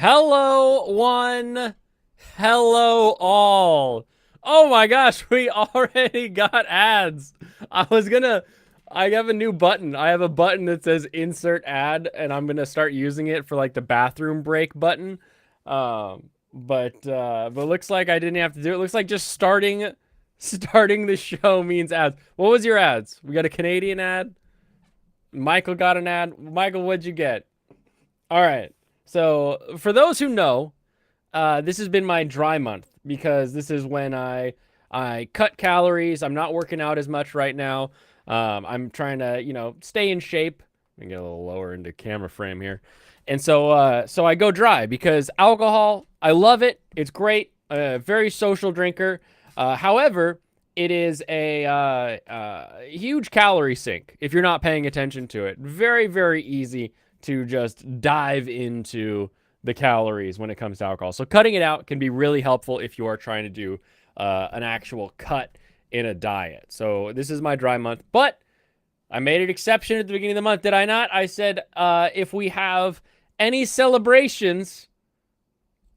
Hello, one. Hello, all. Oh my gosh, we already got ads. I was gonna. I have a new button. I have a button that says insert ad, and I'm gonna start using it for like the bathroom break button. But looks like I didn't have to do it. Looks like just starting the show means ads. What was your ads? We got a Canadian ad. Michael got an ad. Michael, what'd you get? All right. So for those who know, this has been my dry month because this is when I cut calories. I'm not working out as much right now. I'm trying to stay in shape. Let me get a little lower into camera frame here, and so I go dry because alcohol. I love it. It's great. Very social drinker. However, it is a huge calorie sink if you're not paying attention to it. Very, very easy to just dive into the calories when it comes to alcohol. So cutting it out can be really helpful if you are trying to do an actual cut in a diet. So this is my dry month, but I made an exception at the beginning of the month, did I not? I said if we have any celebrations,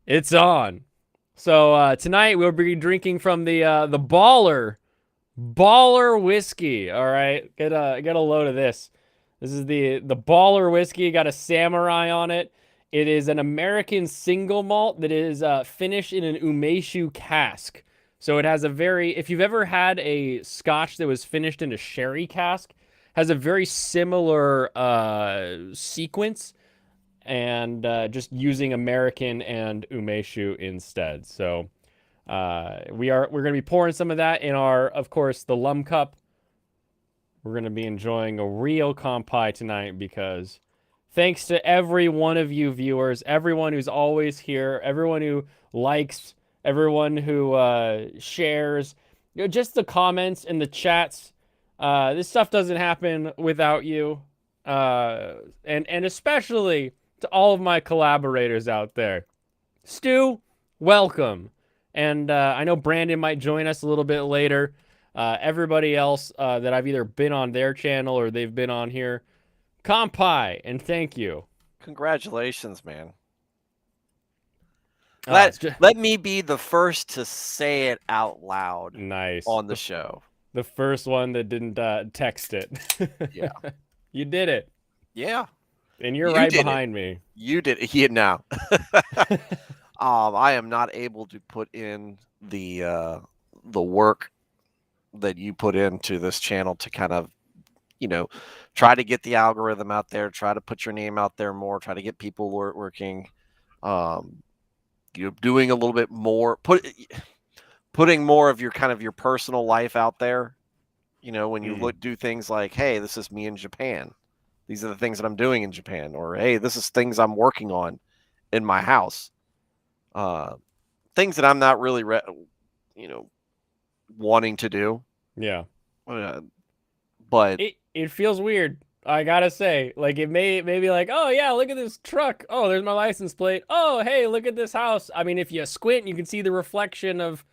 it's on. So tonight we'll be drinking from the Baller whiskey. All right, get a load of this. This is the Baller whiskey. Got a samurai on it. It is an American single malt that is finished in an umeshu cask. So it has a very, if you've ever had a scotch that was finished in a sherry cask, has a very similar sequence, and just using American and umeshu instead. So we're going to be pouring some of that in our, of course, the Lum Cup. We're going to be enjoying a real kampai tonight because thanks to every one of you viewers, everyone who's always here, everyone who likes, everyone who shares, just the comments and the chats. This stuff doesn't happen without you. And especially to all of my collaborators out there. Stu, welcome. And I know Brandon might join us a little bit later. Everybody else that I've either been on their channel or they've been on here, kampai, and thank you. Congratulations, man. It's Let me be the first to say it out loud nice on the show. The first one that didn't text it. Yeah. You did it. Yeah. And you're You right did behind me. You did it. Yeah, now. I am not able to put in the work that you put into this channel to kind of, try to get the algorithm out there, try to put your name out there more, try to get people working. Doing a little bit more, putting more of your kind of your personal life out there. When you do things like, hey, this is me in Japan. These are the things that I'm doing in Japan, or hey, this is things I'm working on in my house. Things that I'm not really, wanting to do. Yeah. But it feels weird. I gotta say, like it may be like, oh yeah, look at this truck. Oh, there's my license plate. Oh, hey, look at this house. I mean, if you squint, you can see the reflection of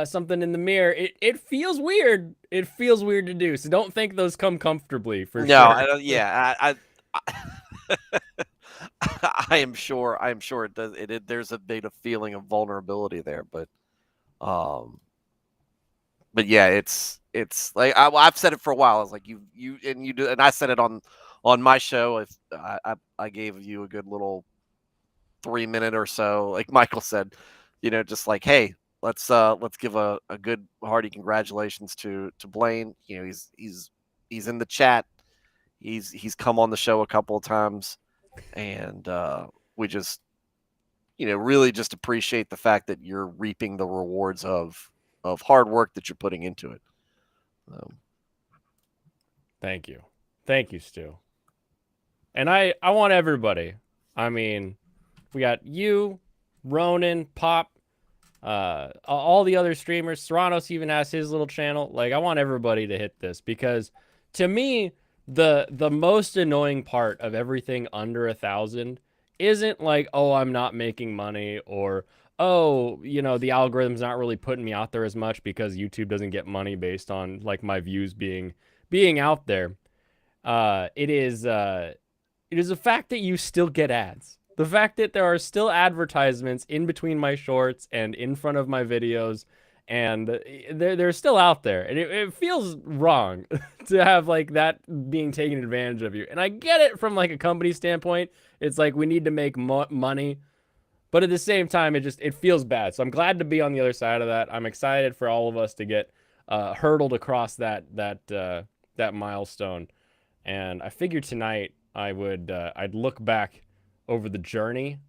something in the mirror. It feels weird. It feels weird to do. So don't think those come comfortably for no, sure. I don't, yeah, I am sure. I'm sure it does. There's a bit of feeling of vulnerability there, but yeah, it's like I've said it for a while. I was like you do, and I said it on my show. If I gave you a good little 3 minute or so, like Michael said, just like, hey, let's give a good hearty congratulations to Blaine. He's in the chat. He's come on the show a couple of times, and we just really just appreciate the fact that you're reaping the rewards of hard work that you're putting into it. Thank you, Stu. And I want everybody. I mean, we got you, Ronan, Pop, all the other streamers. Serranos even has his little channel. Like, I want everybody to hit this because, to me, the most annoying part of everything under 1,000 isn't like, oh, I'm not making money, or oh, the algorithm's not really putting me out there as much because YouTube doesn't get money based on like my views being out there. It is the fact that you still get ads. The fact that there are still advertisements in between my shorts and in front of my videos, and they're still out there, and it feels wrong to have like that being taken advantage of you. And I get it from like a company standpoint. It's like we need to make money, but at the same time, it feels bad. So I'm glad to be on the other side of that. I'm excited for all of us to get hurdled across that milestone. And I figured tonight I'd look back over the journey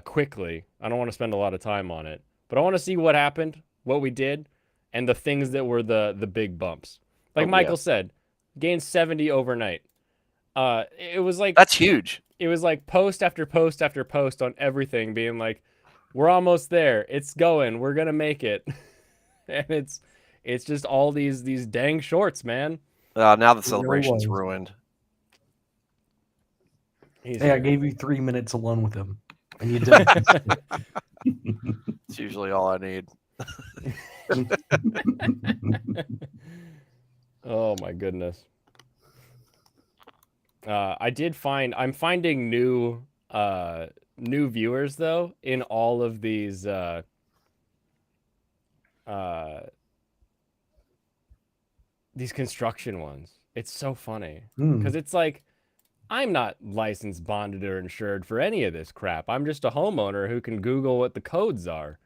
quickly. I don't want to spend a lot of time on it, but I want to see what happened, what we did, and the things that were the big bumps. Like Oh yeah, Michael said, gained 70 overnight. It was like that's huge. it was like post after post after post on everything, being like, "We're almost there. It's going. We're gonna make it." And it's just all these dang shorts, man. Now the It really celebration's was. ruined. He's Hey, I here. gave you 3 minutes alone with him, and you didn't. It's usually all I need. Oh my goodness. I'm finding new viewers though in all of these construction ones. It's so funny because it's like I'm not licensed, bonded, or insured for any of this crap. I'm just a homeowner who can Google what the codes are.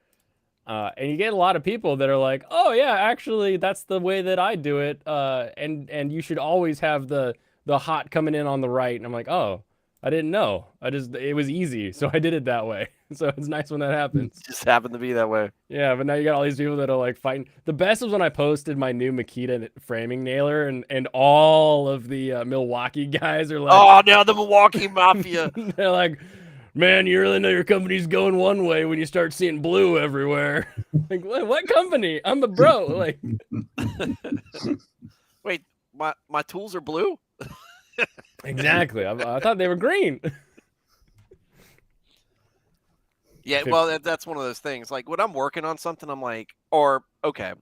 And you get a lot of people that are like, "Oh yeah, actually, that's the way that I do it." And you should always have the hot coming in on the right. And I'm like, "Oh, I didn't know. It was easy, so I did it that way." So it's nice when that happens. Just happened to be that way. Yeah, but now you got all these people that are like fighting. The best was when I posted my new Makita framing nailer, and all of the Milwaukee guys are like, Oh, now the Milwaukee Mafia. they're like, "Man, you really know your company's going one way when you start seeing blue everywhere." Like, what company? I'm the bro. Like, Wait, my tools are blue? exactly. I thought they were green. Yeah, well, that's one of those things. Like when I'm working on something, I'm like, or okay,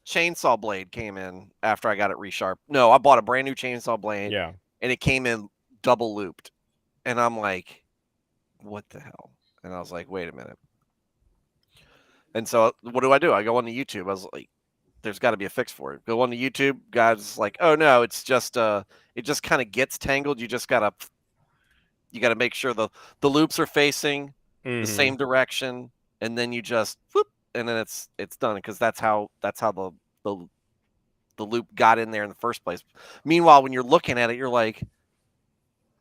chainsaw blade came in after I got it resharp. No, I bought a brand new chainsaw blade, Yeah. and it came in double looped, and I'm like, what the hell? And I was like, wait a minute. And so what do? I go on to YouTube. I was like, there's got to be a fix for it. Go on to YouTube. Guys like, oh no, it's just it just kind of gets tangled. You gotta make sure the loops are facing the same direction, and then you just whoop, and then it's done because that's how the loop got in there in the first place. Meanwhile, when you're looking at it, you're like,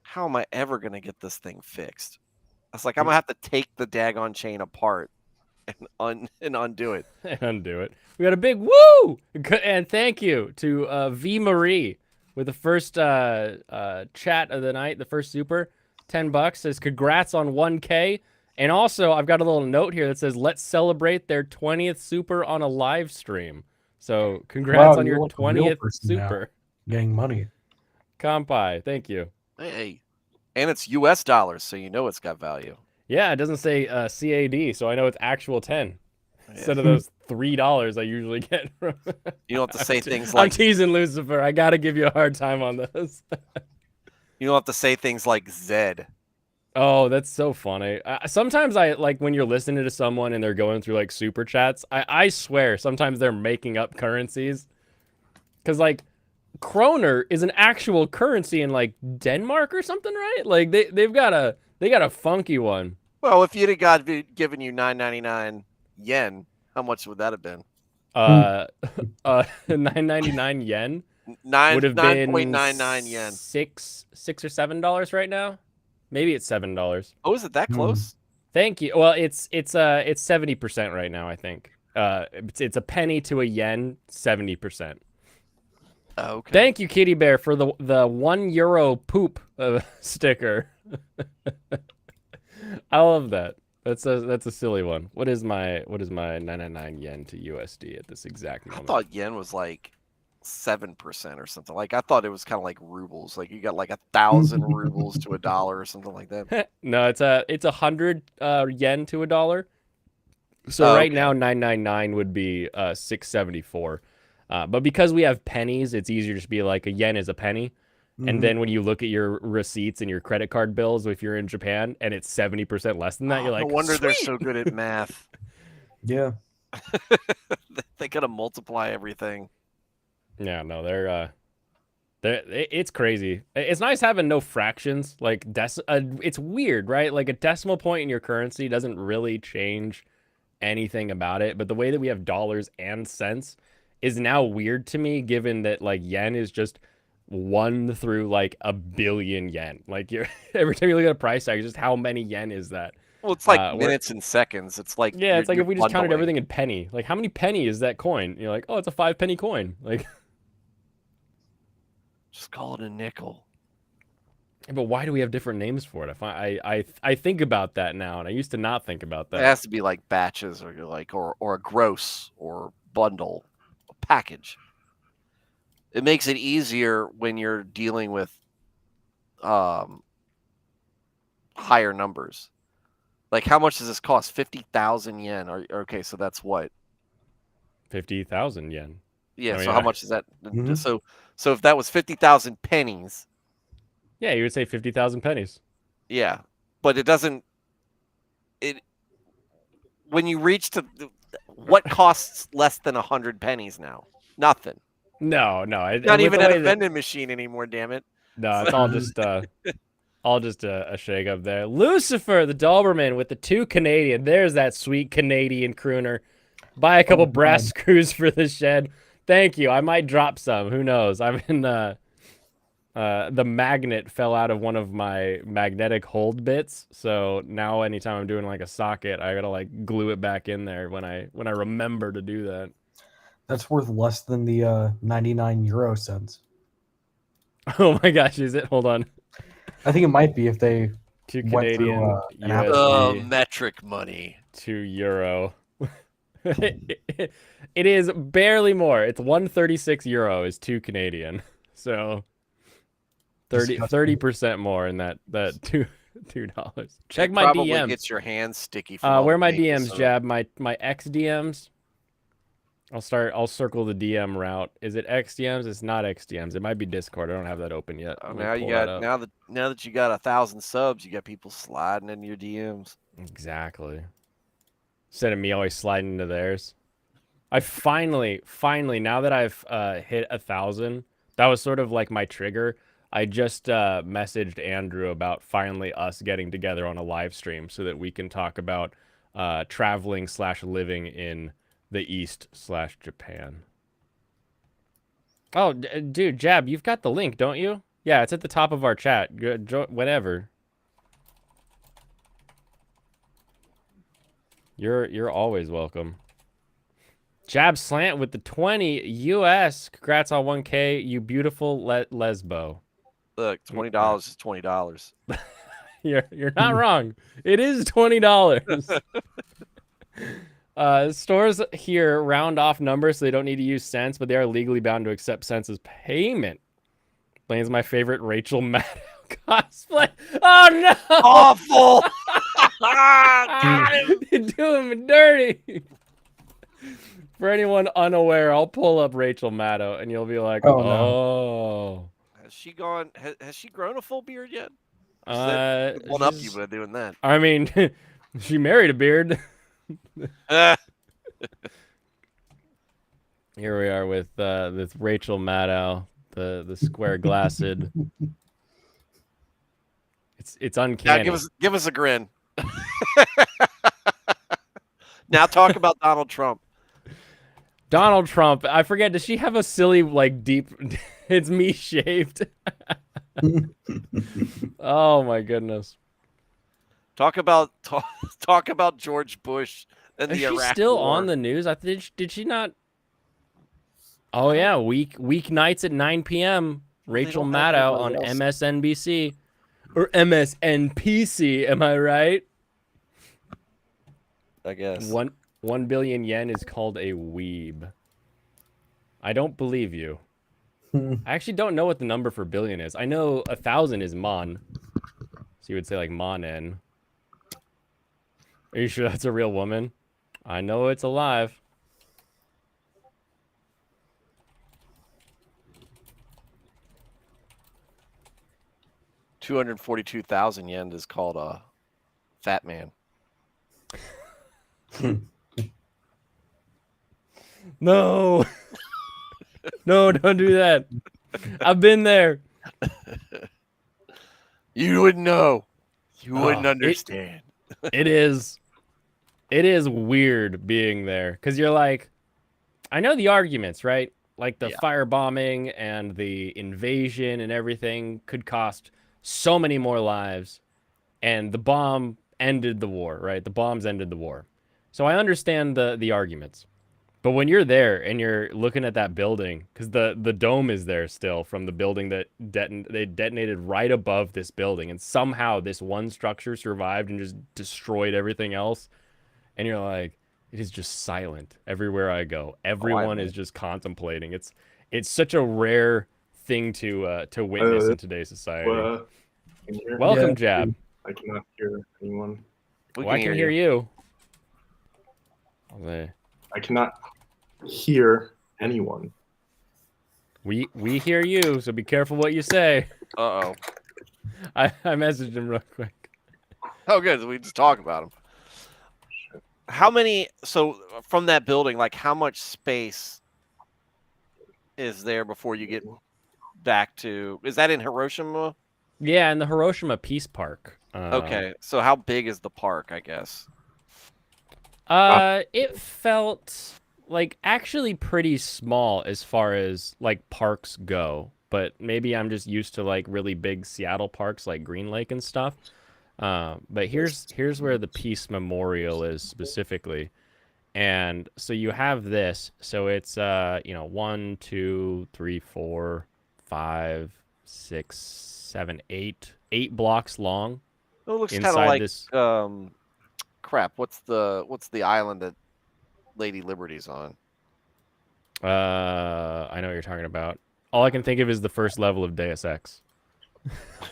how am I ever gonna get this thing fixed? I was like, I'm gonna have to take the daggone chain apart and undo it. Undo it. We got a big woo! And thank you to V Marie with the first chat of the night, the first super. $10 says congrats on 1K. And also, I've got a little note here that says let's celebrate their 20th super on a live stream. So congrats on you're your like a real 20th person now, super. getting money. Kampai, thank you. Hey, and it's U.S. dollars, so you know it's got value. Yeah, it doesn't say CAD, so I know it's actual 10 instead of those $3 I usually get from. You don't have to say things I'm like teasing Lucifer. I gotta give you a hard time on this. you don't have to say things like Zed. Oh, that's so funny. Sometimes I like when you're listening to someone and they're going through like super chats. I swear sometimes they're making up currencies, because like kroner is an actual currency in like Denmark or something, right? Like they've got a funky one. Well, if you'd have given you 9.99 yen, how much would that have been? 9.99 yen would have been 9.99 yen. $6 or $7 right now. Maybe it's $7. Oh, is it that close? Thank you. Well, it's 70% right now, I think. It's a penny to a yen, 70%. Oh, okay. Thank you, Kitty Bear, for the €1 poop sticker. I love that. That's a silly one. What is my 999 yen to USD at this exact I moment? thought yen was like 7% or something. Like I thought it was kind of like rubles. Like you got like 1,000 rubles to $1 or something like that. No, it's 100 yen to $1. So right now 999 would be 674. But because we have pennies, it's easier to just be like a yen is a penny. And Mhm. then when you look at your receipts and your credit card bills, if you're in Japan and it's 70% less than that, you're No like, wonder they're sweet. so good at math. Yeah. They gotta multiply everything. Yeah, no, it's crazy. It's nice having no fractions. Like it's weird, right? Like a decimal point in your currency doesn't really change anything about it, but the way that we have dollars and cents is now weird to me, given that like yen is just 1 through like a billion yen. Like you're every time you look at a price tag, just how many yen is that? Well, it's like Where minutes and seconds. It's like yeah, it's like you're if we just counted bundling. everything in penny. Like how many penny is that coin? You're like, oh, it's a 5-penny coin. Like, Just call it a nickel. but why do we have different names for it? I think about that now, and I used to not think about It that. has to be like batches, or or a gross, or bundle, a package. It makes it easier when you're dealing with higher numbers. Like, how much does this cost? 50,000 yen. Okay, so that's what? 50,000 yen. Yeah. I mean, So how much is that? Mhm. So if that was 50,000 pennies, yeah, you would say 50,000 pennies. yeah. But it doesn't. It when you reach to what costs less than 100 pennies now? Nothing. No, Not with even the at way a that vending machine anymore. Damn it. no, it's all just a shake up there. Lucifer, the Doberman with the 2 Canadian. There's that sweet Canadian crooner. Buy a couple Oh, brass God. screws for the shed. Thank you. I might drop some. Who knows? I'm in the magnet fell out of one of my magnetic hold bits, so now anytime I'm doing like a socket, I gotta like glue it back in there when I remember to do that. That's worth less than the 99 euro cents. Oh my gosh, is it? Hold on. I think it might be if they 2 went through Canadian an app. USD, Metric money. 2 euro. It is barely more. It's 136 euro is 2 Canadian. So Disgusting. 30% more in that $2. Check It my probably DMs. gets your hands sticky from all Where are the my maple DMs, syrup. Jab? My X DMs. I'll circle the DM route. Is it X DMs? It's not X DMs. It might be Discord. I don't have that open yet. Oh, Let me now you pull that got up. now that you got 1,000 subs, you got people sliding into your DMs. Exactly. Instead of me always sliding into theirs. I finally, now that I've hit 1,000, that was sort of like my trigger. I just messaged Andrew about finally us getting together on a live stream so that we can talk about traveling / living in the East / Japan. Oh, dude, Jab, you've got the link, don't you? Yeah, it's at the top of our chat. Whatever. You're always welcome. Jab Slant with the 20 US. Congrats on 1K, you beautiful lesbo. Look, $20 is $20. You're not wrong. It is $20. Stores here round off numbers so they don't need to use cents, but they are legally bound to accept cents as payment. Blaine's my favorite Rachel Maddow cosplay. Oh no! Awful! Got him! You're doing me dirty. For anyone unaware, I'll pull up Rachel Maddow and you'll be like, Oh, no. oh. Has she gone? Has she grown a full beard yet? One up you by doing that. I mean, she married a beard. Here we are with this Rachel Maddow, the square glassed. It's uncanny. Now give us a grin. Now talk about Donald Trump. Donald Trump. I forget. Does she have a silly like deep? It's me shaved. Oh my goodness. Talk about George Bush and Is the she Iraq still War. on the news? Did she not? Oh yeah, weeknights at 9 p.m. Rachel don't have Maddow on anybody else. MSNBC or MSNPC. Am I right? I guess. 1 billion yen is called a weeb. I don't believe you. I actually don't know what the number for billion is. I know 1,000 is mon. So you would say like monen. Are you sure that's a real woman? I know it's alive. 242,000 yen is called a fat man. No. No, don't do that. I've been there. You wouldn't know. You wouldn't Oh, understand. It is weird being there because you're like, I know the arguments, right? Like the Yeah. firebombing and the invasion and everything could cost so many more lives, and the bomb ended the war, right? The bombs ended the war. So I understand the arguments. But when you're there and you're looking at that building, because the dome is there still from the building that they detonated right above this building, and somehow this one structure survived and just destroyed everything else, and you're like, it is just silent everywhere I go. Everyone is just contemplating. It's such a rare thing to witness in today's society. Can you hear me? Welcome, Jab. I cannot hear anyone. Well, I can hear you. Okay. I cannot hear anyone. We hear you, so be careful what you say. Uh-oh. I messaged him real quick. Oh, good. We just talk about him. How many? So from that building, like how much space is there before you get back to? Is that in Hiroshima? Yeah, in the Hiroshima Peace Park. Okay, so how big is the park? I guess. It felt like actually pretty small as far as like parks go, but maybe I'm just used to like really big Seattle parks like Green Lake and stuff. But here's where the Peace Memorial is specifically. And so you have this. So it's 1, 2, 3, 4, 5, 6, 7, 8 blocks long. It looks kind of inside like this. Crap. What's the island that Lady Liberty's on? I know what you're talking about. All I can think of is the first level of Deus Ex.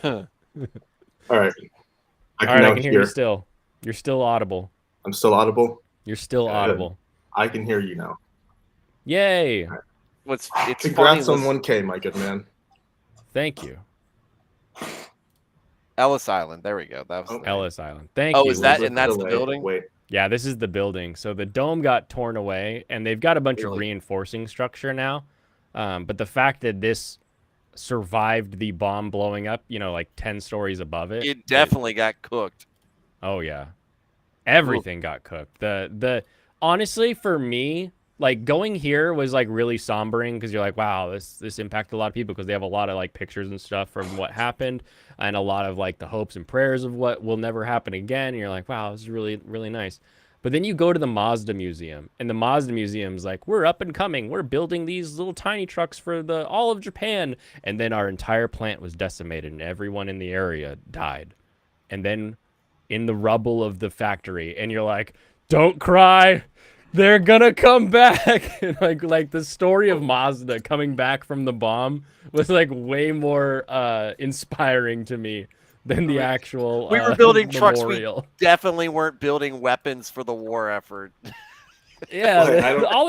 All right. All right, I can hear you still. You're still audible. I'm still audible. You're still audible. I can hear you now. Yay! It's Congrats funny, on 1K, my good man. Thank you. Ellis Island. There we go. That was the name. Ellis Island. Thank Oh, you. is that Lizard. and that's the Delay. building? Wait. Yeah, this is the building. So the dome got torn away, and they've got a bunch of Really? reinforcing structure now. But the fact that this survived the bomb blowing up, like 10 stories above it. It definitely got cooked. Oh yeah, everything got cooked. The honestly, for me, like going here was like really sombering because you're like, wow, this impacted a lot of people because they have a lot of like pictures and stuff from what happened and a lot of like the hopes and prayers of what will never happen again. And you're like, wow, this is really, really nice. But then you go to the Mazda Museum, and the Mazda Museum's like, we're up and coming. We're building these little tiny trucks for all of Japan. And then our entire plant was decimated, and everyone in the area died. And then in the rubble of the factory, and you're like, don't cry. They're gonna come back. And like the story of Mazda coming back from the bomb was like way more inspiring to me than the actual We were building trucks. memorial. We definitely weren't building weapons for the war effort. Yeah, Well, I don't all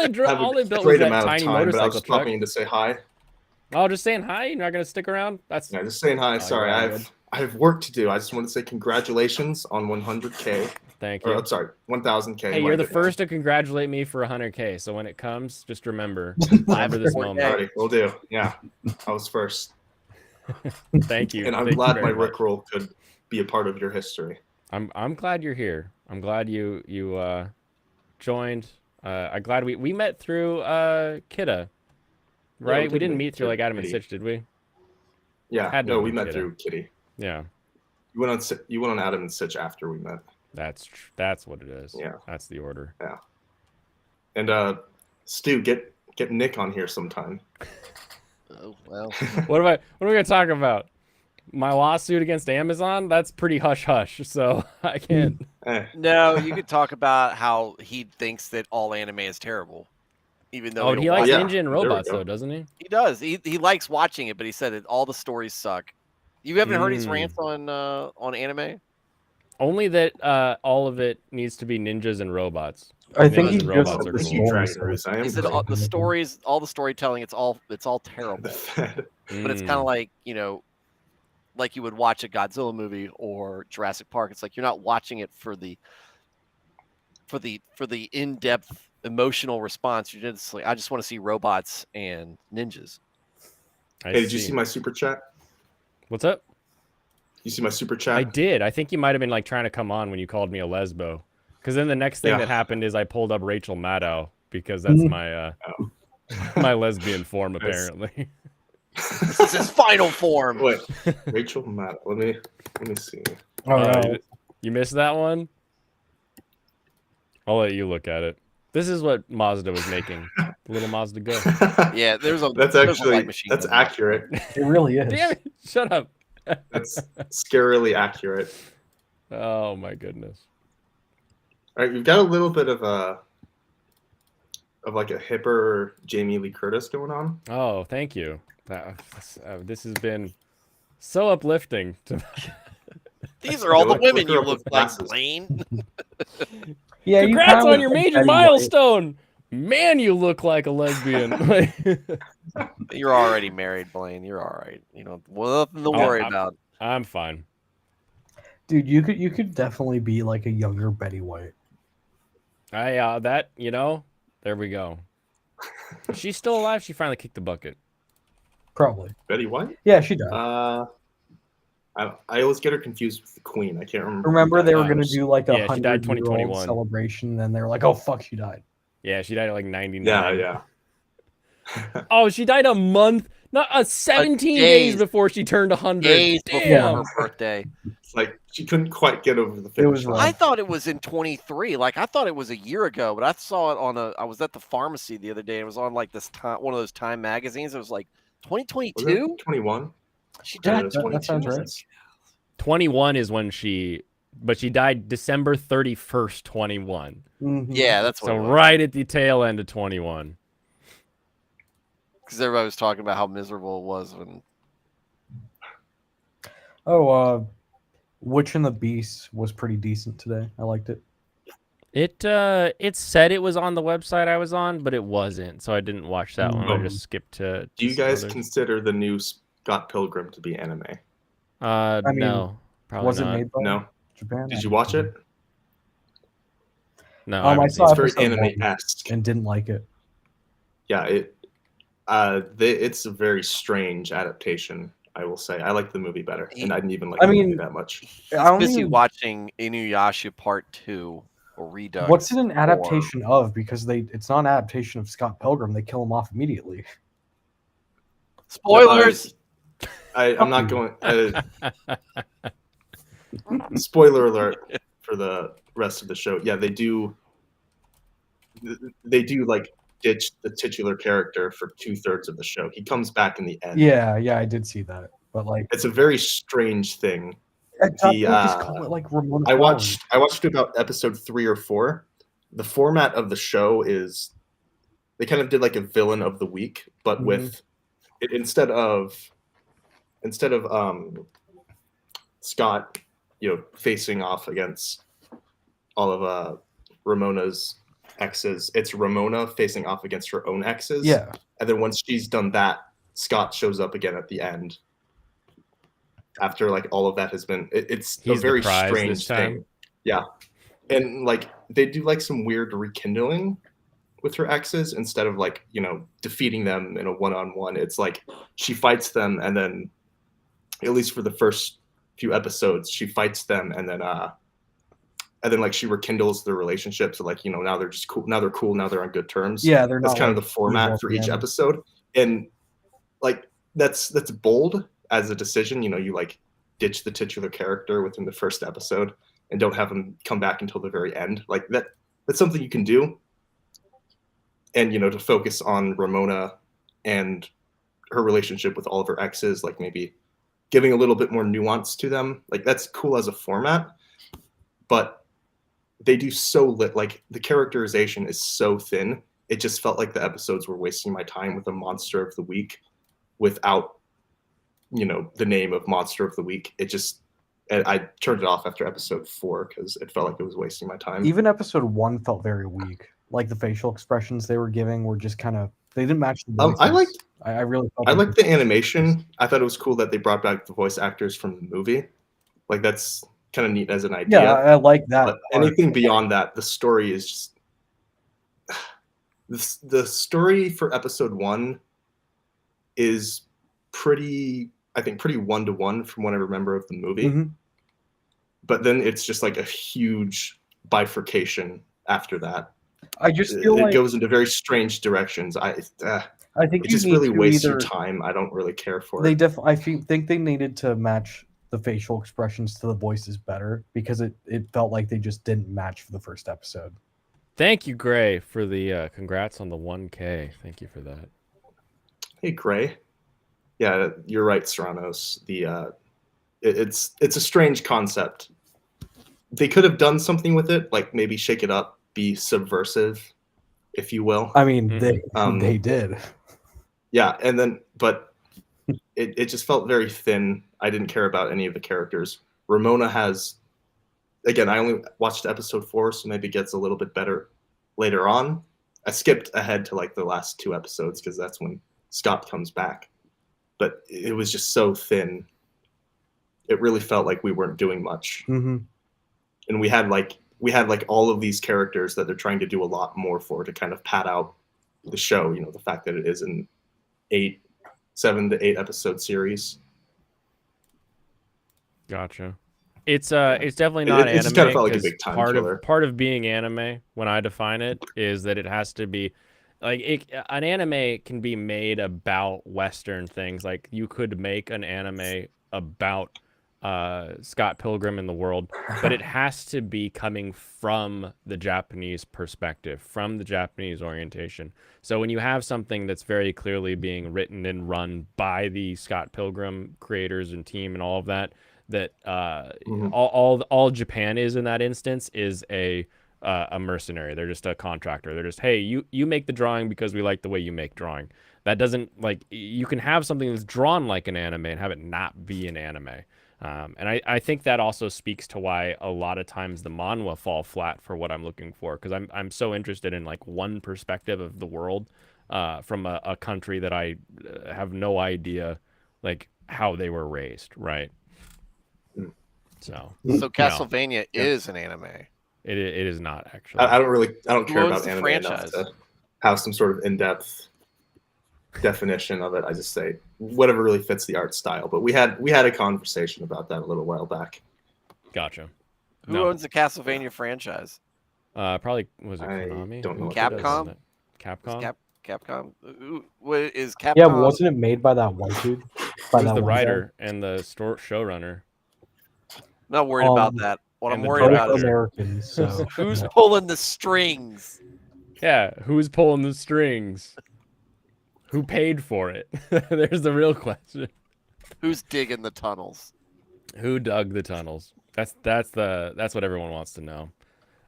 they built was that tiny but I motorcycle was truck. stopping in to say hi. Oh, just saying hi. You're not gonna stick around. That's Yeah, just saying hi. Oh, Sorry, you're all good. I have work to do. I just want to say congratulations on 100K. Thank Or you. I'm sorry, 1,000K. Hey, my you're the good man. first to congratulate me for 100K. So when it comes, just remember this moment. Alrighty, will do. Yeah, I was first, Thank you. and I'm Thank you glad very my much. Rickroll could be a part of your history. I'm glad you're here. I'm glad you joined. I'm glad we met through Kidda, right? we We did didn't meet meet through through like Adam and Kitty. Sitch, did we? Yeah, Had to no, have we been met Kidda. through Kitty. Yeah, You went on Adam and Sitch after we met. that's what it is. Yeah. That's the order. And Stu, get Nick on here sometime. Oh, well. What are we gonna talk about? My lawsuit against Amazon? That's pretty hush hush. So I can't. No, you could talk about how he thinks that all anime is terrible, even though Oh, he'll he likes watch Yeah, Ninja and there we Robots go. though, doesn't he? He does. He likes watching it, but he said that all the stories suck. You haven't heard his Mm. rants on anime? Only that all of it needs to be ninjas and robots. I think Ninjas he and just robots are Thank cool. you, Dragon Race. I am He said great. all the stories, all the storytelling, it's all terrible. The Fed. But it's kind of like like you would watch a Godzilla movie or Jurassic Park. It's like you're not watching it for the in-depth emotional response. You're just like, I just want to see robots and ninjas. I Hey, did you see my super chat? What's up? You see my super chat? I did. I think you might have been like trying to come on when you called me a lesbo. Because then the next thing Yeah. that happened is I pulled up Rachel Maddow because that's my my lesbian form Nice. apparently. This is his final form. Wait, Rachel Maddow. Let me see. Oh, no. You missed that one? I'll let you look at it. This is what Mazda was making. Little Mazda Go. Yeah, there's a That's there's a actually light machine that's gun in that. accurate. It really is. Damn it! Shut up. That's scarily accurate. Oh my goodness. All right, we've got a little bit of like a hipper Jamie Lee Curtis going on. Oh, thank you. This has been so uplifting. These are all the Look women her you up look with like, glasses. Blaine. Yeah, you Congrats kinda on look your like major Betty White. milestone. Man, you look like a lesbian. You're already married, Blaine. You're all right. You know, nothing to worry about. I'm fine. Dude, you could definitely be like a younger Betty White. There we go. She's still alive. She finally kicked the bucket. Probably. Betty White? Yeah, she does. I always get her confused with the Queen. I can't remember. Remember they were that gonna was. do like a Yeah, she died 100-year-old 2021. celebration, and then they were like, "Oh fuck, she died." Yeah, she died at like 99. Yeah. Oh, she died a month, not 17 days before she turned 100. Days Damn. before her birthday. It's like she couldn't quite get over the finish. It was line. rough. I thought it was in 23. Like I thought it was a year ago, but I saw it I was at the pharmacy the other day. And it was on like this one of those Time magazines. It was like 2022. 21. She Yeah, died in that 22. sounds right. 21 is when she died December 31st, 21. Mhm. Yeah, that's what So it was. right at the tail end of 21. Because everybody was talking about how miserable it was when Oh, Witch and the Beast was pretty decent today. I liked it. It said it was on the website I was on, but it wasn't. So I didn't watch that one. I just skipped to Do you some guys others. consider the new Scott Pilgrim to be anime? mean, No. Probably Was not. it made by No. Japan? Did you watch it? No, I haven't saw seen It's very episode one anime-esque. and didn't like it. Yeah, it's a very strange adaptation. I will say I like the movie better, and I didn't even like I the movie mean, that much. I busy only, watching Inuyasha Part 2 or Redux. what's it an adaptation of? Because it's not an adaptation of Scott Pilgrim. They kill him off immediately. Spoilers. I'm not going. Spoiler alert for the rest of the show. Yeah, they do. They do like ditch the titular character for 2/3 of the show. He comes back in the end. Yeah, I did see that. But like, It's a very strange thing. I thought they would just call it like Ramona I Flowers. watched about episode 3 or 4. The format of the show is they kind of did like a villain of the week, but with it, instead of Scott, facing off against all of Ramona's exes, it's Ramona facing off against her own exes. Yeah. And then once she's done that, Scott shows up again at the end. After like all of that has been, it's He's a the very prize strange this time. thing. Yeah, and like they do like some weird rekindling with her exes instead of like defeating them in a one-on-one. It's like she fights them, and then at least for the first few episodes, she fights them, and then like she rekindles their relationship. So like now they're just cool. Now they're cool. Now they're on good terms. Yeah, they're That's not kind of like the format for each evil, episode, and like that's bold as a decision. You like ditch the titular character within the first episode and don't have him come back until the very end. Like that's something you can do. And to focus on Ramona and her relationship with all of her exes, like maybe giving a little bit more nuance to them. Like that's cool as a format, but they do like the characterization is so thin. It just felt like the episodes were wasting my time with a monster of the week without the name of monster of the week. I turned it off after episode 4 because it felt like it was wasting my time. Even episode 1 felt very weak. Like the facial expressions they were giving were just kind of, they didn't match the voices. I liked I really felt I like liked the animation. I thought it was cool that they brought back the voice actors from the movie. Like that's kind of neat as an idea. yeah, I like that. But anything beyond that, the story is just the story for episode 1 is pretty, I think, pretty 1-to-1 from what I remember of the movie. Mhm. But then it's just like a huge bifurcation after that. I just feel It like goes into very strange directions. I think It you just need really to wastes your either time. I don't really care for they it. think they needed to match the facial expressions to the voices better because it felt like they just didn't match for the first episode. Thank you, Gray, for the congrats on the 1K. Thank you for that. Hey, Gray. Yeah, you're right, Serranos. It's a strange concept. They could have done something with it, like maybe shake it up, be subversive, if you will. I mean, they Mhm. did. Yeah, and then but it just felt very thin. I didn't care about any of the characters. Ramona has, again, I only watched episode 4, so maybe it gets a little bit better later on. I skipped ahead to like the last 2 episodes because that's when Scott comes back. But it was just so thin. It really felt like we weren't doing much. Mm-hmm. And we had like all of these characters that they're trying to do a lot more for to kind of pad out the show. You know, the fact that it is an 7 to 8 episode series. Gotcha. It's definitely not It anime. just kind of felt like a 'cause big time killer. Part of being anime, when I define it, is that it has to be like an anime can be made about Western things. Like you could make an anime about Scott Pilgrim in the world, but it has to be coming from the Japanese perspective, from the Japanese orientation. So when you have something that's very clearly being written and run by the Scott Pilgrim creators and team and all of that, that all Japan is in that instance is a mercenary. They're just a contractor. They're just, hey, you make the drawing because we like the way you make drawing. That doesn't, like, you can have something that's drawn like an anime and have it not be an anime. And I think that also speaks to why a lot of times the manhwa fall flat for what I'm looking for, because I'm so interested in like one perspective of the world from a country that I have no idea like how they were raised, right? So Castlevania is an anime. It is not actually. I don't care owns about the anime franchise? enough to have some sort of in-depth definition of it. I just say whatever really fits the art style. But we had a conversation about that a little while back. Gotcha. Who owns the Castlevania franchise? Probably was it I Konami? don't know Who what that does is. Capcom? Capcom? What is Capcom? Yeah, wasn't it made by that white dude? By Who's that the one guy? writer and the showrunner? Not worried about that. What and I'm the worried about Both is Americans. So who's pulling the strings. Yeah, who's pulling the strings? Who paid for it? There's the real question. Who's digging the tunnels? Who dug the tunnels? That's what everyone wants to know.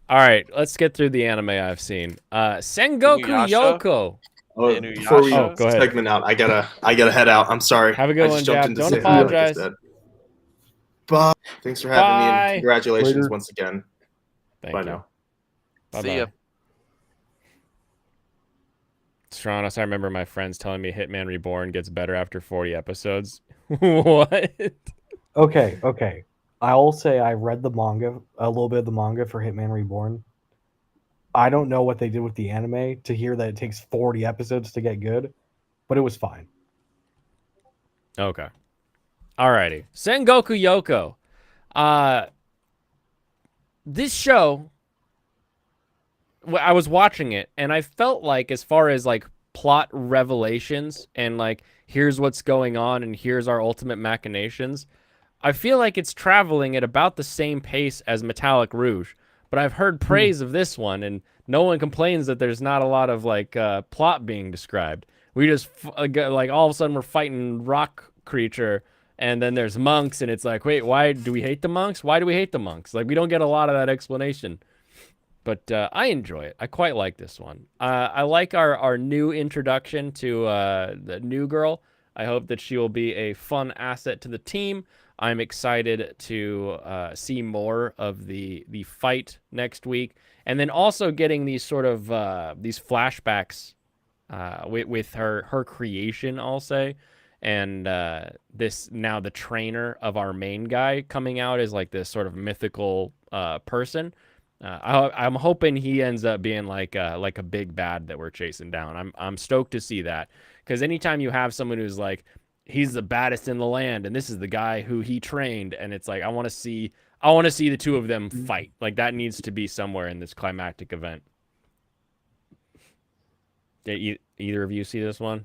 All right, let's get through the anime I've seen. Sengoku Inuyasha? Yoko. Before we Inuyasha? go ahead. segment out, I gotta head out. I'm sorry. Have a good I one, just jumped Jap. into Don't say hi, like I apologize. said. Bye. Thanks for having me, Bye. and congratulations Later. once again. Thank Bye you. now. Bye-bye. See ya. Stranos, I remember my friends telling me Hitman Reborn gets better after 40 episodes. What? okay. I'll say I read the manga, a little bit of the manga for Hitman Reborn. I don't know what they did with the anime to hear that it takes 40 episodes to get good, but it was fine. Okay. Alrighty. Sengoku Yoko. This show, I was watching it, and I felt like, as far as like plot revelations and like here's what's going on and here's our ultimate machinations, I feel like it's traveling at about the same pace as Metallic Rouge. But I've heard praise of this one, and no one complains that there's not a lot of like plot being described. We just like all of a sudden we're fighting rock creature, and then there's monks, and it's like, wait, why do we hate the monks? Why do we hate the monks? Like, we don't get a lot of that explanation. But I enjoy it. I quite like this one. I like our new introduction to the new girl. I hope that she will be a fun asset to the team. I'm excited to see more of the fight next week. And then also getting these sort of these flashbacks with her creation, I'll say, and this now the trainer of our main guy coming out as like this sort of mythical person. I'm hoping he ends up being like a big bad that we're chasing down. I'm stoked to see that, because anytime you have someone who's like, he's the baddest in the land and this is the guy who he trained, and it's like I want to see the two of them fight. Like that needs to be somewhere in this climactic event. Did either of you see this one?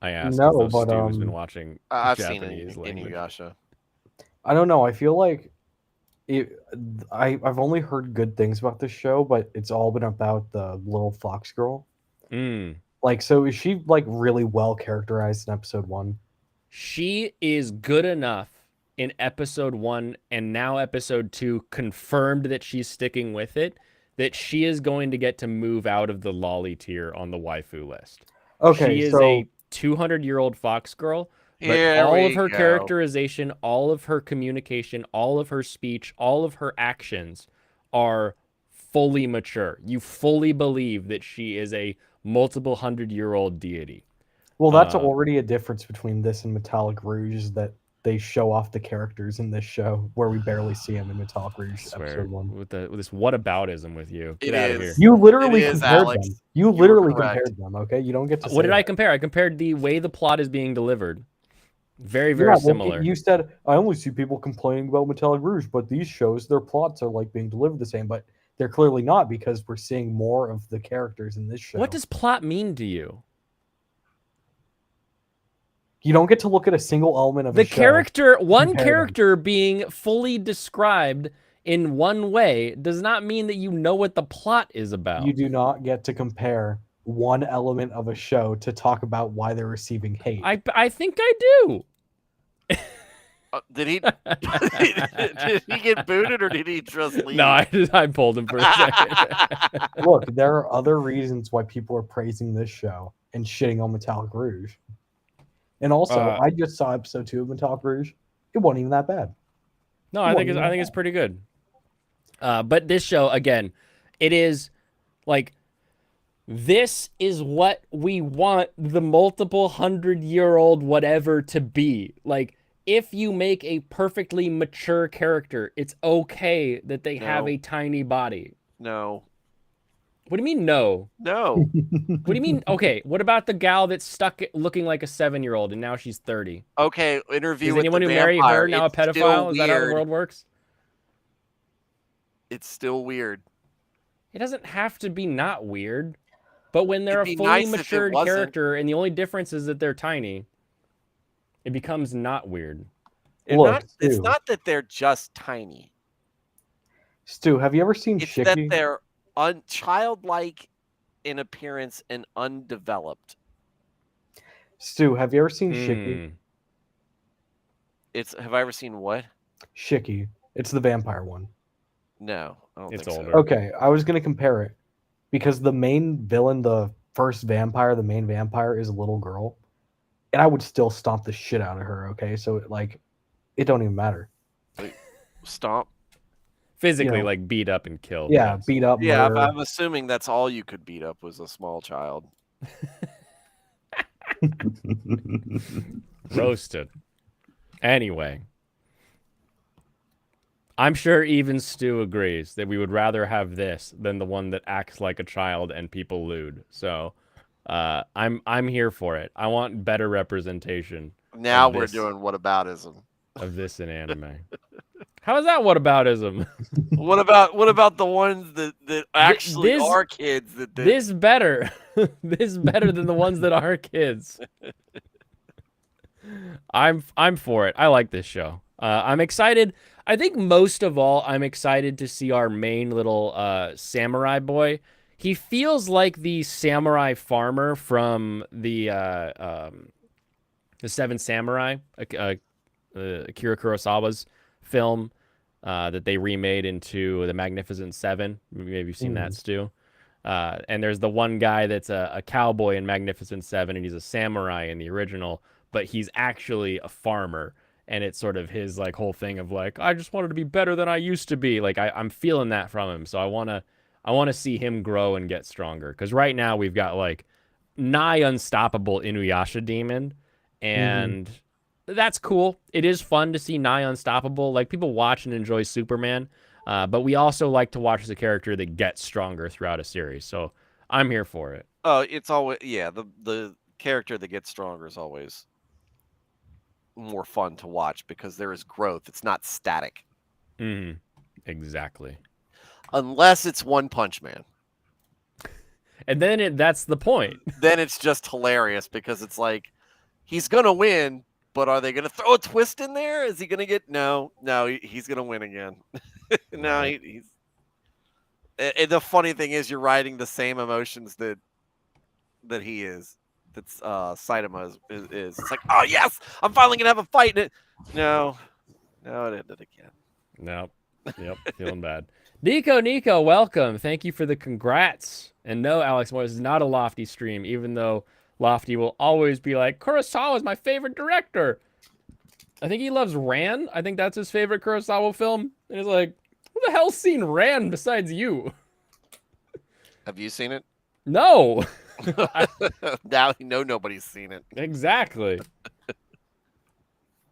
I asked No, because but, Stu has been watching I've seen Japanese in language. Inuyasha. I don't know. I feel like I've only heard good things about this show, but it's all been about the little fox girl. Mm. Like, so is she like really well characterized in episode 1? She is good enough in episode 1 and now episode 2, confirmed that she's sticking with it, that she is going to get to move out of the lolly tier on the waifu list. Okay, She is so a 200-year-old fox girl, but Here all of we her go. characterization, all of her communication, all of her speech, all of her actions are fully mature. You fully believe that she is a multiple 100-year-old deity. well, that's already a difference between this and Metallic Rouge, is that they show off the characters in this show where we barely see them in Metallic Rouge episode 1. With this whataboutism with you. Get It out of is. here. You literally It is, compared Alex. them. You were literally correct. compared them, okay? You don't get to What say did I that. compare? I compared the way the plot is being delivered. Very, Yeah, very well, similar. you said, I only see people complaining about Metallic Rouge, but these shows, their plots are like being delivered the same, but they're clearly not, because we're seeing more of the characters in this show. What does plot mean to you? You don't get to look at a single element of The a show. character, one compare them. character being fully described in one way does not mean that you know what the plot is about. You do not get to compare one element of a show to talk about why they're receiving hate. I think I do. Did he did he get booted or did he just leave? No, I pulled him for a second. Look, there are other reasons why people are praising this show and shitting on Metallic Rouge. And also, I just saw episode 2 of Metallic Rouge. It wasn't even that bad. No, I think it's pretty good. But this show, again, it is like, this is what we want the multiple 100-year-old whatever to be. Like, if you make a perfectly mature character, it's okay that they have No. a tiny body. No. What do you mean no? No. What do you mean? Okay, what about the gal that's stuck looking like a 7-year-old and now she's 30? Okay, interview Is with anyone the who married vampire. her now a It's still pedophile? Is that how the weird. world works? It's still weird. It doesn't have to be not weird. But when they're It'd a be fully nice if it matured wasn't. character and the only difference is that they're tiny, it becomes not weird. Look, It's Stu. not that they're just tiny. Stu, have you ever seen It's that Shiki? they're childlike in appearance and undeveloped. Stu, have you ever seen Shiki? Mm. Have I ever seen what? Shiki. It's the vampire one. No, I don't It's think older. so. Okay, I was going to compare it because the main villain, the first vampire, the main vampire is a little girl. And I would still stomp the shit out of her, okay? So, it don't even matter. Stomp. Physically, You know, like, beat up and kill. Yeah, yes. beat up, Yeah, murder. I'm assuming that's all you could beat up was a small child. Roasted. Anyway. I'm sure even Stu agrees that we would rather have this than the one that acts like a child and people lewd. So, I'm here for it. I want better representation Now Of we're this. doing whataboutism. of this in anime. How is that whataboutism? What about the ones that actually this- are kids that This better. This better than the ones that are kids. I'm for it. I like this show. I'm excited. I think most of all, I'm excited to see our main little samurai boy. He feels like the samurai farmer from the Seven Samurai, Akira Kurosawa's film that they remade into The Magnificent Seven. Maybe you've seen that, Stu. And there's the one guy that's a cowboy in Magnificent Seven, and he's a samurai in the original, but he's actually a farmer. And it's sort of his like whole thing of like, I just wanted to be better than I used to be. Like I'm feeling that from him. So I wanna see him grow and get stronger. Because right now we've got like nigh unstoppable Inuyasha demon, and that's cool. It is fun to see nigh unstoppable. Like, people watch and enjoy Superman, but we also like to watch the character that gets stronger throughout a series. So I'm here for it. Oh, it's always the character that gets stronger is always more fun to watch because there is growth. It's not static. Exactly. Unless it's One Punch Man. And then that's the point. Then it's just hilarious because it's like he's gonna win, but are they gonna throw a twist in there? Is he gonna get no? He's gonna win again. No, he's. And the funny thing is, you're riding the same emotions that he is. That's Saitama is. It's like, oh yes, I'm finally gonna have a fight. And no, it ended again. Nope. Yep. Feeling bad. Nico, welcome. Thank you for the congrats. And no, Alex Moore, this is not a Lofty stream, even though Lofty will always be like, Kurosawa is my favorite director. I think he loves Ran. I think that's his favorite Kurosawa film. And he's like, who the hell's seen Ran besides you? Have you seen it? No. Now you know nobody's seen it. Exactly.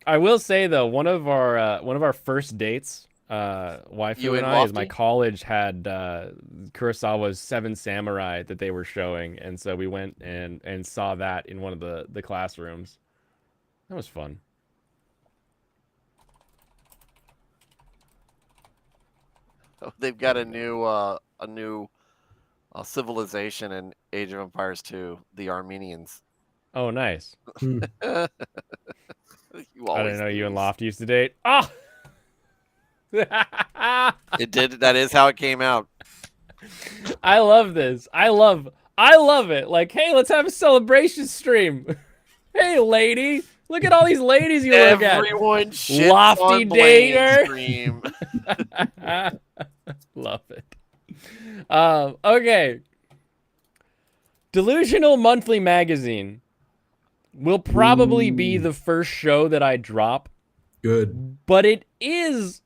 I will say though, one of our first dates, waifu You and and I, is my Lofty? college had Kurosawa's Seven Samurai that they were showing, and so we went and saw that in one of the classrooms. That was fun. They've got a new civilization in Age of Empires 2, the Armenians. Oh, nice. You I always didn't know you and lose. Lofty used to date. Oh. It did. That is how it came out. I love this. I love it. Like, hey, let's have a celebration stream. Hey, lady, look at all these ladies you look at. Everyone shits Lofty on Blaine's dater. stream. Love it. Okay. Delusional Monthly Magazine will probably be the first show that I drop, Good. but it is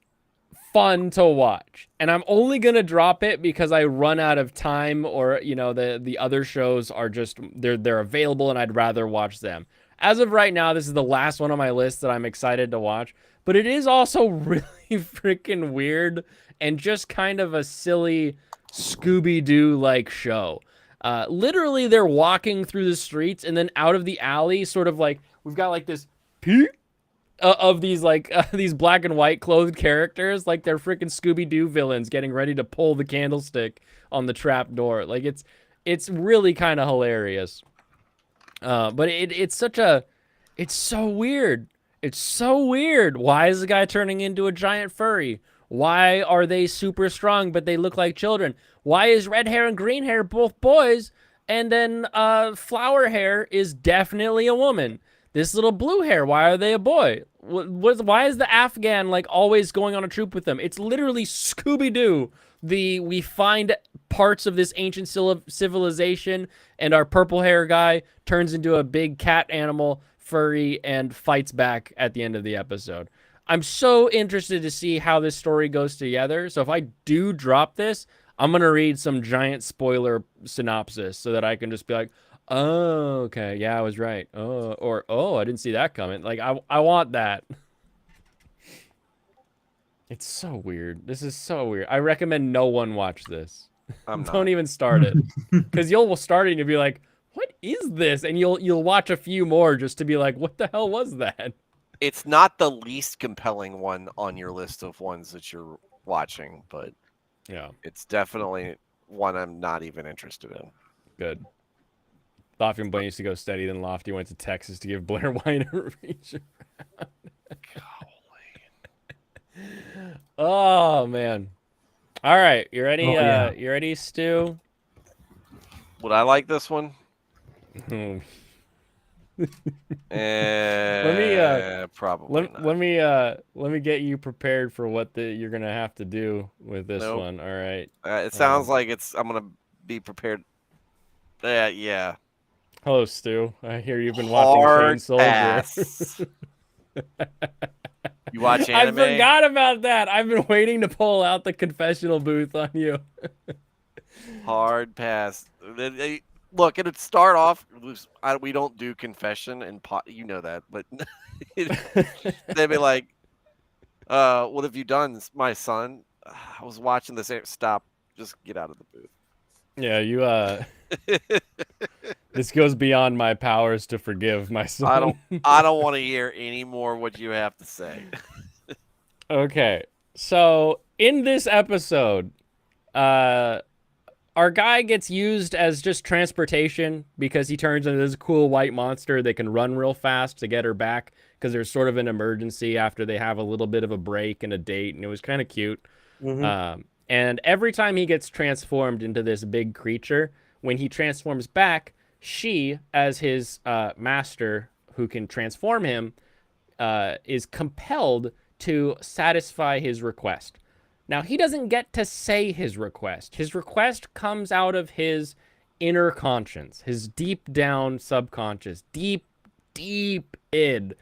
fun to watch, and I'm only gonna drop it because I run out of time, or the other shows are just they're available and I'd rather watch them. As of right now, this is the last one on my list that I'm excited to watch, but it is also really freaking weird and just kind of a silly Scooby-Doo like show. Literally, they're walking through the streets, and then out of the alley, sort of like we've got like this peek of these these black and white clothed characters, like they're freaking Scooby-Doo villains getting ready to pull the candlestick on the trap door. Like it's really kind of hilarious. But it's so weird. It's so weird. Why is the guy turning into a giant furry? Why are they super strong but they look like children? Why is red hair and green hair both boys, and then flower hair is definitely a woman? This little blue hair, why are they a boy? Why is the Afghan like always going on a troop with them? It's literally Scooby-Doo. We find parts of this ancient civilization, and our purple hair guy turns into a big cat animal, furry, and fights back at the end of the episode. I'm so interested to see how this story goes together. So if I do drop this, I'm going to read some giant spoiler synopsis so that I can just be like, oh, okay, yeah, I was right. Oh, I didn't see that coming. Like, I want that. It's so weird. This is so weird. I recommend no one watch this. Don't even start it. Because you'll start it and you'll be like, what is this? And you'll watch a few more just to be like, what the hell was that? It's not the least compelling one on your list of ones that you're watching, but yeah, it's definitely one I'm not even interested in. Good. Lofty and Blaine used to go steady, then Lofty went to Texas to give Blair White a reach around. Oh man. All right, you ready? You ready, Stu? Would I like this one? Let probably not. let me get you prepared for what you're gonna have to do with this one. All right. It sounds like I'm gonna be prepared. Yeah. Hello, Stu. I hear you've been watching Chain Soldier. You watch anime? I forgot about that. I've been waiting to pull out the confessional booth on you. Hard pass. look, it'd start off. We don't do confession and pot. You know that, but they'd be like, "What have you done, my son? I was watching this. Stop. Just get out of the booth." Yeah, you this goes beyond my powers to forgive, my son. I don't want to hear any more what you have to say. Okay. So, in this episode, our guy gets used as just transportation because he turns into this cool white monster that can run real fast to get her back because there's sort of an emergency after they have a little bit of a break and a date, and it was kind of cute. And every time he gets transformed into this big creature, when he transforms back, she, as his master who can transform him, is compelled to satisfy his request. Now, he doesn't get to say his request. His request comes out of his inner conscience, his deep down subconscious, deep id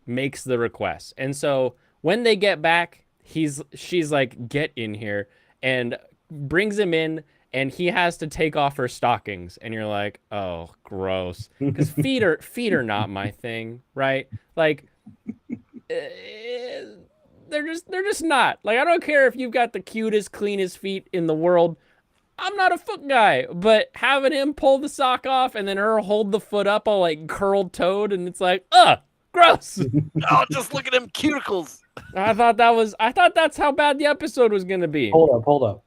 makes the request. And so when they get back, she's like, get in here, and brings him in, and he has to take off her stockings. And you're like, oh, gross. Because feet are not my thing, right? Like, they're just not. Like, I don't care if you've got the cutest, cleanest feet in the world. I'm not a foot guy, but having him pull the sock off and then her hold the foot up all like curled toed, and it's like, ugh, gross. Oh, just look at them cuticles. I thought that's how bad the episode was gonna be. Hold up.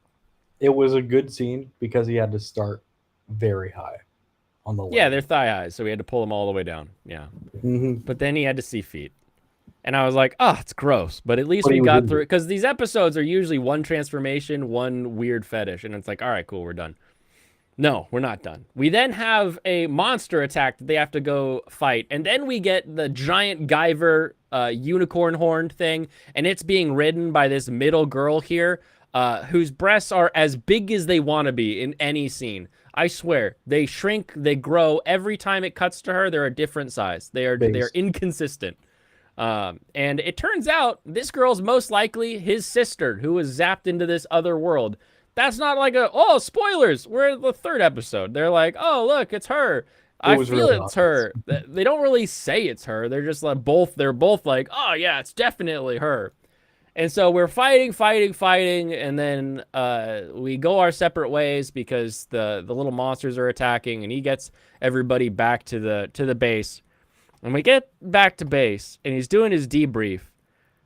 It was a good scene because he had to start very high on the leg. Yeah, they're thigh highs, so we had to pull them all the way down. Yeah. But then he had to see feet. And I was like, oh, it's gross. But at least we got through it. Because these episodes are usually one transformation, one weird fetish. And it's like, all right, cool, we're done. No, we're not done. We then have a monster attack that they have to go fight. And then we get the giant Guyver unicorn horn thing. And it's being ridden by this middle girl here whose breasts are as big as they want to be in any scene. I swear, they shrink, they grow. Every time it cuts to her, they're a different size. They're inconsistent. And it turns out this girl's most likely his sister who was zapped into this other world. That's not like spoilers. We're in the third episode. They're like, oh, look, it's her. I feel it's her. They don't really say it's her. They're just like they're both like, oh yeah, it's definitely her. And so we're fighting. And then, we go our separate ways because the little monsters are attacking, and he gets everybody back to the base. When we get back to base and he's doing his debrief,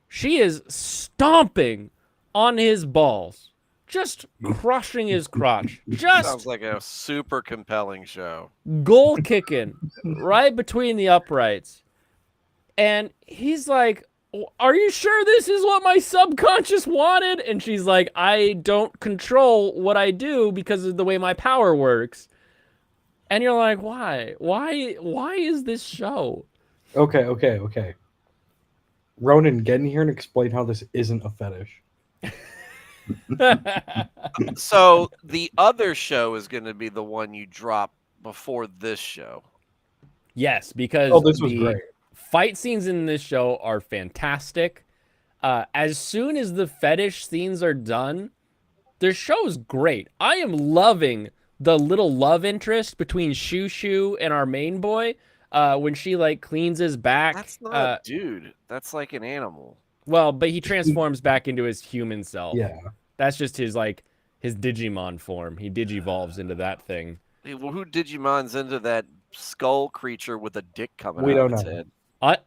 she is stomping on his balls, just crushing his crotch. Just sounds like a super compelling show. Goal kicking right between the uprights. And he's like, are you sure this is what my subconscious wanted? And she's like, I don't control what I do because of the way my power works. And you're like, why? Why is this show? Okay. Ronan, get in here and explain how this isn't a fetish. So the other show is going to be the one you drop before this show. Yes, because this was great. Fight scenes in this show are fantastic. As soon as the fetish scenes are done, the show's great. I am loving the little love interest between Shoo Shoo and our main boy when she like cleans his back. That's not a dude. That's like an animal. Well, but he transforms back into his human self. Yeah. That's just his Digimon form. He digivolves into that thing. Hey, well, who Digimons into that skull creature with a dick coming We out don't of its know. head?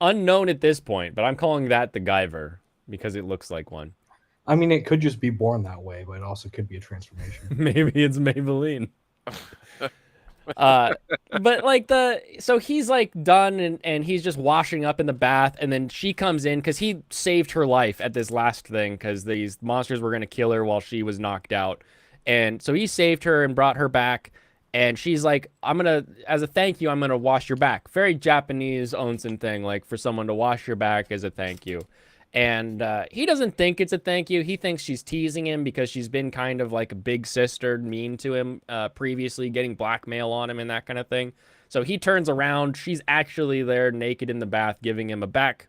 Unknown at this point, but I'm calling that the Guyver because it looks like one. I mean, it could just be born that way, but it also could be a transformation. Maybe it's Maybelline. But like so he's like done and he's just washing up in the bath, and then she comes in because he saved her life at this last thing because these monsters were going to kill her while she was knocked out. And so he saved her and brought her back, and she's like, as a thank you, I'm going to wash your back. Very Japanese onsen thing, like for someone to wash your back as a thank you. And he doesn't think it's a thank you. He thinks she's teasing him because she's been kind of like a big sister, mean to him previously, getting blackmail on him and that kind of thing. So he turns around. She's actually there naked in the bath giving him a back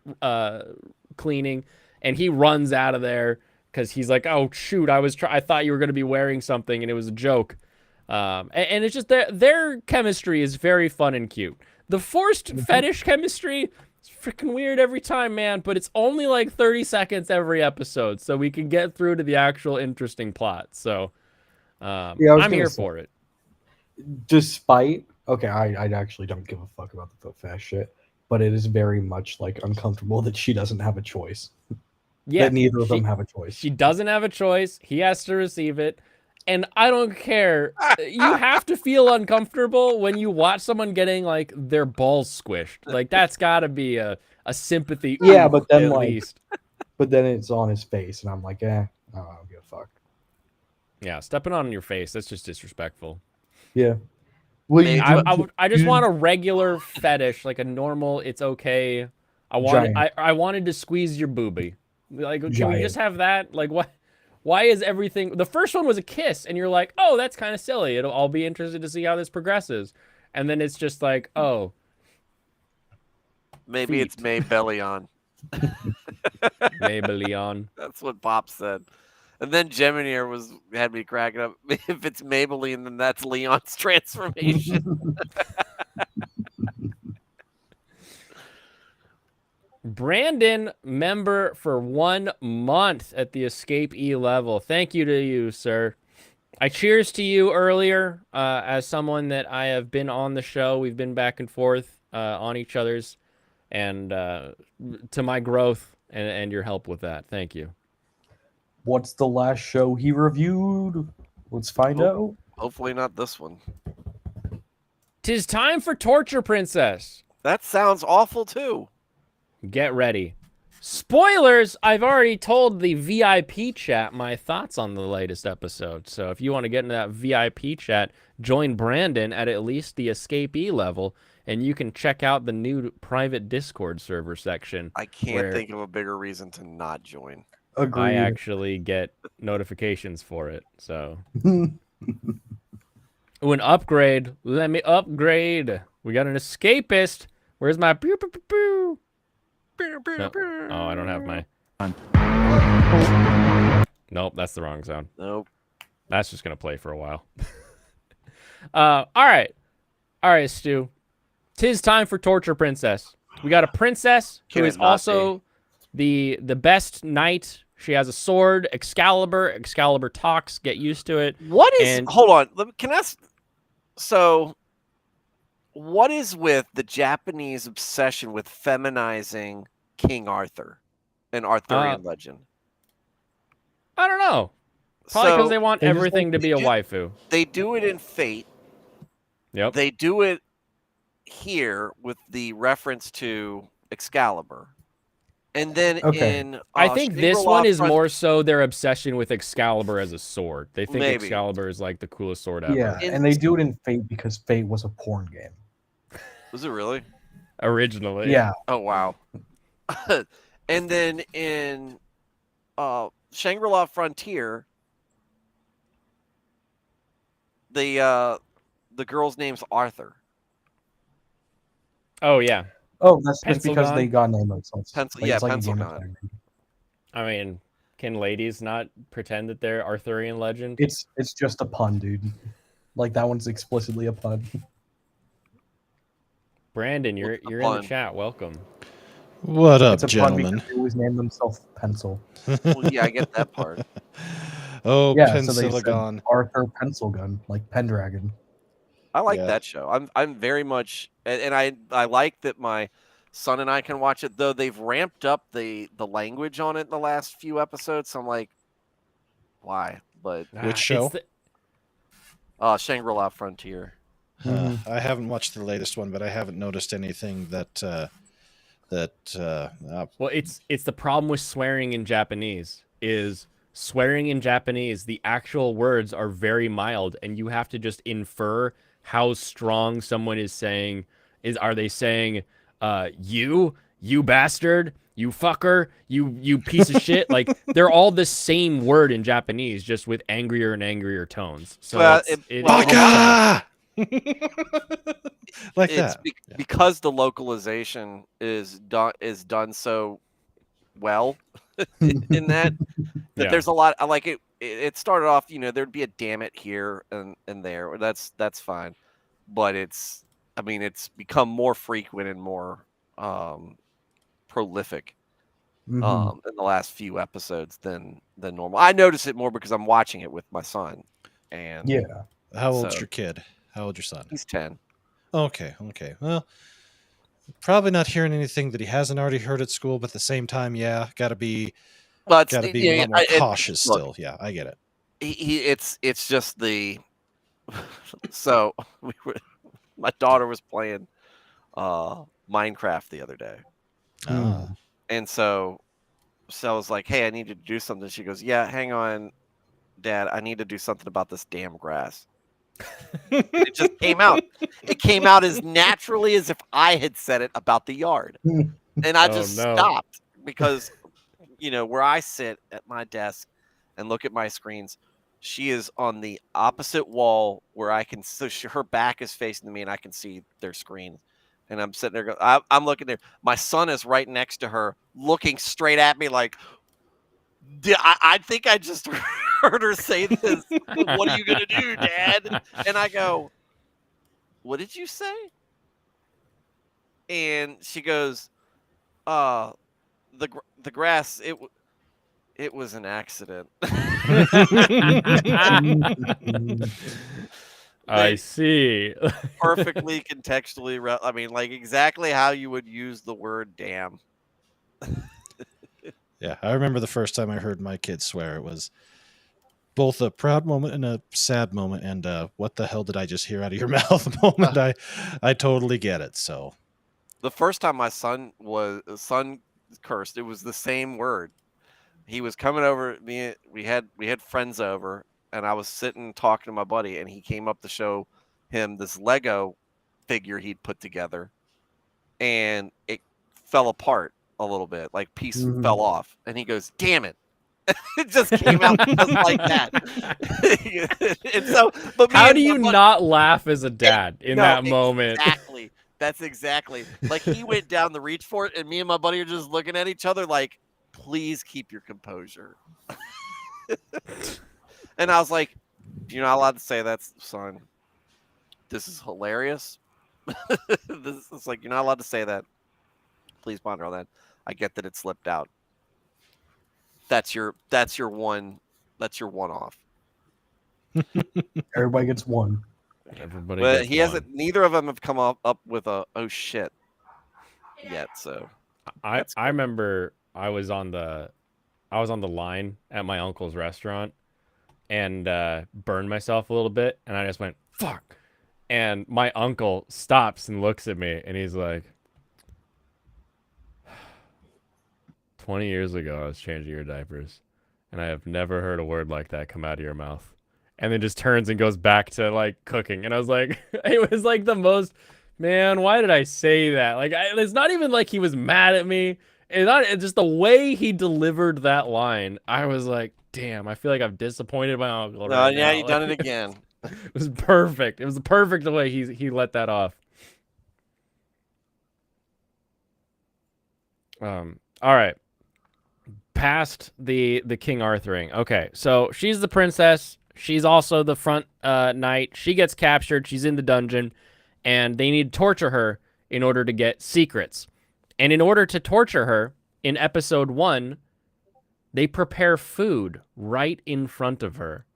cleaning. And he runs out of there because he's like, oh, shoot, I thought you were going to be wearing something and it was a joke. And it's just their chemistry is very fun and cute. The forced fetish chemistry is freaking weird every time, man. But it's only like 30 seconds every episode, so we can get through to the actual interesting plot. So Yeah, I was I'm gonna here say, for it. Despite, okay, I actually don't give a fuck about the foot fast shit, but it is very much like uncomfortable that she doesn't have a choice. Yeah, That neither of them have a choice. she doesn't have a choice. He has to receive it. And I don't care. You have to feel uncomfortable when you watch someone getting like their balls squished. Like that's gotta be a sympathy. Yeah, ooh, but then at like, least. but then it's on his face, and I'm like, I don't give a fuck. Yeah, stepping on your face, that's just disrespectful. Yeah. Well, Maybe- I just want a regular fetish, like a normal, it's okay. Giant. I wanted to squeeze your boobie. Like, can we Giant. just have that? Like, what? Why is everything? The first one was a kiss, and you're like, oh, that's kind of silly. I'll be interested to see how this progresses. And then it's just like, oh, Maybe it's feet. May Bellion. Maybelline. That's what Pop said. And then Gemini had me cracking up. If it's Maybelline, then that's Leon's transformation. Brandon, member for 1 month at the Escape E level. Thank you to you, sir. I cheers to you earlier as someone that I have been on the show. We've been back and forth on each other's, and to my growth and your help with that. Thank you. What's the last show he reviewed? Let's find out. Hopefully not this one. 'Tis time for Torture Princess. That sounds awful too. Get ready. Spoilers! I've already told the VIP chat my thoughts on the latest episode. So if you want to get into that VIP chat, join Brandon at least the Escapee level, and you can check out the new private Discord server section. I can't where think of a bigger reason to not join. Agreed. I actually get notifications for it. So, ooh, an upgrade. Let me upgrade. We got an escapist. Where's my pew pew pew pew? No. Oh, I don't have my. Nope, that's the wrong sound. Nope. That's just gonna play for a while. All right, Stu. 'Tis time for Torture Princess. We got a princess who Can is it not also the best knight. She has a sword, Excalibur. Excalibur talks. Get used to it. What is? And- Hold on. Can I ask? So, what is with the Japanese obsession with feminizing King Arthur and Arthurian legend? I don't know. Probably because So, they want they just everything to be a waifu. they do it in Fate. Yep. They do it here with the reference to Excalibur. And then Okay. in I think this Shangri-La one is Front- more so their obsession with Excalibur as a sword. They think Maybe. Excalibur is like the coolest sword ever. Yeah, and they do it in Fate because Fate was a porn game. Was it really? Originally. Yeah. Oh wow. And then in Shangri-La Frontier, the girl's name's Arthur. Oh yeah. Oh, that's just because Pencil they got name it. So it's, Pencil- like, yeah, it's like a Pencil game of Gun. tag. I mean, can ladies not pretend that they're Arthurian legend? It's just a pun, dude. Like that one's explicitly a pun. Brandon, you're What's the in the pun? chat. Welcome. What up, It's a pun gentlemen? because they always name themselves Pencil. Well, yeah, I get that part. Oh, Yeah, so they said Pensilagon. Arthur Pencil Gun, like Pendragon. I like Yeah. that show. I'm very much, and I like that my son and I can watch it. Though they've ramped up the language on it in the last few episodes. So I'm like, why? But Which It's show? Shangri-La Frontier. I haven't watched the latest one, but I haven't noticed anything that well, it's the problem with swearing in Japanese. Is swearing in Japanese, the actual words are very mild, and you have to just infer how strong someone is saying. Are they saying you bastard, you fucker, you piece of shit? Like they're all the same word in Japanese, just with angrier and angrier tones. So Well, it- Baka! Like It's that. because the localization is done so well in that Yeah. there's a lot. I like it. it started off, there'd be a damn it here and there. That's fine, but it's become more frequent and more prolific Mhm. in the last few episodes than normal. I notice it more because I'm watching it with my son, and Yeah. How old's So- your kid? How old's your son? he's 10. Okay. Well, probably not hearing anything that he hasn't already heard at school, but at the same time, yeah, gotta be But a lot more cautious look, still. Yeah, I get it. it's just the so my daughter was playing Minecraft the other day, Ah. and so I was like, hey, I need to do something. She goes, yeah, hang on, Dad, I need to do something about this damn grass. It just came out. It came out as naturally as if I had said it about the yard. And I Oh, just no. stopped because, where I sit at my desk and look at my screens, she is on the opposite wall where I can, her back is facing me and I can see their screen. And I'm sitting there, I'm looking there. My son is right next to her, looking straight at me like, I think I just heard her say this. What are you going to do, Dad? And I go, what did you say? And she goes, the grass, it was an accident. I see. Perfectly contextually, like exactly how you would use the word damn. Yeah, I remember the first time I heard my kid swear. It was both a proud moment and a sad moment, and what the hell did I just hear out of your mouth moment. I totally get it. So The first time my son cursed, it was the same word. He was coming over. We had friends over, and I was sitting talking to my buddy, and he came up to show him this Lego figure he'd put together, and it fell apart a little bit, like piece fell off, and he goes, "Damn it!" It just came out just like that. And so, but me How and do my you buddy- not laugh as a dad in No, that moment? Exactly. That's exactly. Like he went down the reach for it, and me and my buddy are just looking at each other like, please keep your composure. And I was like, you're not allowed to say that, son. This is hilarious. It's like, you're not allowed to say that. Please ponder on that. I get that it slipped out. That's your one off. Everybody gets one. Everybody But gets he one. hasn't. Neither of them have come up with a oh shit yet. So I remember I was on the line at my uncle's restaurant and burned myself a little bit, and I just went fuck. And my uncle stops and looks at me, and he's like, 20 years ago, I was changing your diapers, and I have never heard a word like that come out of your mouth. And then just turns and goes back to like cooking. And I was like, it was like the most, man, why did I say that? Like, it's not even like he was mad at me. It's just the way he delivered that line. I was like, damn, I feel like I've disappointed my uncle right now. you've done it again. It was perfect. It was perfect the way he let that off. All right. Past the King Arthur ring. Okay, so she's the princess. She's also the front knight. She gets captured. She's in the dungeon, and they need to torture her in order to get secrets. And in order to torture her, in episode 1, they prepare food right in front of her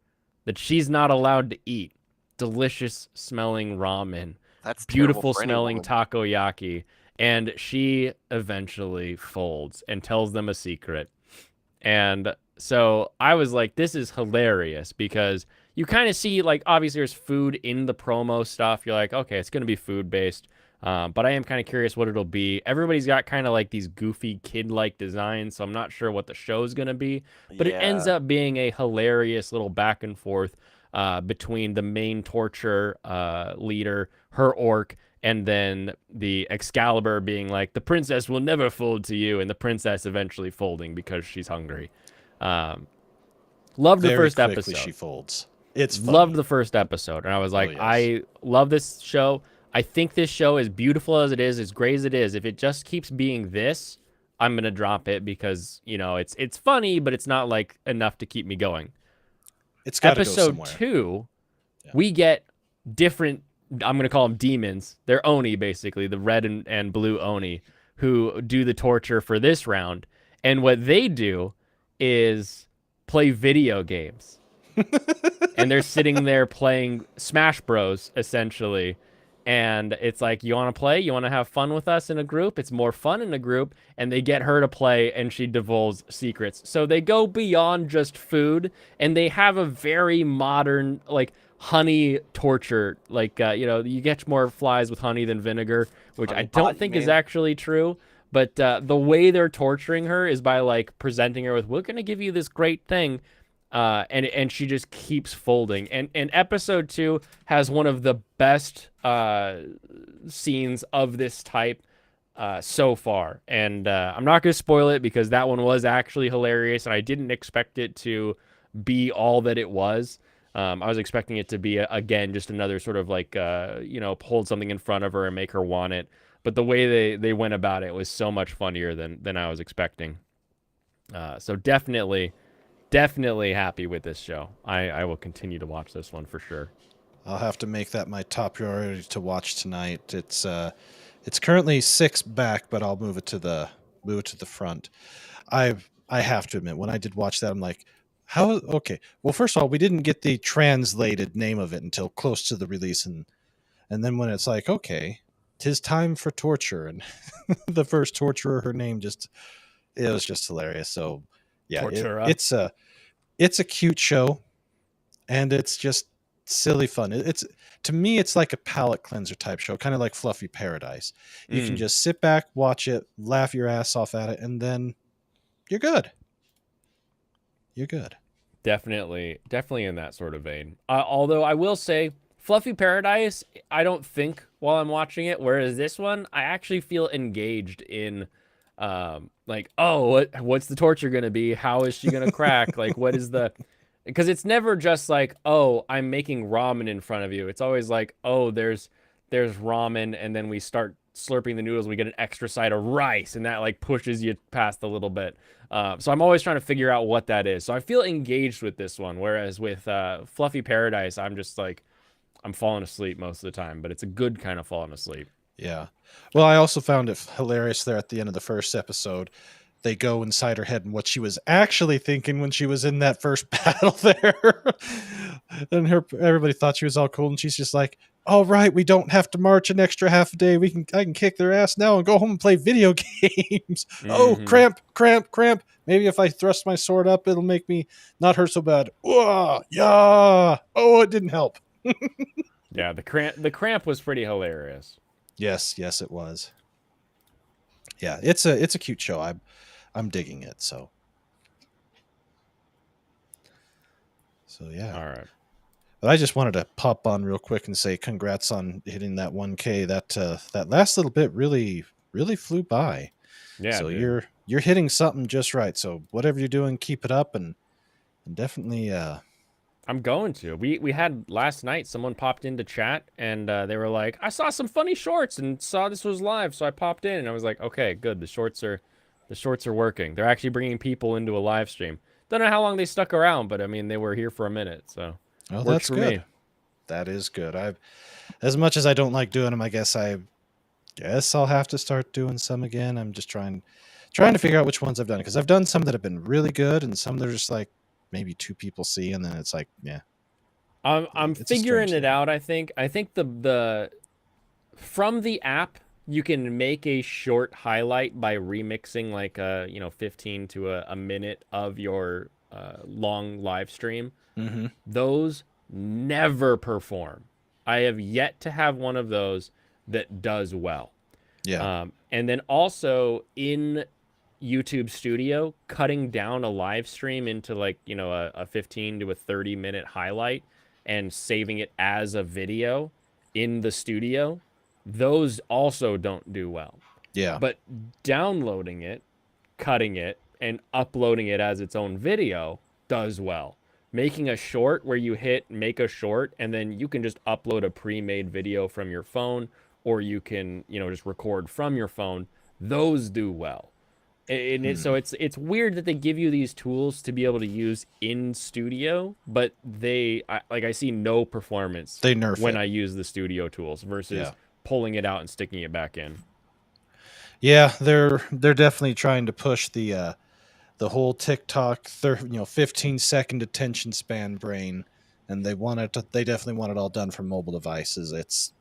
that she's not allowed to eat. Delicious smelling ramen. That's Beautiful terrible for any smelling woman. takoyaki. And she eventually folds and tells them a secret. And so I was like, this is hilarious because you kind of see, like, obviously there's food in the promo stuff. You're like, okay, it's going to be food based. But I am kind of curious what it'll be. Everybody's got kind of like these goofy kid-like designs, so I'm not sure what the show's going to be. But it ends up being a hilarious little back and forth between the main torture leader, her orc, and then the Excalibur being like, the princess will never fold to you, and the princess eventually folding because she's hungry. Loved the very first quickly episode. she folds. It's funny. Loved the first episode, and I was like, yes. I love this show. I think this show, as beautiful as it is, as great as it is, if it just keeps being this, I'm gonna drop it because, you know, it's funny, but it's not like enough to keep me going. It's got to go Episode somewhere. 2, Yeah. we get different, I'm going to call them demons. They're Oni, basically, the red and blue Oni, who do the torture for this round. And what they do is play video games. And they're sitting there playing Smash Bros, essentially. And it's like, you want to play? You want to have fun with us in a group? It's more fun in a group. And they get her to play, and she divulges secrets. So they go beyond just food, and they have a very modern, like, honey torture. Like, you get more flies with honey than vinegar, which I Honey don't pot, think man. is actually true. But the way they're torturing her is by, like, presenting her with, we're going to give you this great thing. And she just keeps folding. And episode 2 has one of the best scenes of this type so far. And I'm not going to spoil it because that one was actually hilarious, and I didn't expect it to be all that it was. I was expecting it to be, again, just another sort of like, hold something in front of her and make her want it. But the way they went about it was so much funnier than I was expecting. So definitely happy with this show. I will continue to watch this one for sure. I'll have to make that my top priority to watch tonight. It's currently 6 back, but I'll move it to the front. I have to admit, when I did watch that, I'm like, how? Okay, well, first of all, we didn't get the translated name of it until close to the release, and then when it's like, okay, 'tis time for torture, and the first torturer, her name it was just hilarious. So yeah, Tortura. it's a cute show, and it's just silly fun. It's to me, it's like a palate cleanser type show, kind of like Fluffy Paradise. You can just sit back, watch it, laugh your ass off at it, and then you're good. You're good. Definitely in that sort of vein. Although I will say, Fluffy Paradise, I don't think while I'm watching it, whereas this one, I actually feel engaged in, like, oh, what's the torture gonna be? How is she gonna crack? Like, what is the? Because it's never just like, oh, I'm making ramen in front of you. It's always like, oh, there's ramen, and then we start slurping the noodles. We get an extra side of rice, and that like pushes you past a little bit. So I'm always trying to figure out what that is. So I feel engaged with this one, whereas with Fluffy Paradise, I'm just like, I'm falling asleep most of the time, but it's a good kind of falling asleep. Yeah. Well, I also found it hilarious there at the end of the first episode. They go inside her head and what she was actually thinking when she was in that first battle there. And everybody thought she was all cool, and she's just like, all right, we don't have to march an extra half a day. I can kick their ass now and go home and play video games. Oh, cramp. Maybe if I thrust my sword up, it'll make me not hurt so bad. Yeah. Oh, it didn't help. Yeah, the cramp was pretty hilarious. Yes, it was. Yeah, it's a cute show. I'm digging it. So yeah. All right. But I just wanted to pop on real quick and say congrats on hitting that 1K. That last little bit really flew by. Yeah. So dude. you're hitting something just right. So whatever you're doing, keep it up and definitely. I'm going to. We had last night. Someone popped into chat and they were like, "I saw some funny shorts and saw this was live, so I popped in." And I was like, "Okay, good. The shorts are working. They're actually bringing people into a live stream. Don't know how long they stuck around, but I mean, they were here for a minute, so Oh, works that's for good. me. That is good. As much as I don't like doing them, I guess I'll have to start doing some again. I'm just trying to figure out which ones I've done, because I've done some that have been really good and some that are just like maybe 2 people see, and then it's like, yeah. I'm It's a figuring strange it thing. out. I think the from the app you can make a short highlight by remixing like 15 to a minute of your long live stream. Mm-hmm. Those never perform. I have yet to have one of those that does well. Yeah. And then also in YouTube Studio, cutting down a live stream into like, a 15 to a 30-minute highlight and saving it as a video in the studio, those also don't do well. Yeah. But downloading it, cutting it, and uploading it as its own video does well. Making a short where you hit make a short, and then you can just upload a pre-made video from your phone, or you can, just record from your phone. Those do well. So it's weird that they give you these tools to be able to use in studio, but I see no performance They nerf when it. I use the studio tools versus Yeah. pulling it out and sticking it back in. Yeah, they're definitely trying to push the whole TikTok 15-second attention span brain, and they definitely want it all done from mobile devices. It's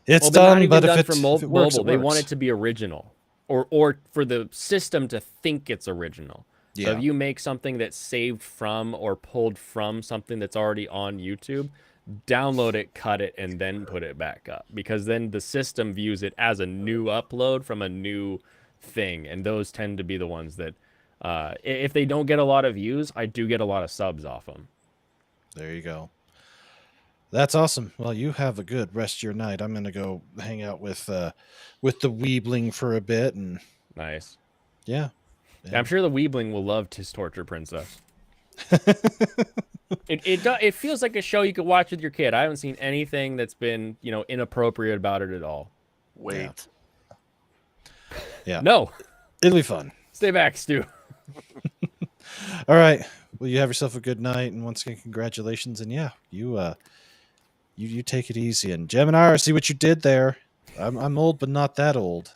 Well, but not done, even but done if for it works, mobile. it They want works. it to be original, or for the system to think it's original. So Yeah. if you make something that's saved from or pulled from something that's already on YouTube, download it, cut it, and then put it back up. Because then the system views it as a new upload from a new thing. And those tend to be the ones that, if they don't get a lot of views, I do get a lot of subs off them. There you go. That's awesome. Well, you have a good rest of your night. I'm gonna go hang out with the Weebling for a bit, and Nice. yeah. I'm sure the Weebling will love his Torture Princess. It feels like a show you could watch with your kid. I haven't seen anything that's been, inappropriate about it at all. Wait. Yeah. No. It'll be fun. Stay back, Stu. All right. Well, you have yourself a good night, and once again, congratulations. And yeah, you take it easy. And Gemini, I see what you did there. I'm old, but not that old.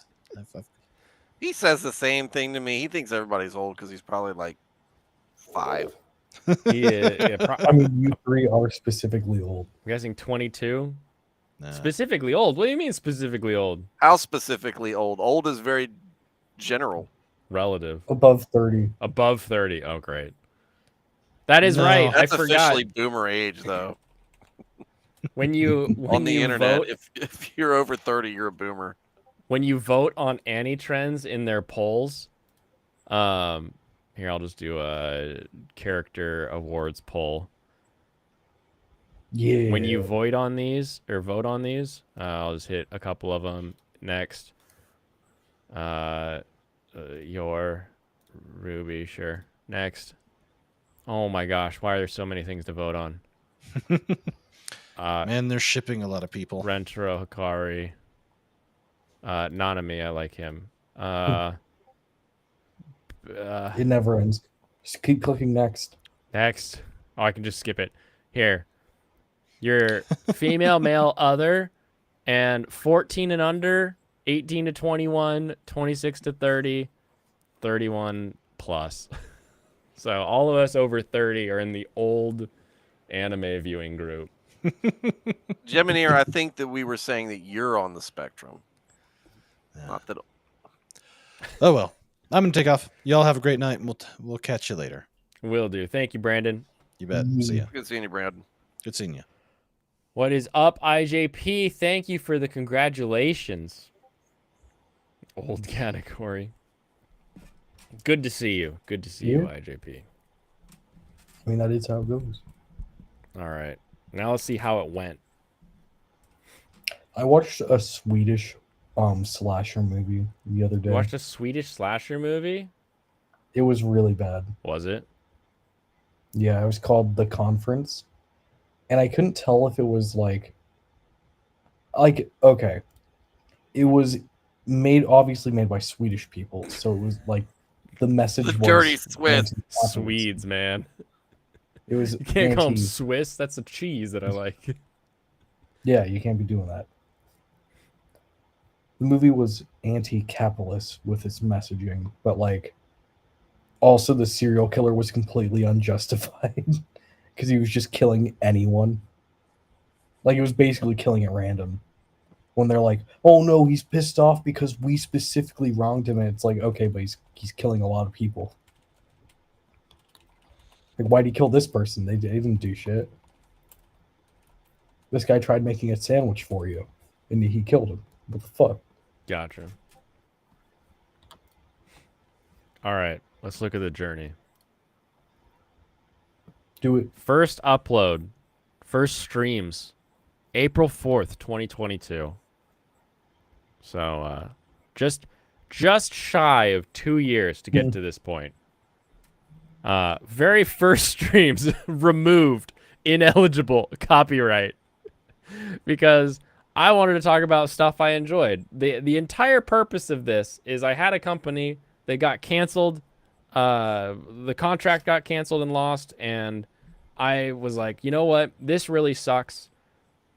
He says the same thing to me. He thinks everybody's old because he's probably like 5. I mean, you three are specifically old. I'm guessing 22. Nah. Specifically old. What do you mean specifically old? How specifically old? Old is very general. Relative. Above 30. Above 30. Oh, great. That is No. right. That's I forgot. officially boomer age, though. When you On the internet, vote, if you're over 30, you're a boomer. when you vote on Annie Trends in their polls, here I'll just do a character awards poll. Yeah. When you vote on these, I'll just hit a couple of them. Next. Your Ruby, sure. Next. Oh my gosh, why are there so many things to vote on? Man, they're shipping a lot of people. Rentaro Hikari. Nanami, I like him. It never ends. Just keep clicking next. Next. Oh, I can just skip it. Here. Your female, male, other, and 14 and under, 18 to 21, 26 to 30, 31 plus. So all of us over 30 are in the old anime viewing group. Gemini, I think that we were saying that you're on the spectrum. Yeah. Not that. Oh well, I'm gonna take off. Y'all have a great night, and we'll catch you later. Will do. Thank you, Brandon. You bet. See ya. Good seeing you, Brandon. Good seeing you. What is up, IJP? Thank you for the congratulations. Old category. Good to see you. Good to see you, Yeah. IJP. I mean, that is how it goes. All right. Now let's see how it went. I watched a Swedish slasher movie the other day. You watched a Swedish slasher movie? It was really bad. Was it? Yeah, it was called The Conference. And I couldn't tell if it was like okay. It was obviously made by Swedish people, so it was like the message The was dirty Swiss. anti-capitalist. Swedes, man. It was You can't call them anti- Swiss. That's a cheese that I like. Yeah, you can't be doing that. The movie was anti-capitalist with its messaging, but like also the serial killer was completely unjustified because he was just killing anyone. Like it was basically killing at random. When they're like, "Oh no, he's pissed off because we specifically wronged him," and it's like, okay, but he's killing a lot of people. Like, why'd he kill this person? They didn't do shit. This guy tried making a sandwich for you, and he killed him. What the fuck? Gotcha. All right. Let's look at the journey. Do it. First upload. First streams. April 4th, 2022. So, just shy of 2 years to get to this point. Very first streams removed, ineligible, copyright. Because I wanted to talk about stuff I enjoyed. The entire purpose of this is I had a company They got canceled. The contract got canceled and lost, and I was like, you know what? This really sucks.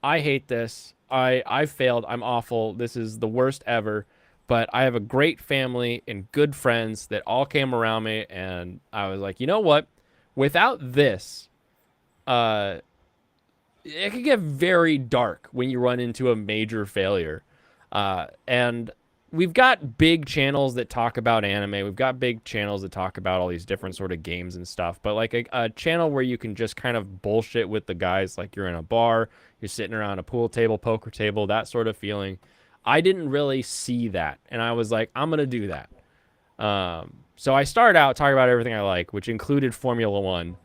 I hate this. I failed. I'm awful. This is the worst ever. But I have a great family and good friends that all came around me, and I was like, you know what? Without this, it could get very dark when you run into a major failure. And we've got big channels that talk about anime. We've got big channels that talk about all these different sort of games and stuff. But like a channel where you can just kind of bullshit with the guys, like you're in a bar, you're sitting around a pool table, poker table, that sort of feeling. I didn't really see that. And I was like, I'm going to do that. So I started out talking about everything I like, which included Formula One.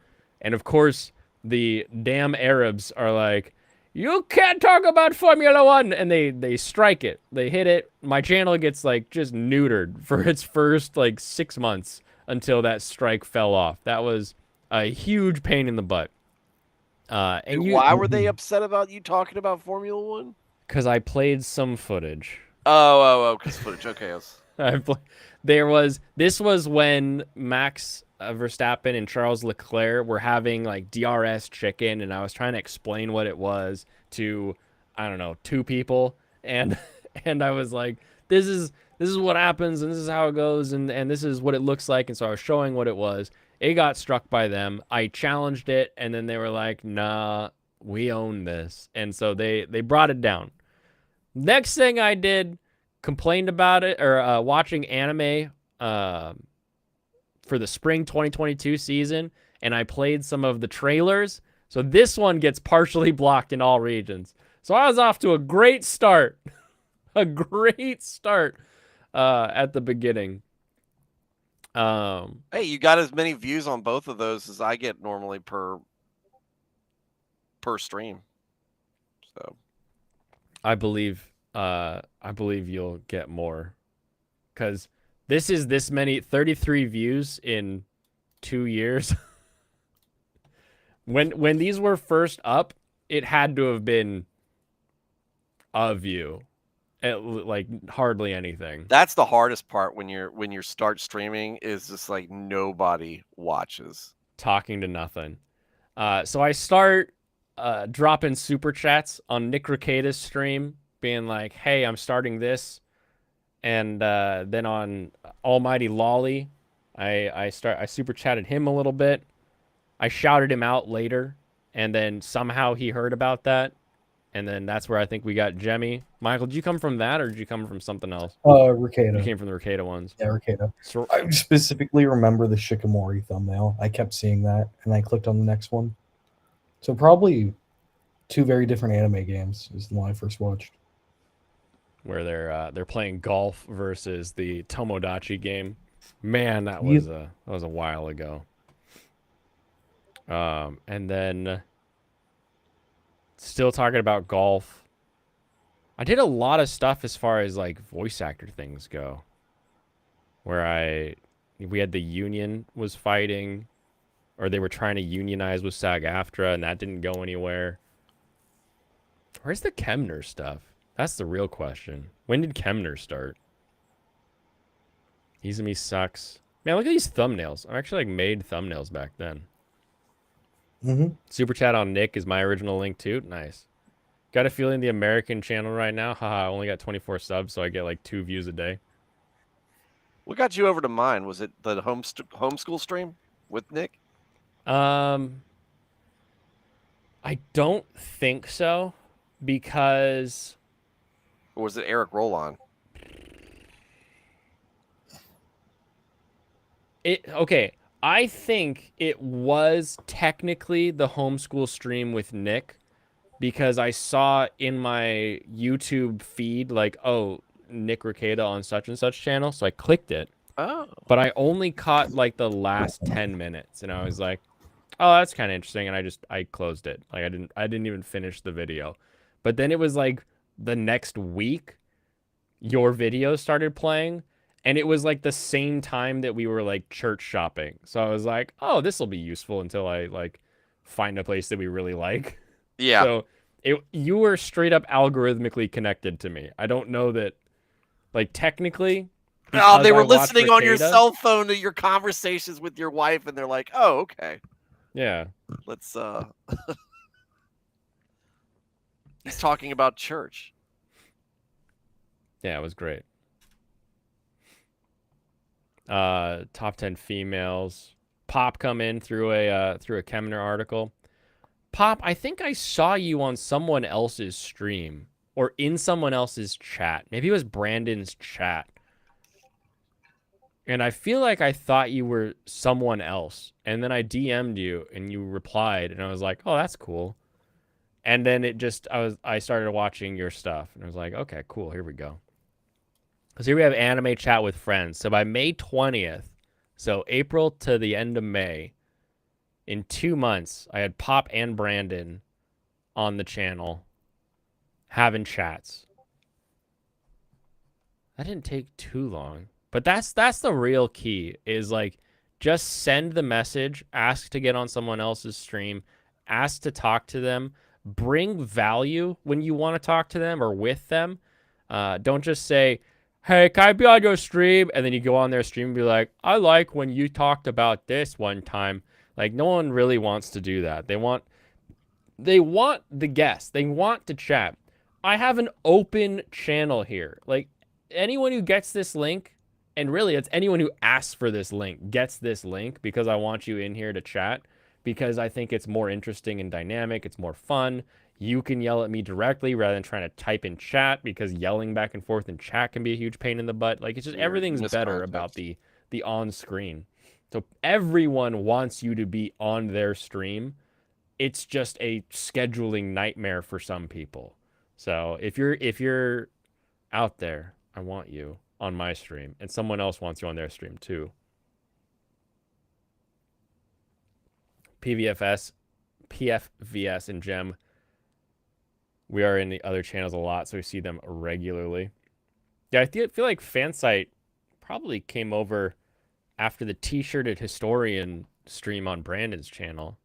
And of course, the damn Arabs are like, you can't talk about Formula One, and they strike it. They hit it. My channel gets like just neutered for its first like 6 months until that strike fell off. That was a huge pain in the butt. And Why were they upset about you talking about Formula One? Because I played some footage. Because footage. Okay. This was when Max Verstappen and Charles Leclerc were having like DRS chicken, and I was trying to explain what it was to, I don't know, 2 people, and I was like, this is what happens, and this is how it goes, and this is what it looks like, and so I was showing what it was. It got struck by them. I challenged it, and then they were like, nah, we own this, and so they brought it down. Next thing I did, complained about it, or watching anime for the spring 2022 season, and I played some of the trailers. So this one gets partially blocked in all regions. So I was off to a great start. A great start at the beginning. Hey, you got as many views on both of those as I get normally per stream. So I believe you'll get more, because this is this many 33 views in 2 years. When these were first up, it had to have been a view, like hardly anything. that's the hardest part when you start streaming, is just like nobody watches. Talking to nothing. So I start dropping super chats on Nick Rekida's stream, being like, hey, I'm starting this. And then on Almighty Lolly, I super chatted him a little bit. I shouted him out later, and then somehow he heard about that, and then that's where I think we got Jemmy. Michael, did you come from that, or did you come from something else? You Rikeda. came from the Rekieda ones. Yeah, Rikeda. So, I specifically remember the Shikamori thumbnail. I kept seeing that, and I clicked on the next one. So probably 2 very different anime games is the one I first watched. where they're playing golf versus the Tomodachi game. Man, that was a while ago. And then still talking about golf. I did a lot of stuff as far as like voice actor things go. Where we had the union was fighting, or they were trying to unionize with SAG-AFTRA, and that didn't go anywhere. Where's the Kemner stuff? That's the real question. When did Kemner start? Izumi sucks. Man, look at these thumbnails. I actually like made thumbnails back then. Mm-hmm. Super chat on Nick is my original link too. Nice. Got a feeling the American channel right now. Haha, I only got 24 subs, so I get like 2 views a day. What got you over to mine? Was it the homeschool stream with Nick? I don't think so, because Or was it Eric Rollon? okay, I think it was technically the homeschool stream with Nick, because I saw in my YouTube feed like, oh, Nick Rekieda on such and such channel, so I clicked it. Oh. But I only caught like the last 10 minutes, and I was like, oh, that's kind of interesting, and I closed it. Like I didn't even finish the video. But then it was like the next week your video started playing, and it was like the same time that we were like church shopping. So I was like, oh, this will be useful until I like find a place that we really like. Yeah. So you were straight up algorithmically connected to me. I don't know that, like, technically because they I were watch listening on your Ricada. cell phone to your conversations with your wife, and they're like, "Oh, okay, Yeah. let's." He's talking about church. Yeah, it was great. Top 10 females. Pop come in through a Kemner article. Pop, I think I saw you on someone else's stream or in someone else's chat. Maybe it was Brandon's chat. And I feel like I thought you were someone else. And then I DM'd you and you replied and I was like, "Oh, that's cool." And then I started watching your stuff and I was like, "Okay, cool. Here we go." So here we have anime chat with friends. So by May 20th, so April to the end of May, in 2 months, I had Pop and Brandon on the channel having chats. That didn't take too long. But that's the real key is like just send the message, ask to get on someone else's stream, ask to talk to them, bring value when you want to talk to them or with them. Don't just say, "Hey, can I be on your stream?" And then you go on their stream and be like, "I like when you talked about this one time." Like no one really wants to do that. They want the guest. They want to chat. I have an open channel here. Like anyone who gets this link, and really it's anyone who asks for this link gets this link because I want you in here to chat because I think it's more interesting and dynamic. It's more fun. You can yell at me directly rather than trying to type in chat because yelling back and forth in chat can be a huge pain in the butt. Like it's just everything's better about the on screen. So everyone wants you to be on their stream. It's just a scheduling nightmare for some people. So if you're out there, I want you on my stream, and someone else wants you on their stream too. PVFS, PFVS, and Gem. We are in the other channels a lot, so we see them regularly. Yeah, I feel like Fansite probably came over after the T-shirted historian stream on Brandon's channel.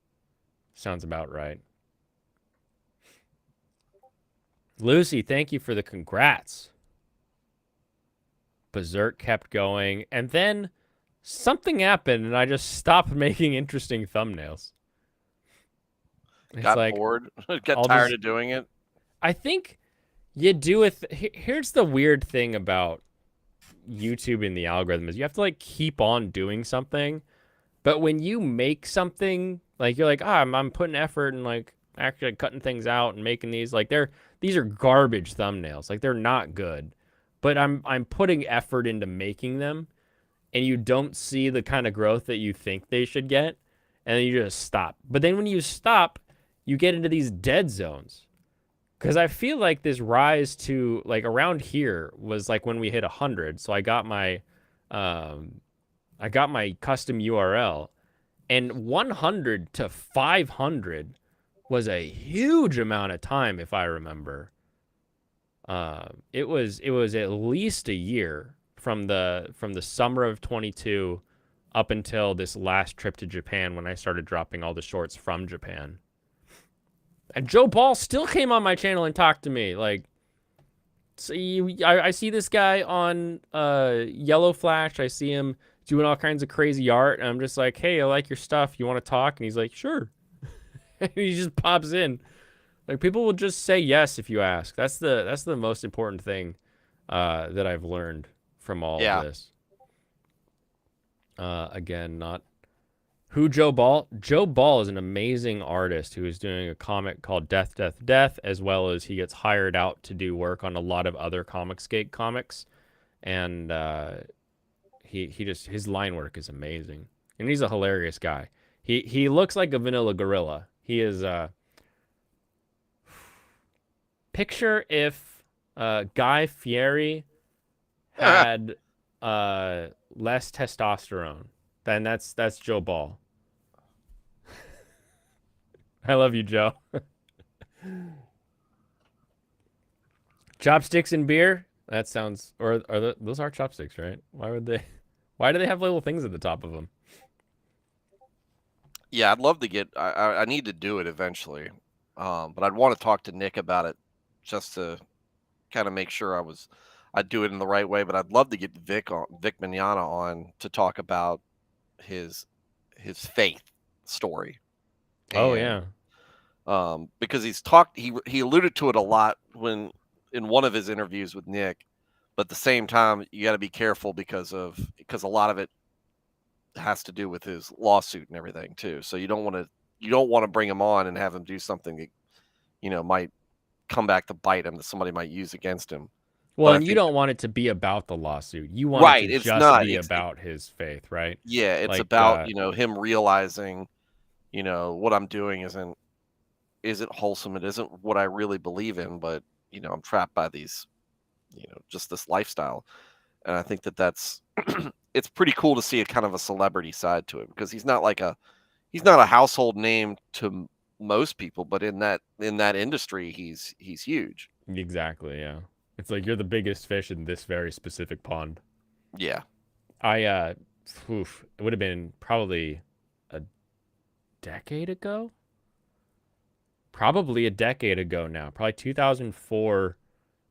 Sounds about right. Lucy, thank you for the congrats. Berserk kept going, and then something happened, and I just stopped making interesting thumbnails. It's Got like, bored, got tired of doing it. I think you do it. Here's the weird thing about YouTube and the algorithm is you have to like keep on doing something, but when you make something, like you're like, I'm putting effort and like actually cutting things out and making these like these are garbage thumbnails, like they're not good. But I'm putting effort into making them, and you don't see the kind of growth that you think they should get, and then you just stop. But then when you stop, you get into these dead zones. Because I feel like this rise to like around here was like when we hit 100. So I got my custom URL, and 100 to 500 was a huge amount of time, if I remember. It was at least a year from the summer of 22 up until this last trip to Japan when I started dropping all the shorts from Japan. And Joe Ball still came on my channel and talked to me. Like, I see this guy on Yellow Flash. I see him doing all kinds of crazy art, and I'm just like, "Hey, I like your stuff. You want to talk?" And he's like, "Sure." And he just pops in. Like people will just say yes if you ask. That's the most important thing that I've learned from all of this. Again, not who Joe Ball. Joe Ball is an amazing artist who is doing a comic called Death, Death, Death, as well as he gets hired out to do work on a lot of other Comicsgate comics, and his line work is amazing, and he's a hilarious guy. He looks like a vanilla gorilla. He is picture if Guy Fieri had less testosterone. Then that's Joe Ball. I love you, Joe. Chopsticks and beer? That sounds... those are chopsticks, right? Why do they have little things at the top of them? Yeah, I'd love to get... I need to do it eventually. But I'd want to talk to Nick about it just to kind of make sure I'd do it in the right way. But I'd love to get Vic Mignogna on to talk about his faith story. Oh And, yeah. because he alluded to it a lot when in one of his interviews with Nick. But at the same time, you got to be careful because a lot of it has to do with his lawsuit and everything too. So you don't want to bring him on and have him do something that might come back to bite him, that somebody might use against him. Well, But I and you think don't want it to be about the lawsuit. You want right, it to it's just not. be about his faith, right? Yeah, it's Like, about him realizing what I'm doing isn't wholesome. It isn't what I really believe in, but I'm trapped by these just this lifestyle. And I think that's it's pretty cool to see a kind of a celebrity side to it, because he's not a household name to most people, but in that industry he's huge. Exactly, yeah. It's like you're the biggest fish in this very specific pond. Yeah. It would have been probably a decade ago. Probably a decade ago now. Probably 2004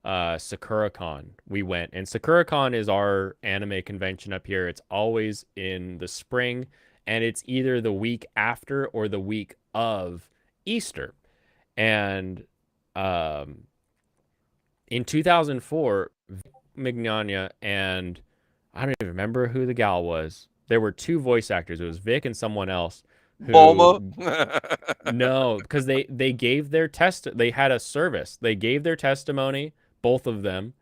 SakuraCon we went. And SakuraCon is our anime convention up here. It's always in the spring, and it's either the week after or the week of Easter. And in 2004, Mignogna and I don't even remember who the gal was. There were two voice actors. It was Vic and someone else. Bulma. No, because they gave their they had a service. They gave their testimony, both of them.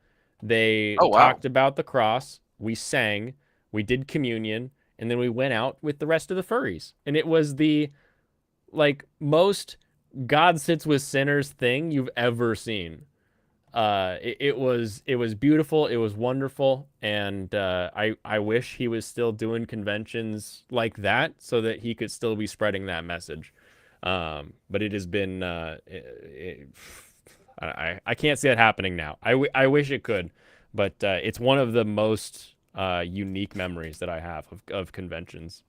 They Oh, wow. talked about the cross. We sang. We did communion, and then we went out with the rest of the furries. And it was the most God sits with sinners thing you've ever seen. It was beautiful. It was wonderful, and I wish he was still doing conventions like that so that he could still be spreading that message. But it has been I can't see it happening now. I wish it could, but it's one of the most unique memories that I have of conventions.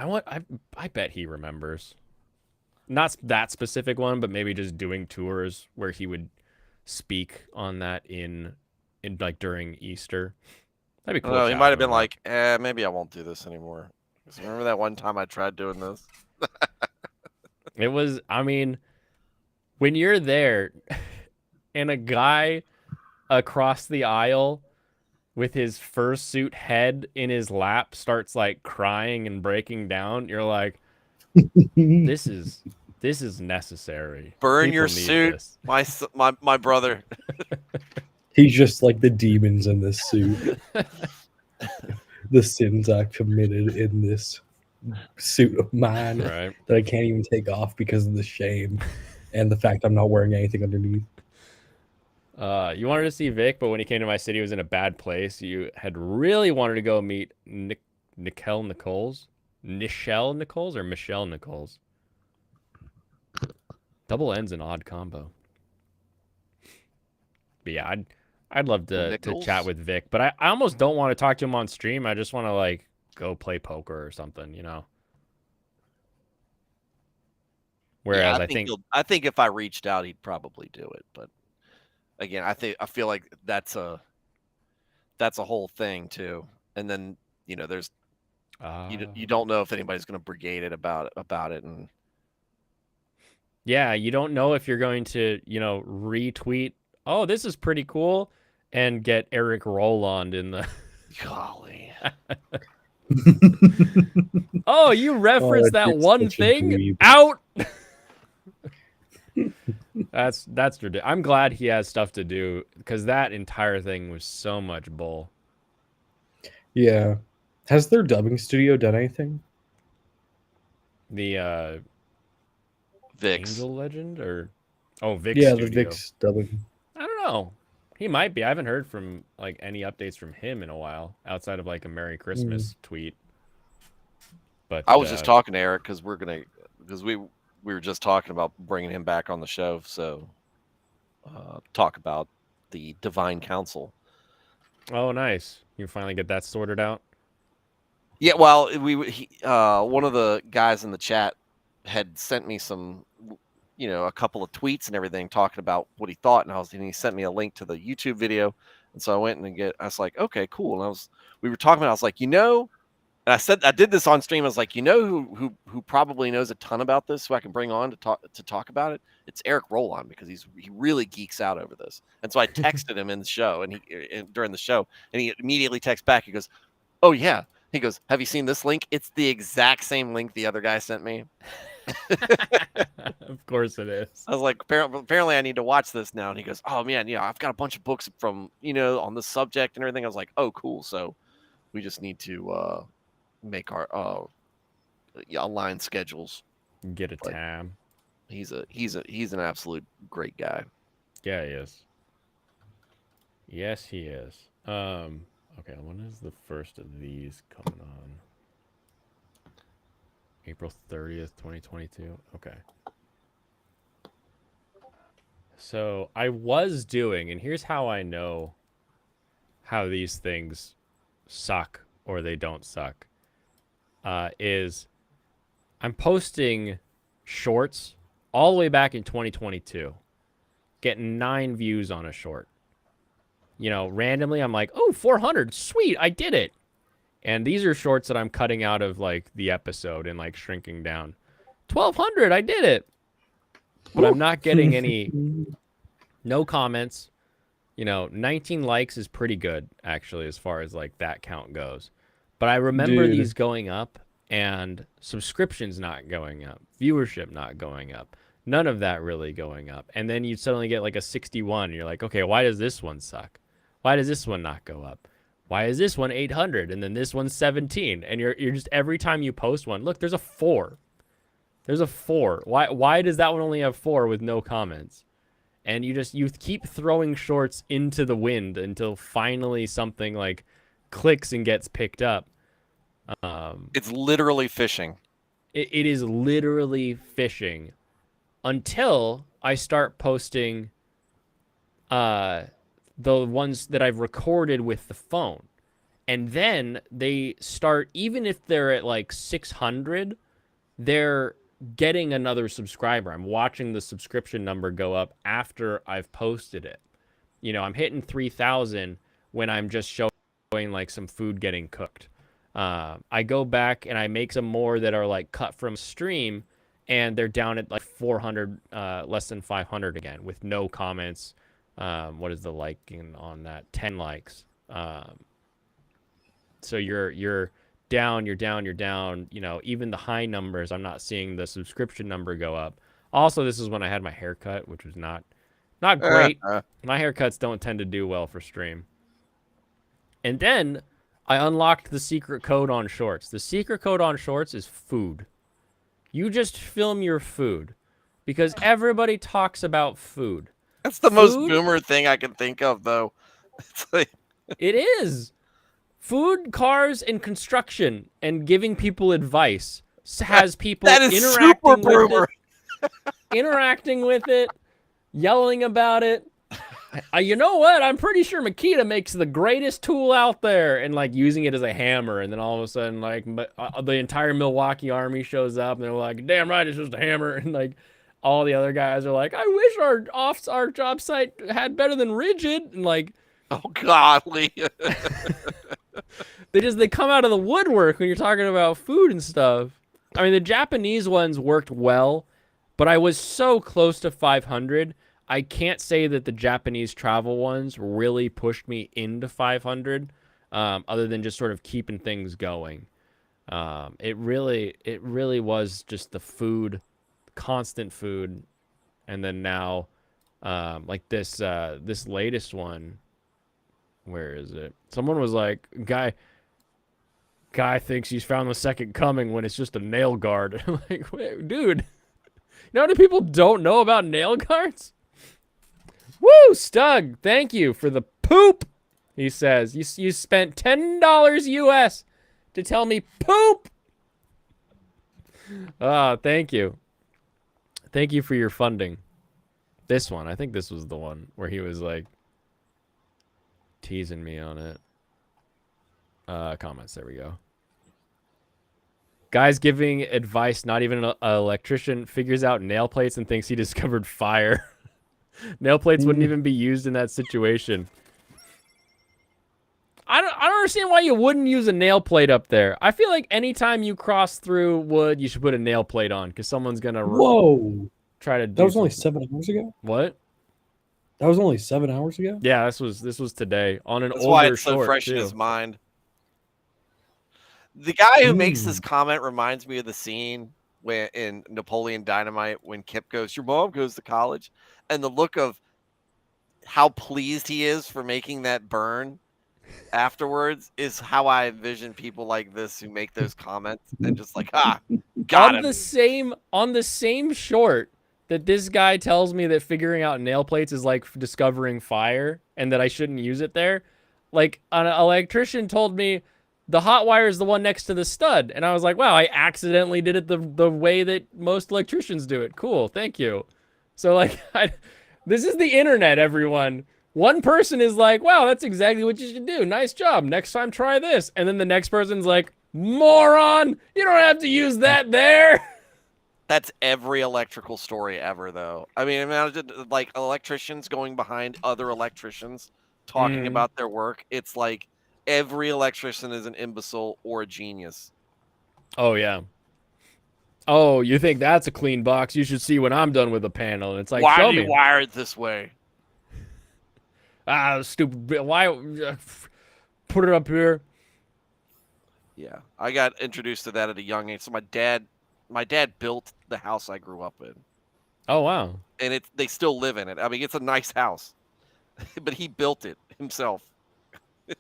I bet he remembers. Not that specific one, but maybe just doing tours where he would speak on that in during Easter. That'd be cool. He might have been like, maybe I won't do this anymore. Remember that one time I tried doing this? It was, I mean, when you're there and a guy across the aisle with his fursuit head in his lap starts crying and breaking down, you're like, this is necessary. Burn People your need suit, this. my brother. He's just like the demons in this suit. The sins I committed in this suit of mine Right. that I can't even take off because of the shame and the fact I'm not wearing anything underneath. You wanted to see Vic, but when he came to my city, he was in a bad place. You had really wanted to go meet Nichelle Nichols or Michelle Nichols. Double N's an odd combo. But yeah, I'd love to chat with Vic, but I almost don't want to talk to him on stream. I just want to go play poker or something, Whereas yeah, I think if I reached out, he'd probably do it. But again, I feel like that's a whole thing too. And then there's you don't know if anybody's going to brigade it about it, and yeah, you don't know if you're going to retweet. Oh, this is pretty cool, and get Eric Roland in the. Golly. Oh, you referenced that one thing dweeb. out. That's ridiculous. I'm glad he has stuff to do, because that entire thing was so much bull. Yeah. Has their dubbing studio done anything? The Vix. Angel Legend or Vix Yeah, Studio. the Vix dubbing. I don't know. He might be. I haven't heard from any updates from him in a while, outside of a Merry Christmas tweet. But I was just talking to Eric because we were just talking about bringing him back on the show. So talk about the Divine Council. Oh, nice. You finally get that sorted out? Yeah, well, one of the guys in the chat had sent me some a couple of tweets and everything talking about what he thought, and he sent me a link to the YouTube video, and so I went and I was like, okay, cool, and we were talking about, I was like, and I did this on stream. I was like, who probably knows a ton about this, who I can bring on to talk about it? It's Eric Rollon, because he really geeks out over this. And so I texted him in the show, during the show, and he immediately texts back. He goes, "Oh yeah." He goes, "Have you seen this link? It's the exact same link the other guy sent me." Of course it is. I was like, apparently I need to watch this now. And he goes, "Oh man, I've got a bunch of books from on this subject and everything." I was like, "Oh cool." So we just need to make our align schedules. Get a tab. He's an absolute great guy. Yeah, he is. Yes, he is. Okay, when is the first of these coming on? April 30th, 2022. Okay. So I was doing, and here's how I know how these things suck or they don't suck. Is I'm posting shorts all the way back in 2022, getting 9 views on a short. Randomly I'm like, oh, 400, sweet, I did it. And these are shorts that I'm cutting out of like the episode and like shrinking down. 1,200, I did it. But I'm not getting any, no comments. 19 likes is pretty good actually as far as like that count goes. But I remember these going up and subscriptions not going up, viewership not going up, none of that really going up. And then you suddenly get like a 61 and you're like, okay, why does this one suck? Why does this one not go up? Why is this one 800 and then this one's 17? And you're just, every time you post one, look, there's a 4. There's a 4. Why does that one only have 4 with no comments? And you keep throwing shorts into the wind until finally something like clicks and gets picked up. It's literally fishing. It is literally fishing until I start posting the ones that I've recorded with the phone. And then they start, even if they're at like 600, they're getting another subscriber. I'm watching the subscription number go up after I've posted it. I'm hitting 3,000 when I'm just showing like some food getting cooked. I go back and I make some more that are like cut from stream, and they're down at like 400, less than 500 again with no comments. What is the liking on that? 10 likes. So you're down. Even the high numbers, I'm not seeing the subscription number go up. Also, this is when I had my haircut, which was not great. My haircuts don't tend to do well for stream. And then I unlocked the secret code on shorts. The secret code on shorts is food. You just film your food because everybody talks about food. That's the most boomer thing I can think of, though. It's like it is. Food, cars, and construction, and giving people advice has people that is super boomer. Interacting with it, yelling about it. You know what? I'm pretty sure Makita makes the greatest tool out there, and like using it as a hammer. And then all of a sudden, like the entire Milwaukee Army shows up, and they're like, "Damn right, it's just a hammer." And like all the other guys are like, "I wish our job site had better than rigid." And like, oh godly. They come out of the woodwork when you're talking about food and stuff. I mean, the Japanese ones worked well, but I was so close to 500. I can't say that the Japanese travel ones really pushed me into 500, other than just sort of keeping things going. It really was just the food, constant food, and then now, like this latest one. Where is it? Someone was like, guy thinks he's found the second coming when it's just a nail guard. I'm like, wait, dude, you know how many people don't know about nail guards? Woo, Stug, thank you for the poop. He says, you spent $10 US to tell me poop. Thank you. Thank you for your funding. This one, I think this was the one where he was like teasing me on it. Comments, there we go. Guy's giving advice, not even an electrician, figures out nail plates and thinks he discovered fire. Nail plates wouldn't even be used in that situation. I don't understand why you wouldn't use a nail plate up there. I feel like anytime you cross through wood, you should put a nail plate on because someone's gonna Whoa, try to do that was only something. 7 hours ago. What? That was only 7 hours ago. Yeah, this was today on an That's why older it's so short fresh in too. his mind. The guy who makes Mm. this comment reminds me of the scene when in Napoleon Dynamite when Kip goes, "Your mom goes to college," and the look of how pleased he is for making that burn afterwards is how I envision people like this who make those comments and just like, got him. On the same short that this guy tells me that figuring out nail plates is like discovering fire and that I shouldn't use it there. Like an electrician told me the hot wire is the one next to the stud. And I was like, wow, I accidentally did it the way that most electricians do it. Cool. Thank you. So like, this is the internet, everyone. One person is like, wow, that's exactly what you should do. Nice job. Next time, try this. And then the next person's like, moron, you don't have to use that there. That's every electrical story ever, though. I mean, imagine like electricians going behind other electricians talking about their work. It's like every electrician is an imbecile or a genius. Oh, yeah. Oh, you think that's a clean box? You should see when I'm done with the panel. And it's like, why show do you me. wire it this way? Stupid. Why put it up here? Yeah, I got introduced to that at a young age. So my dad built the house I grew up in, Oh, wow. and they still live in it. I mean, it's a nice house, but he built it himself.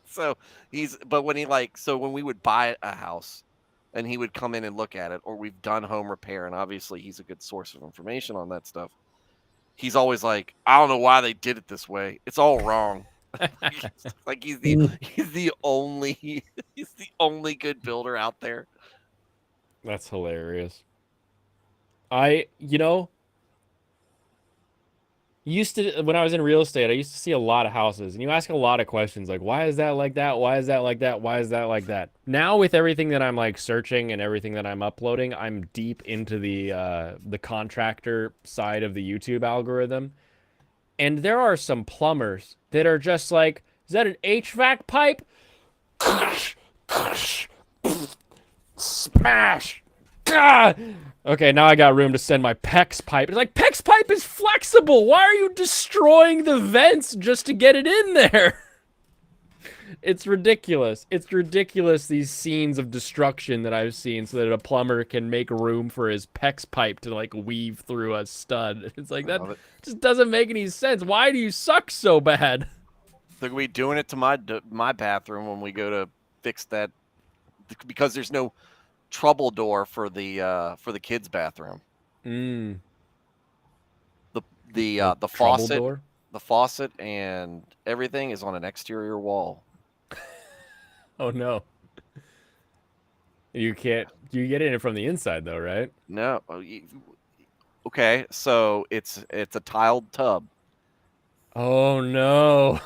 So when we would buy a house, and he would come in and look at it, or we've done home repair, and obviously he's a good source of information on that stuff. He's always like, I don't know why they did it this way. It's all wrong. Like he's the only good builder out there. That's hilarious. When I was in real estate, I used to see a lot of houses, and you ask a lot of questions like, why is that like that? Why is that like that? Why is that like that? Now with everything that I'm like searching and everything that I'm uploading, I'm deep into the contractor side of the YouTube algorithm. And there are some plumbers that are just like, is that an HVAC pipe? Smash! God! Okay, now I got room to send my PEX pipe. It's like, PEX pipe is flexible. Why are you destroying the vents just to get it in there? It's ridiculous. It's ridiculous, these scenes of destruction that I've seen so that a plumber can make room for his PEX pipe to, like, weave through a stud. It's like, that just doesn't make any sense. Why do you suck so bad? They're gonna be doing it to my bathroom when we go to fix that, because there's no trouble door for the kids' bathroom. Mm. The faucet, door? the faucet and everything is on an exterior wall. Oh, no. You get in it from the inside, though, right? No. Okay, so it's a tiled tub. Oh, no.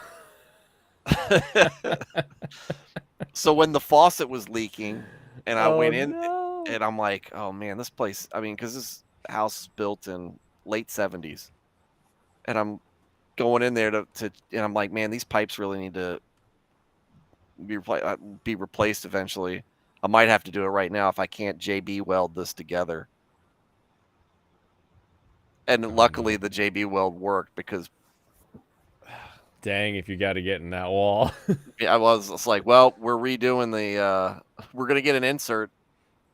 So when the faucet was leaking and I went in no. and I'm like, oh man, this place, I mean, because this house is built in late 70s. And I'm going in there and I'm like, man, these pipes really need to be replaced eventually. I might have to do it right now if I can't JB weld this together. And luckily the JB weld worked, because dang, if you got to get in that wall. I was like, well, we're redoing we're going to get an insert.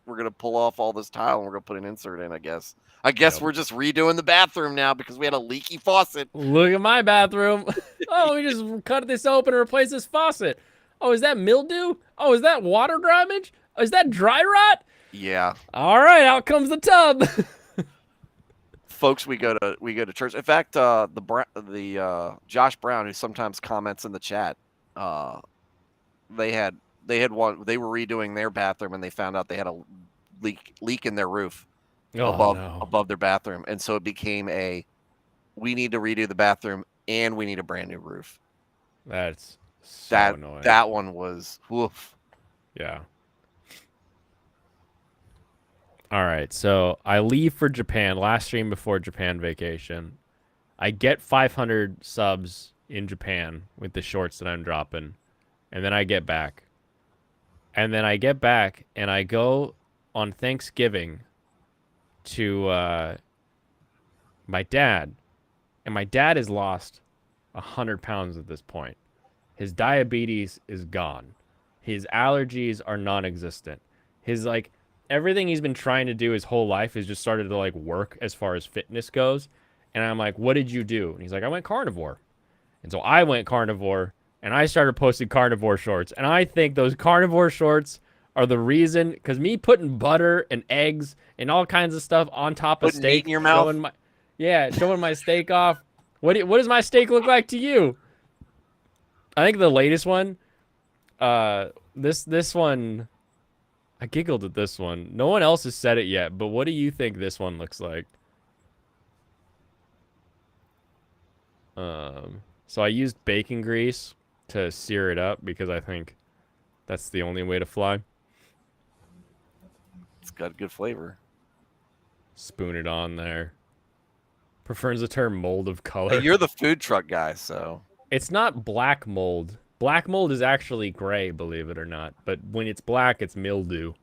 We're going to pull off all this tile and we're going to put an insert in, I guess. Yep. We're just redoing the bathroom now because we had a leaky faucet. Look at my bathroom. Oh, we just cut this open and replace this faucet. Oh, is that mildew? Oh, is that water damage? Oh, is that dry rot? Yeah. All right, out comes the tub. Folks, we go to church. In fact, the Josh Brown, who sometimes comments in the chat, they had one. They were redoing their bathroom and they found out they had a leak in their roof above their bathroom, and so it became we need to redo the bathroom and we need a brand new roof. That's so annoying. That one was woof. Yeah. All right, so I leave for Japan, last stream before Japan vacation. I get 500 subs in Japan with the shorts that I'm dropping, and then I get back. And then I get back, and I go on Thanksgiving to my dad, and my dad has lost 100 pounds at this point. His diabetes is gone. His allergies are non-existent. His like everything he's been trying to do his whole life has just started to like work as far as fitness goes. And I'm like, "What did you do?" And he's like, "I went carnivore." And so I went carnivore and I started posting carnivore shorts. And I think those carnivore shorts are the reason, because me putting butter and eggs and all kinds of stuff on top of Putting meat steak, in your mouth? showing my steak off. What does my steak look like to you? I think the latest one, this one, I giggled at this one. No one else has said it yet, but what do you think this one looks like? So I used bacon grease to sear it up because I think that's the only way to fly. It's got good flavor. Spoon it on there. Prefers the term mold of color. Hey, you're the food truck guy, so It's not black mold. Black mold is actually gray, believe it or not. But when it's black, it's mildew.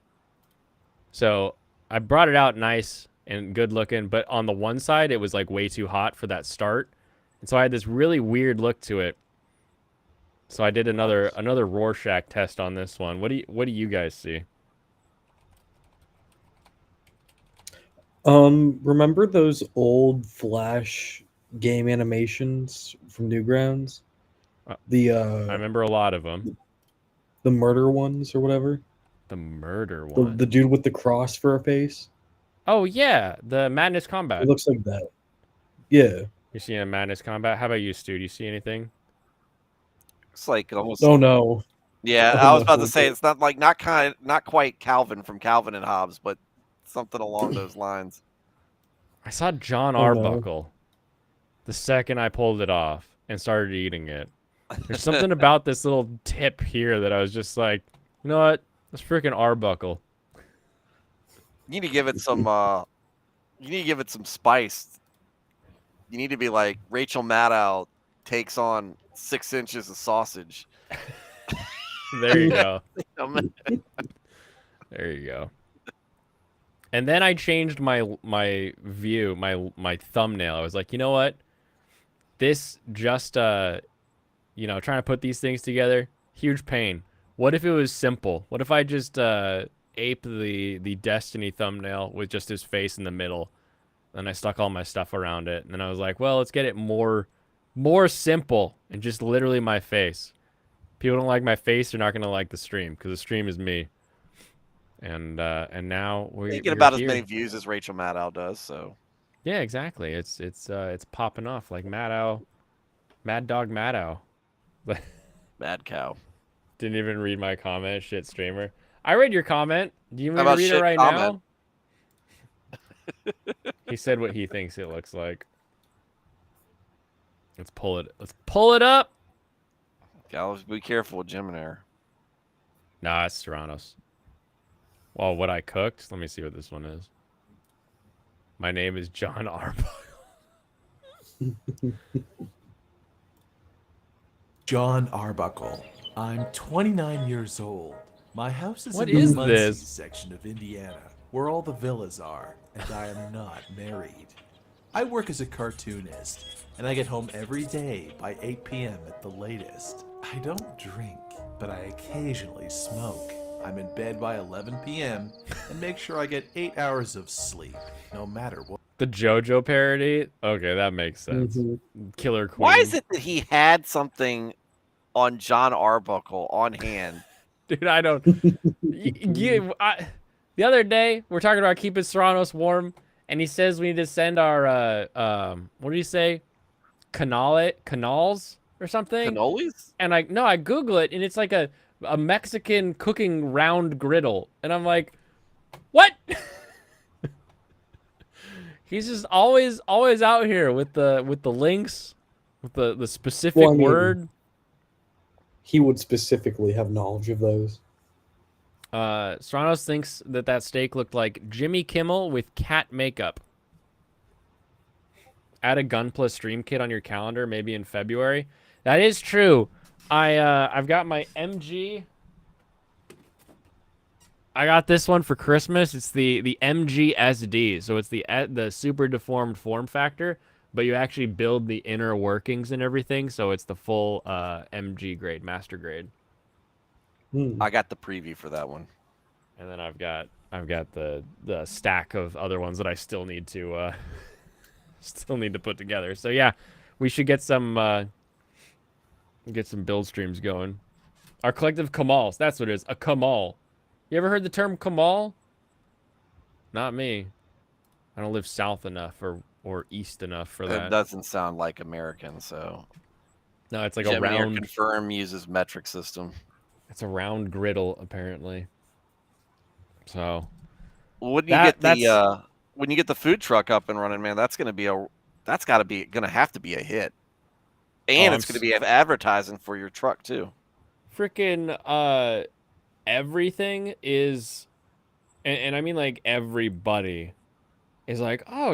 So I brought it out nice and good looking, but on the one side, it was like way too hot for that start. And so I had this really weird look to it. So I did another Rorschach test on this one. What do you guys see? Remember those old Flash game animations from Newgrounds? I The remember a lot of them. the murder ones or whatever. The murder The, one. the dude with the cross for a face. Oh yeah, the Madness Combat. It looks like that. Yeah. You see a Madness Combat? How about you, Stu? Do you see anything? it's like almost. Oh no. Yeah, Oh, I was about no. to say it's not like not quite Calvin from Calvin and Hobbes, but something along those lines. I saw John Oh, no. Arbuckle the second I pulled it off and started eating it. There's something about this little tip here that I was just like, you know what? Let's freaking Arbuckle. You need to give it some. You need to give it some spice. You need to be like Rachel Maddow takes on 6 inches of sausage. There you go. Um, There you go. And then I changed my view, my thumbnail. I was like, you know what? This just trying to put these things together, huge pain. What if it was simple? What if I just ape the Destiny thumbnail with just his face in the middle, and I stuck all my stuff around it, and then I was like, well, let's get it more simple and just literally my face. People don't like my face, they're not gonna like the stream because the stream is me. And now you get we're about here. as many views as Rachel Maddow does, so Yeah, exactly. It's popping off like Maddow, Mad Dog Maddow. mad cow. Didn't even read my comment, shit streamer. I read your comment. Do you How want me about to read it shit right comment? now? He said what he thinks it looks like. Let's pull it up. Gallows, be careful with Gemini. Nah, it's Serranos. Well, what I cooked. Let me see what this one is. My name is John Arbuckle. John Arbuckle. I'm 29 years old. My house is What in the is Muncie this? section of Indiana, where all the villas are, and I am not married. I work as a cartoonist, and I get home every day by 8 p.m. at the latest. I don't drink, but I occasionally smoke. I'm in bed by 11 p.m. and make sure I get 8 hours of sleep, no matter what. The JoJo parody? Okay, that makes sense. Mhm. Killer Queen. Why is it that he had something on John Arbuckle on hand? Dude, I don't. The other day, we're talking about keeping Serranos warm, and he says we need to send our, what did he say? Canals or something? Cannolis? And I Google it, and it's like a Mexican cooking round griddle. And I'm like, what? He's just always out here with the links, with the specific Well, I mean, word. He would specifically have knowledge of those. Stranos thinks that steak looked like Jimmy Kimmel with cat makeup. Add a Gunpla stream kit on your calendar, maybe in February. That is true. I've got my MG. I got this one for Christmas. It's the MGSD, so it's the super deformed form factor, but you actually build the inner workings and everything, so it's the full MG grade, master grade. I got the preview for that one. And then I've got the stack of other ones that I still need to put together. So yeah, we should get some build streams going. Our collective Kamals, that's what it is, a Kamal. You ever heard the term Kamal? Not me. I don't live south enough or east enough for that. It doesn't sound like American, so. No, it's like Gemini a round. Confirm uses metric system. It's a round griddle apparently. So. When you get the food truck up and running, man, that's got to be a hit, and it's going to be advertising for your truck too. Freaking everything is, and I mean like everybody is like, oh,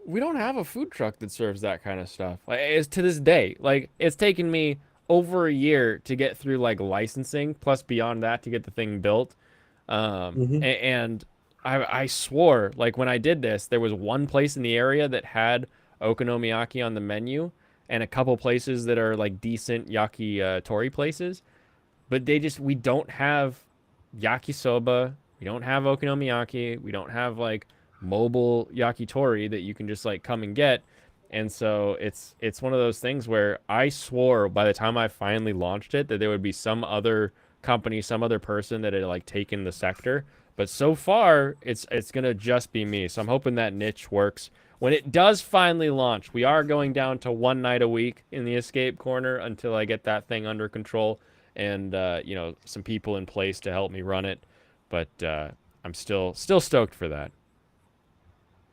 we don't have a food truck that serves that kind of stuff. Like, it's to this day, like it's taken me over a year to get through like licensing, plus beyond that to get the thing built. And I swore, like when I did this, there was one place in the area that had okonomiyaki on the menu, and a couple places that are like decent yakitori places. But we don't have yakisoba. We don't have okonomiyaki. We don't have like mobile yakitori that you can just like come and get. And so it's one of those things where I swore by the time I finally launched it that there would be some other company, some other person that had like taken the sector. But so far, it's gonna just be me. So I'm hoping that niche works. When it does finally launch, we are going down to one night a week in the escape corner until I get that thing under control and some people in place to help me run it. But I'm still stoked for that.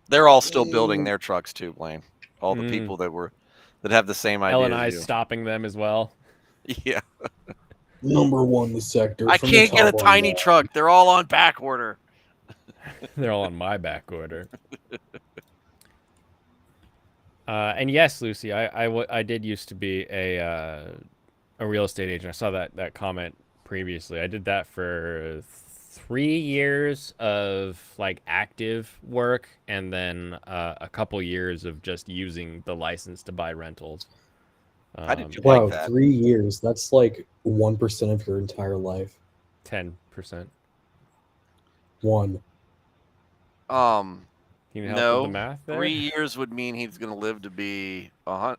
They're all still building their trucks too, Blaine. All the people that have the same idea. L&I's stopping them as well. Yeah. Number one, the sector. I can't get a tiny truck. They're all on back order. They're all on my back order. And yes, Lucy, I did used to be a real estate agent. I saw that comment previously. I did that for 3 years of like active work, and then a couple years of just using the license to buy rentals. How did you Wow, like that? 3 years. That's like 1% of your entire life. 10%. One. Can you help No, with the math there? 3 years would mean he's going to live to be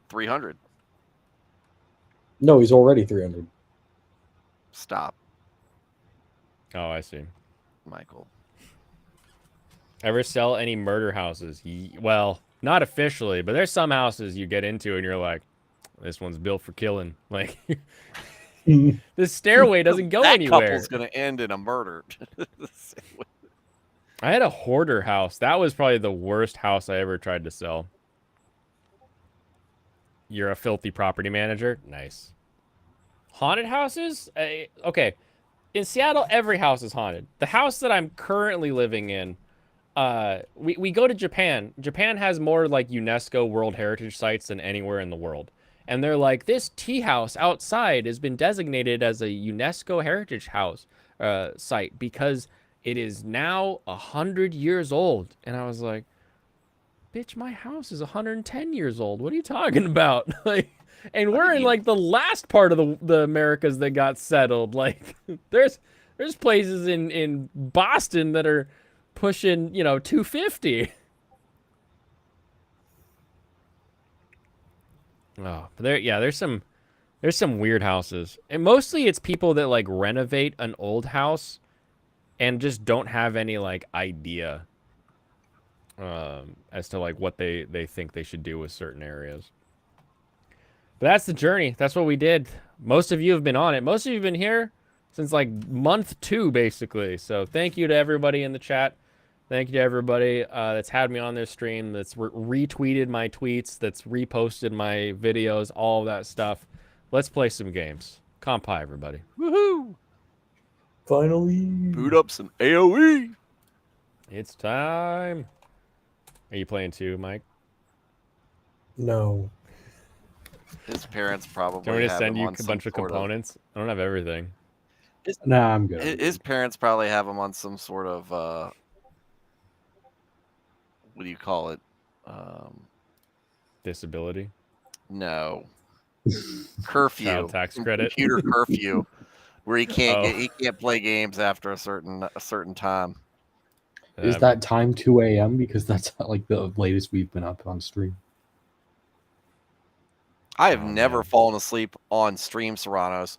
300. No, he's already 300. Stop, Oh, I see. Michael. Ever sell any murder houses? Well, not officially, but there's some houses you get into and you're like, this one's built for killing. Like, this stairway doesn't go that anywhere. couple's going to end in a murder. I had a hoarder house. That was probably the worst house I ever tried to sell. You're a filthy property manager? Nice. Haunted houses? Okay. In Seattle, every house is haunted. The house that I'm currently living in, we go to Japan. Japan has more like UNESCO World Heritage sites than anywhere in the world. And they're like, this tea house outside has been designated as a UNESCO Heritage House site because it is now 100 years old. And I was like, bitch, my house is 110 years old. What are you talking about? Like, and we're in like the last part of the Americas that got settled. Like, there's places in Boston that are pushing, 250. Oh, but there's some weird houses. And mostly it's people that like renovate an old house and just don't have any like idea as to like what they think they should do with certain areas. But that's the journey. That's what we did. Most of you have been on it. Most of you have been here since like month 2, basically. So thank you to everybody in the chat. Thank you to everybody that's had me on their stream, that's retweeted my tweets, that's reposted my videos, all of that stuff. Let's play some games. Comp hi, everybody. Woohoo! Finally. Boot up some AoE. It's time. Are you playing too, Mike? No. His parents Do you want probably me to have send him you on a some bunch of sort of. components? I don't have everything. Nah, I'm good. His parents probably have him on some sort of what do you call it? Disability. No, curfew. Child tax credit. Computer curfew, where he can't Oh. he can't play games after a certain time. Is that time 2 a.m.? Because that's like the latest we've been up on stream. I have Oh, never man. fallen asleep on stream, Serranos.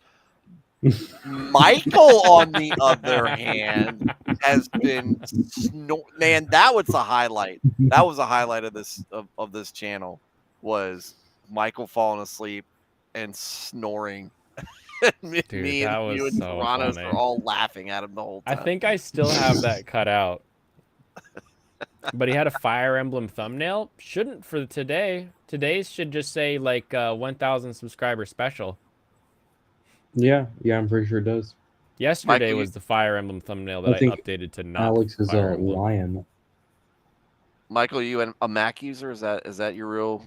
Michael, on the other hand, has been man. That was the highlight. That was the highlight of this channel. Was Michael falling asleep and snoring? me Dude, and that you was and so Serranos funny. are all laughing at him the whole I time. think I still have that cut out. But he had a Fire Emblem thumbnail. Shouldn't for today. Today's should just say like 1,000 subscriber special. Yeah, I'm pretty sure it does. Yesterday Michael, was the Fire Emblem thumbnail that I I think updated to not Alex is Fire a Emblem. lion. Michael, you a Mac user? Is that your real?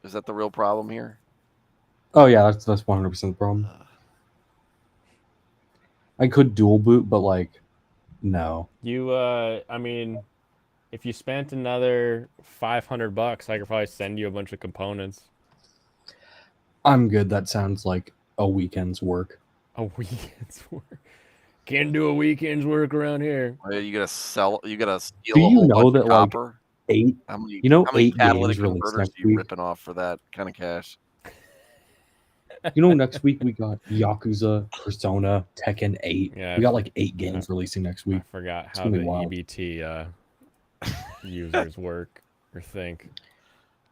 Is that the real problem here? Oh yeah, that's 100% the problem. I could dual boot, but like, no. You I mean, if you spent another $500, I could probably send you a bunch of components. I'm good. That sounds like a weekend's work. A weekend's work. Can't do a weekend's work around here. You gotta sell. You gotta steal Do a you whole know bunch that, of like, copper. Eight, How many? you know, how many 8 catalytic games released converters next are you week. ripping off for that kind of cash? You know, next week we got Yakuza, Persona, Tekken 8. Yeah, We got like 8 games releasing next I week. forgot It's how gonna the be wild. EBT users work or think.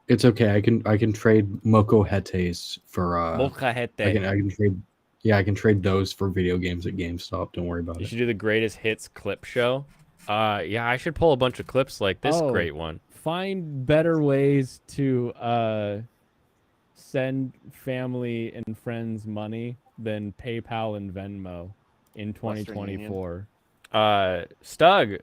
It's okay. I can trade Moko Hetes for I Molcajete. can trade. Yeah, I can trade those for video games at GameStop. Don't worry about You it. should do the greatest hits clip show. Yeah, I should pull a bunch of clips like this Oh. great one. Find better ways to send family and friends money than PayPal and Venmo in 2024. Stug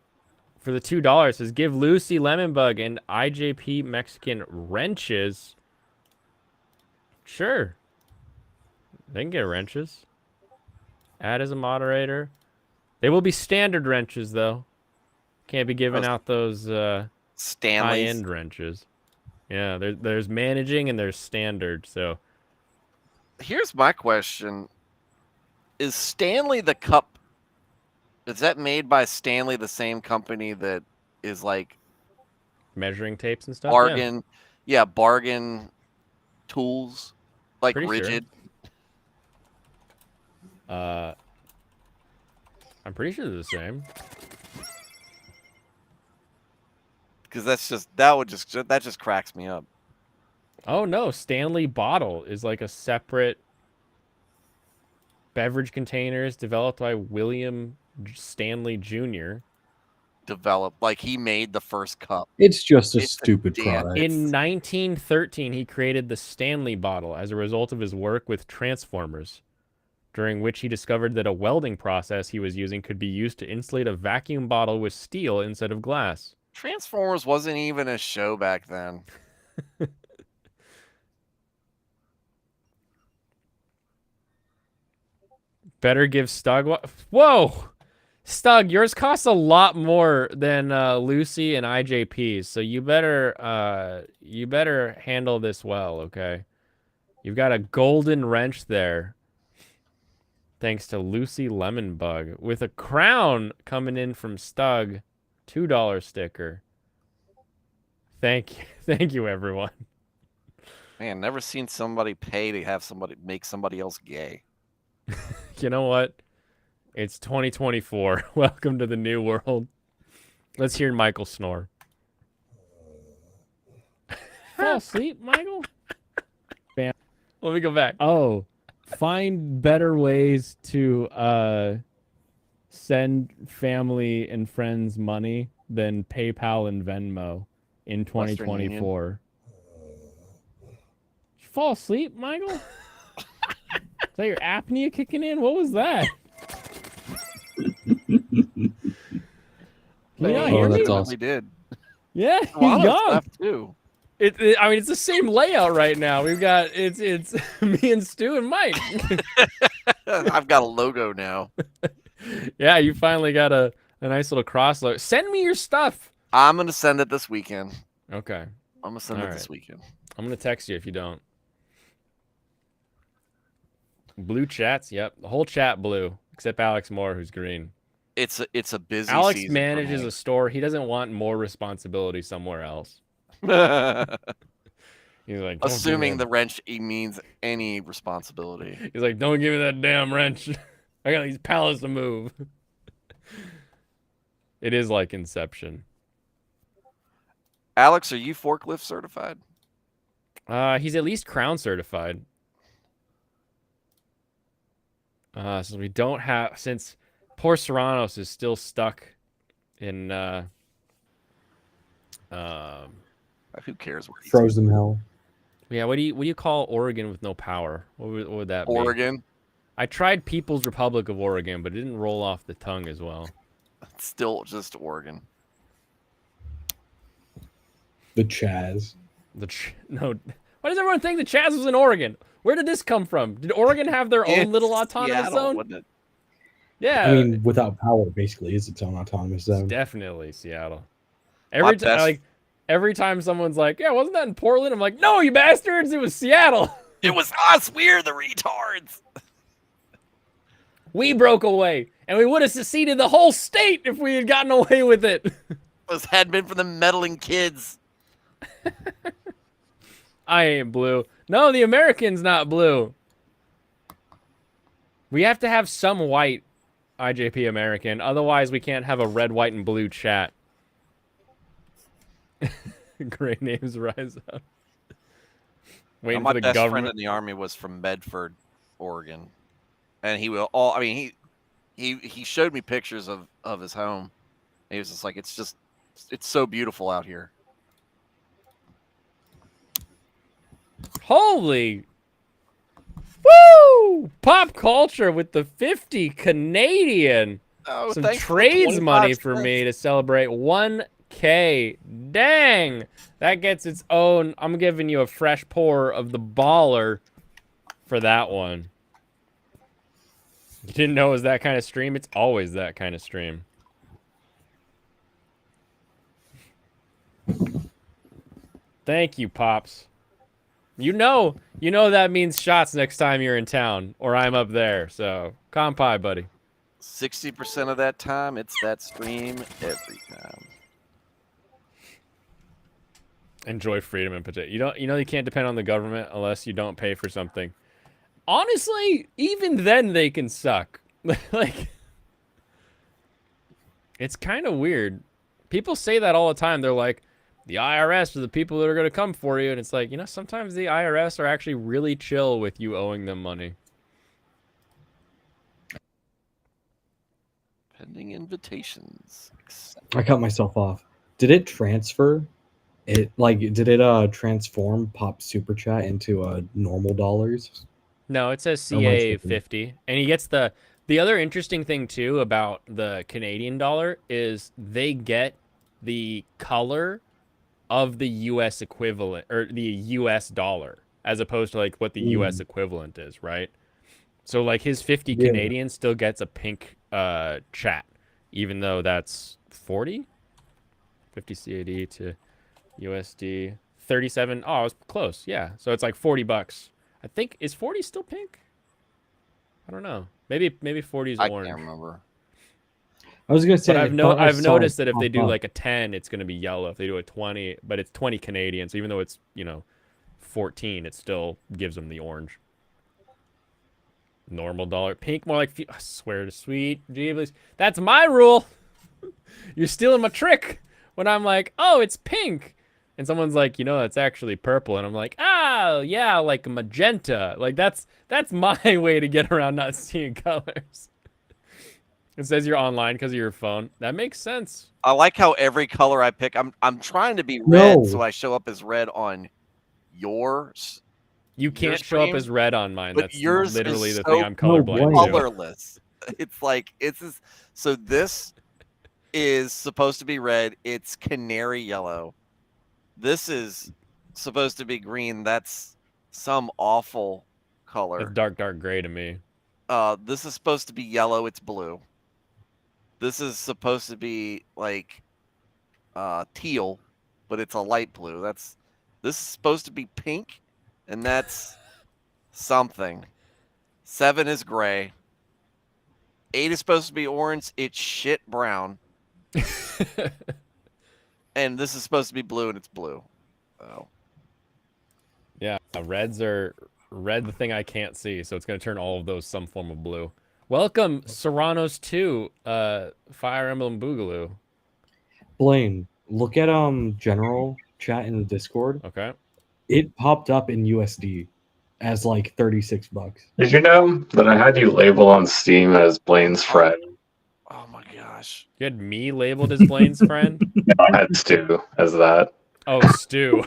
for the $2 says give Lucy Lemonbug and IJP Mexican wrenches. Sure. They can get wrenches. Add as a moderator. They will be standard wrenches though. Can't be giving out those Stanley's. high-end wrenches. Yeah, there's managing and there's standard. So Here's my question: is Stanley the cup? Is that made by Stanley, the same company that is like measuring tapes and stuff. bargain? Yeah, bargain tools, like Pretty sure. rigid. I'm pretty sure they're the same. Because that just cracks me up. Oh no, Stanley Bottle is like a separate beverage containers developed by William Stanley Jr. Developed like he made the first cup. It's just a It's a stupid damn- product. In 1913, he created the Stanley Bottle as a result of his work with transformers, during which he discovered that a welding process he was using could be used to insulate a vacuum bottle with steel instead of glass. Transformers wasn't even a show back then. Better give Stug. Whoa! Stug, yours costs a lot more than Lucy and IJP's, so you better handle this well, okay? You've got a golden wrench there, thanks to Lucy Lemonbug, with a crown coming in from Stug, $2 sticker. Thank you, everyone. Man, never seen somebody pay to have somebody make somebody else gay. You know what? It's 2024. Welcome to the new world. Let's hear Michael snore. Fall asleep, Michael? Let me go back. Oh, find better ways to send family and friends money than PayPal and Venmo in 2024. Did you fall asleep, Michael? Is that your apnea kicking in? What was that? Can you not Oh, hear that's me? awesome. We did. Yeah, he's Lana's gone. left too. I mean, it's the same layout right now. We've got it's me and Stu and Mike. I've got a logo now. Yeah, you finally got a nice little cross logo. Send me your stuff. I'm gonna send it this weekend. Okay, I'm gonna send All it this right. weekend. I'm gonna text you if you don't. Blue chats, yep. The whole chat blue, except Alex Moore, who's green. It's a busy Alex season manages a store. He doesn't want more responsibility somewhere else. a He's like, "Don't give me assuming that-" the wrench means any responsibility. He's like, don't give me that damn wrench. I got these pallets to move. It is like Inception. Alex, are you forklift certified? He's at least Crown certified. So we don't have, since poor Serranos is still stuck in Who cares where he's Frozen hell. yeah, what do you call Oregon with no power? What would that be? Oregon? I tried People's Republic of Oregon, but it didn't roll off the tongue as well. It's still just Oregon. The Chaz. No, why does everyone think the Chaz was in Oregon? Where did this come from? Did Oregon have their own little autonomous Seattle, zone? wasn't it? Yeah, I mean, without power, it basically is its own autonomous zone. definitely Seattle. My best- Every time someone's like, "Yeah, wasn't that in Portland?" I'm like, "No, you bastards! It was Seattle. It was us. We're the retards. We broke away, and we would have seceded the whole state if we had gotten away with it." This had been for the meddling kids. I ain't blue. No, the American's not blue. We have to have some white IJP American. Otherwise, we can't have a red, white, and blue chat. Great names rise up. Waiting my for the best friend government. in the army was from Medford, Oregon, and he will all. I mean, he showed me pictures of his home. And he was just like, it's so beautiful out here. Holy. Woo! Pop culture with the 50 Canadian. Oh, Some thanks for the trades 25 money for cents. me to celebrate 1K. Dang. That gets its own. I'm giving you a fresh pour of the baller for that one. You didn't know it was that kind of stream? It's always that kind of stream. Thank you, Pops. You know that means shots next time you're in town or I'm up there. So, compai, buddy. 60% of that time, it's that stream every time. Enjoy freedom and potato. You can't depend on the government unless you don't pay for something. Honestly, even then they can suck. Like, it's kind of weird. People say that all the time. They're like, the IRS are the people that are going to come for you. And it's like, sometimes the IRS are actually really chill with you owing them money. Pending invitations. I cut myself off. Did it transfer? Did it transform Pop Super Chat into normal dollars? No, it says Or am I CA tripping? 50. And he gets the other interesting thing, too, about the Canadian dollar is they get the color of the U.S. equivalent, or the U.S. dollar, as opposed to, like, what the U.S. equivalent is, right? So, like, his 50 Yeah. Canadian still gets a pink chat, even though that's 40? 50 CAD to USD. 37. Oh, I was close. Yeah. So it's like $40. I think, is 40 still pink? I don't know. Maybe 40 is I orange. can't remember. I was gonna say. But I thought I I've saw noticed it that if they pop do up. like a 10, it's going to be yellow. If they do a 20, but it's 20 Canadian, so even though it's 14, it still gives them the orange. Normal dollar, pink more like. I swear to sweet Jeebles, that's my rule. You're stealing my trick when I'm like, oh, it's pink, and someone's like, that's actually purple, and I'm like, oh yeah, like magenta. Like that's my way to get around not seeing colors. It says you're online because of your phone. That makes sense. I like how every color I pick, I'm trying to be red, No. so I show up as red on yours. You can't show up stream, as red on mine. but That's yours literally is the so thing I'm colorblind way. to. Colorless. It's like so this is supposed to be red. It's canary yellow. This is supposed to be green. That's some awful color. It's dark gray to me. This is supposed to be yellow. It's blue. This is supposed to be like teal, but it's a light blue. This is supposed to be pink, and that's something. 7 is gray. 8 is supposed to be orange. It's shit brown. And this is supposed to be blue, and it's blue. Oh. Yeah, red's are red, the thing I can't see, so it's gonna turn all of those some form of blue. Welcome, Serranos 2, Fire Emblem Boogaloo. Blaine, look at general chat in the Discord. Okay. It popped up in USD as like $36. Did you know that I had you label on Steam as Blaine's friend? Oh my gosh. You had me labeled as Blaine's friend? I had Stu as that. Oh, Stu.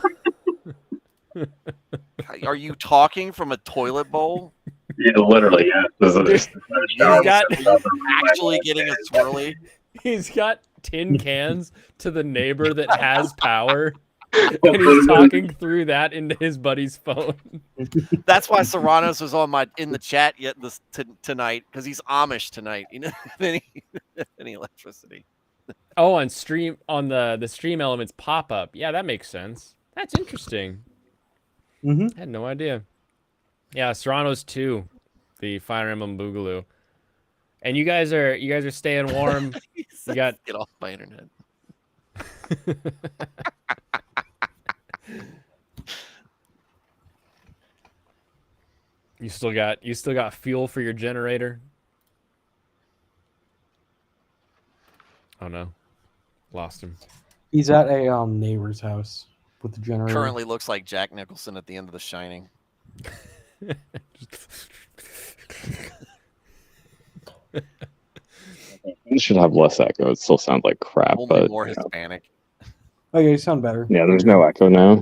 Are you talking from a toilet bowl? Yeah, literally, yeah. He's got, Actually getting a swirly? he's got tin cans to the neighbor that has power, and he's talking through that into his buddy's phone. That's why Serranos was in the chat yet tonight, because he's Amish tonight. You know, any electricity. Oh, on stream on the stream elements pop up. Yeah, that makes sense. That's interesting. I had no idea. Yeah, Serranos 2, the Fire Emblem Boogaloo. And you guys are staying warm. You got Get off my internet. you still got fuel for your generator. Oh no. Lost him. He's at a neighbor's house with the generator. Currently looks like Jack Nicholson at the end of The Shining. It should have less echo. It still sounds like crap, Only but more you know. Hispanic. Okay, you sound better. Yeah, there's no echo now.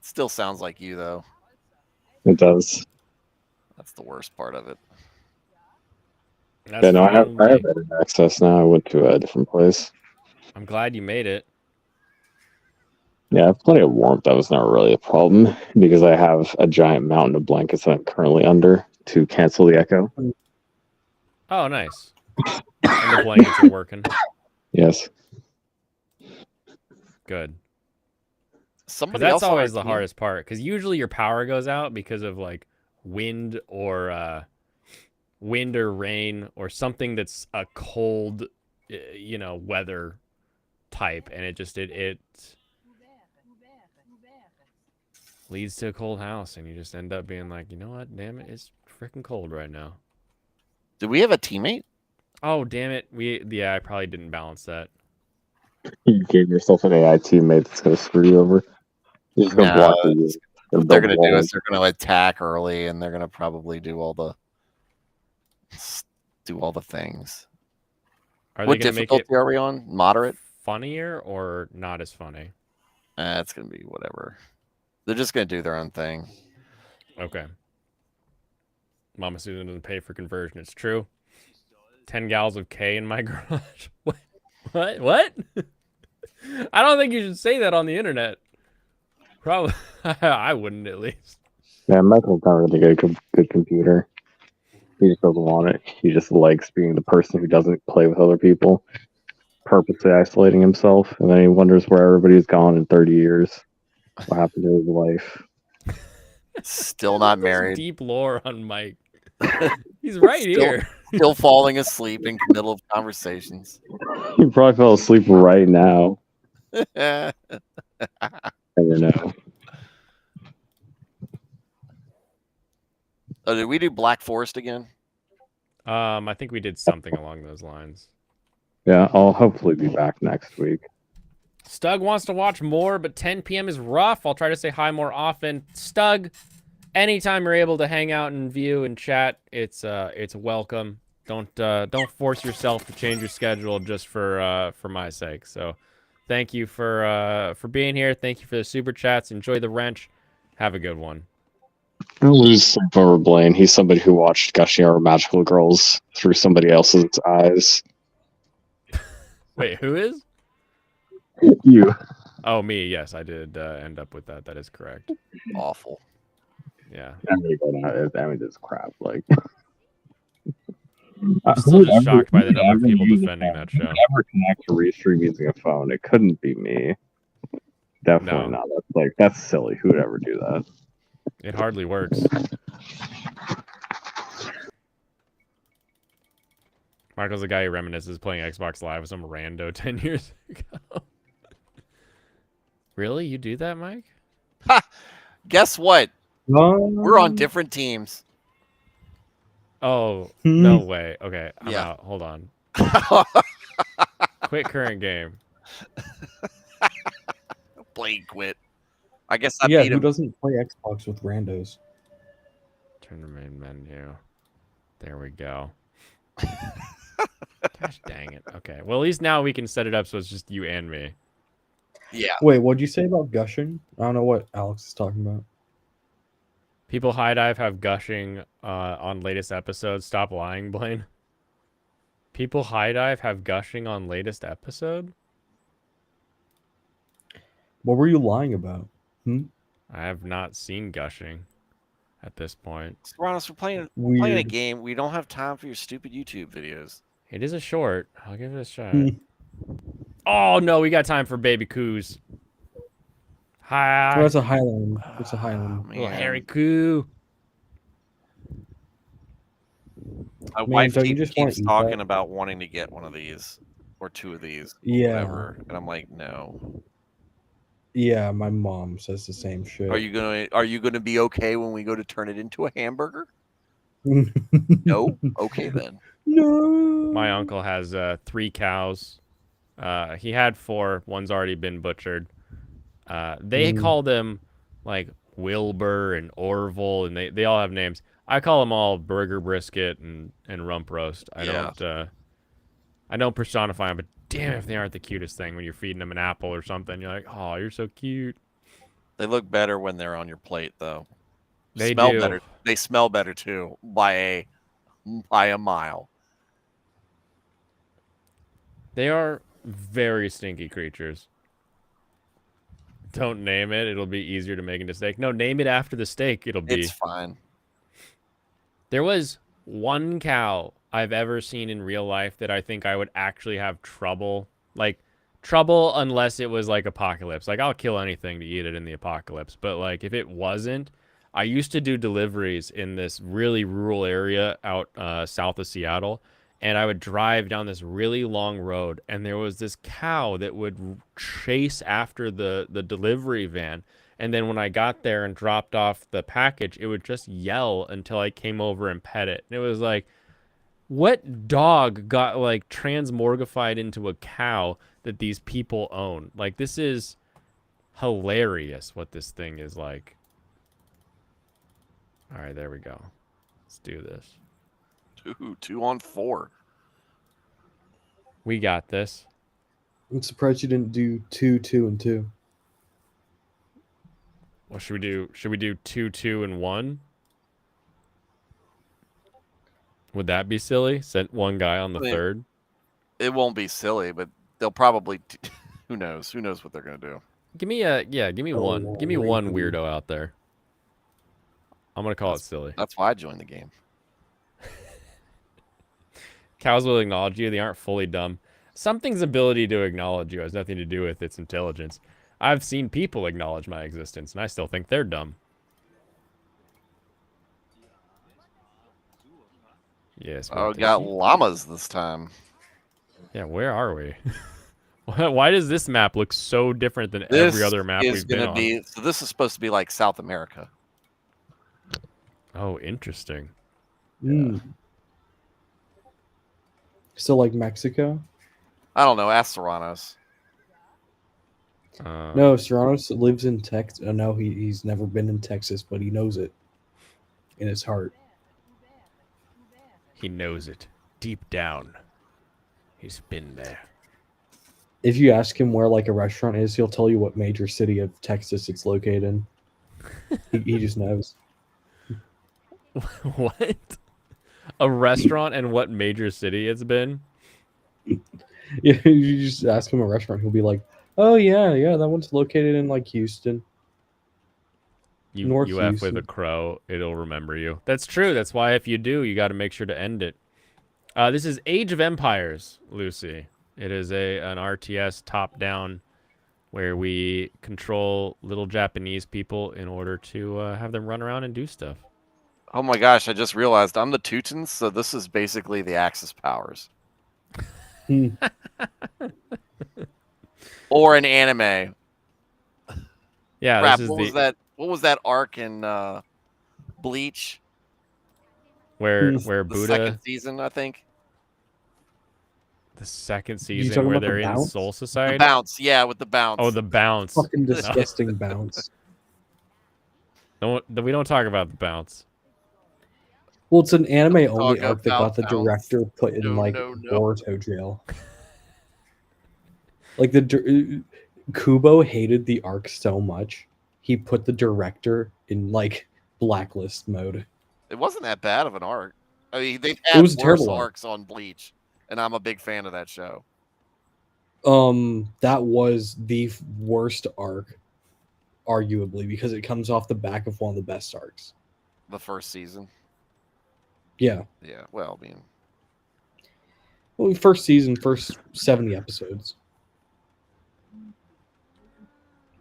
Still sounds like you though. It does. That's the worst part of it. That's Yeah, no, I have fine. better access now. I went to a different place. I'm glad you made it. Yeah, I have plenty of warmth. That was not really a problem because I have a giant mountain of blankets that I'm currently under to cancel the echo. Oh, nice. And the blankets are working. Yes. Good. 'Cause Somebody that's else on our always the team- hardest part. Because usually your power goes out because of like wind or rain or something that's a cold, weather type, and it leads to a cold house, and you just end up being like, you know what? Damn it, it's freaking cold right now. Do we have a teammate? Oh, damn it. I probably didn't balance that. You gave yourself an AI teammate that's going to screw you over. He's just going to No, block you. What they're going to do is they're going to attack early, and they're going to probably do all the things. Are What they going to make difficulty it are we on? Moderate? funnier or not as funny? It's going to be whatever. They're just going to do their own thing. Okay. Mama Susan doesn't pay for conversion. It's true. 10 gallons of K in my garage. What? I don't think you should say that on the internet. Probably. I wouldn't, at least. Yeah, Michael's not really a good computer. He just doesn't want it. He just likes being the person who doesn't play with other people, purposely isolating himself, and then he wonders where everybody's gone in 30 years. What happened to his life? Still not married. Deep lore on Mike. He's right here. Still falling asleep in the middle of conversations. He probably fell asleep right now. Oh, I don't know. did we do Black Forest again? I think we did something along those lines. Yeah, I'll hopefully be back next week. Stug wants to watch more, but 10 p.m. is rough. I'll try to say hi more often. Stug, anytime you're able to hang out and view and chat, it's welcome. Don't force yourself to change your schedule just for my sake. So, thank you for being here. Thank you for the super chats. Enjoy the wrench. Have a good one. I'll lose sleep over Blaine. He's somebody who watched Gushing Over Magical Girls through somebody else's eyes. Wait, who is? You. Oh, me. Yes, I did end up with that. That is correct. Awful. Yeah. I mean, this crap. Like, I'm still just shocked by the number of people defending that show. Ever connect to Restream using a phone? It couldn't be me. Definitely No. not. That's silly. Who would ever do that? It hardly works. Michael's the guy who reminisces playing Xbox Live with some rando 10 years ago. Really? You do that, Mike? Ha! Guess what? We're on Um, different teams. Oh, no way. Okay, I'm Yeah. out. Hold on. Quit current game. Blade quit. I guess I yeah, beat who him. doesn't play Xbox with randos? Turn the main menu. There we go. Gosh dang it. Okay. Well, at least now we can set it up so it's just you and me. Yeah. Wait, what'd you say about gushing? I don't know what Alex is talking about. People high dive have gushing on latest episodes. Stop lying, Blaine. People high dive have gushing on latest episode? What were you lying about? I have not seen gushing at this point. Ronus, we're playing a Weird. game. We don't have time for your stupid YouTube videos. It is a short. I'll give it a shot. Hmm. Oh, no, we got time for baby coos. Hi. Oh, it's a Highland. It's a Highland. Oh, Little man. Harry Coo. My Man, wife don't you just wanna keeps eat talking that? about wanting to get one of these or two of these. Yeah. Whatever. And I'm like, no. Yeah, my mom says the same shit. Are you gonna be okay when we go to turn it into a hamburger? No? Okay then. No. My uncle has 3 cows. He had 4. One's already been butchered. They call them like Wilbur and Orville, and they all have names. I call them all burger brisket and rump roast. I don't personify them, but damn if they aren't the cutest thing when you're feeding them an apple or something. You're like, oh, you're so cute. They look better when they're on your plate though. They smell do. better. They smell better too by a mile. They are very stinky creatures. Don't name it. It'll be easier to make a mistake. No, name it after the steak. It'll be. It's fine. There was one cow I've ever seen in real life that I think I would actually have trouble. Like, trouble unless it was like apocalypse. Like, I'll kill anything to eat it in the apocalypse. But, like, if it wasn't, I used to do deliveries in this really rural area out south of Seattle. And I would drive down this really long road. And there was this cow that would chase after the delivery van. And then when I got there and dropped off the package, it would just yell until I came over and pet it. And it was like, what dog got like transmorgified into a cow that these people own? Like, this is hilarious what this thing is like. All right, there we go. Let's do this. 2 on 4. We got this. I'm surprised you didn't do 2, 2, and 2. What should we do? Should we do 2, 2, and 1? Would that be silly? Sent one guy on the third? It won't be silly, but they'll probably. Who knows? Who knows what they're gonna do? Give me one. Give me one weirdo out there. I'm gonna call it silly. That's why I joined the game. Cows will acknowledge you. They aren't fully dumb. Something's ability to acknowledge you has nothing to do with its intelligence. I've seen people acknowledge my existence, and I still think they're dumb. Yes. Oh, got llamas this time. Yeah, where are we? Why does this map look so different than every other map we've been on? So this is supposed to be like South America. Oh, interesting. Yeah. So like Mexico? I don't know. Ask Serranos. No, Serranos lives in Texas. No, he's never been in Texas, but he knows it in his heart. He knows it deep down. He's been there. If you ask him where like a restaurant is, he'll tell you what major city of Texas it's located in. he just knows. What? A restaurant and what major city it's been? You just ask him a restaurant, he'll be like, "Oh yeah, that one's located in like Houston, North You F with a Houston." crow, it'll remember you. That's true. That's why if you do, you got to make sure to end it. This is Age of Empires, Lucy. It is an RTS top-down where we control little Japanese people in order to have them run around and do stuff. Oh my gosh! I just realized I'm the Teutons, so this is basically the Axis powers, Hmm. or an anime. Yeah, Crap! this is What was that? What was that arc in Bleach? where Hmm. The Buddha, second season, I think. the second You season talking where about the they're in bounce? Soul The Society. bounce, yeah, with the bounce. Oh, the bounce. Fucking disgusting bounce. No, we don't talk about the bounce. Well, it's an anime only Talk arc that got about the bounce. director put in No, like no. Boruto jail. Like Kubo hated the arc so much, he put the director in like blacklist mode. It wasn't that bad of an arc. I mean, they've It had was a worse terrible arc. arcs on Bleach, and I'm a big fan of that show. That was the worst arc, arguably, because it comes off the back of one of the best arcs. The first season. Yeah. Yeah, well, I mean, Well, first season, first 70 episodes.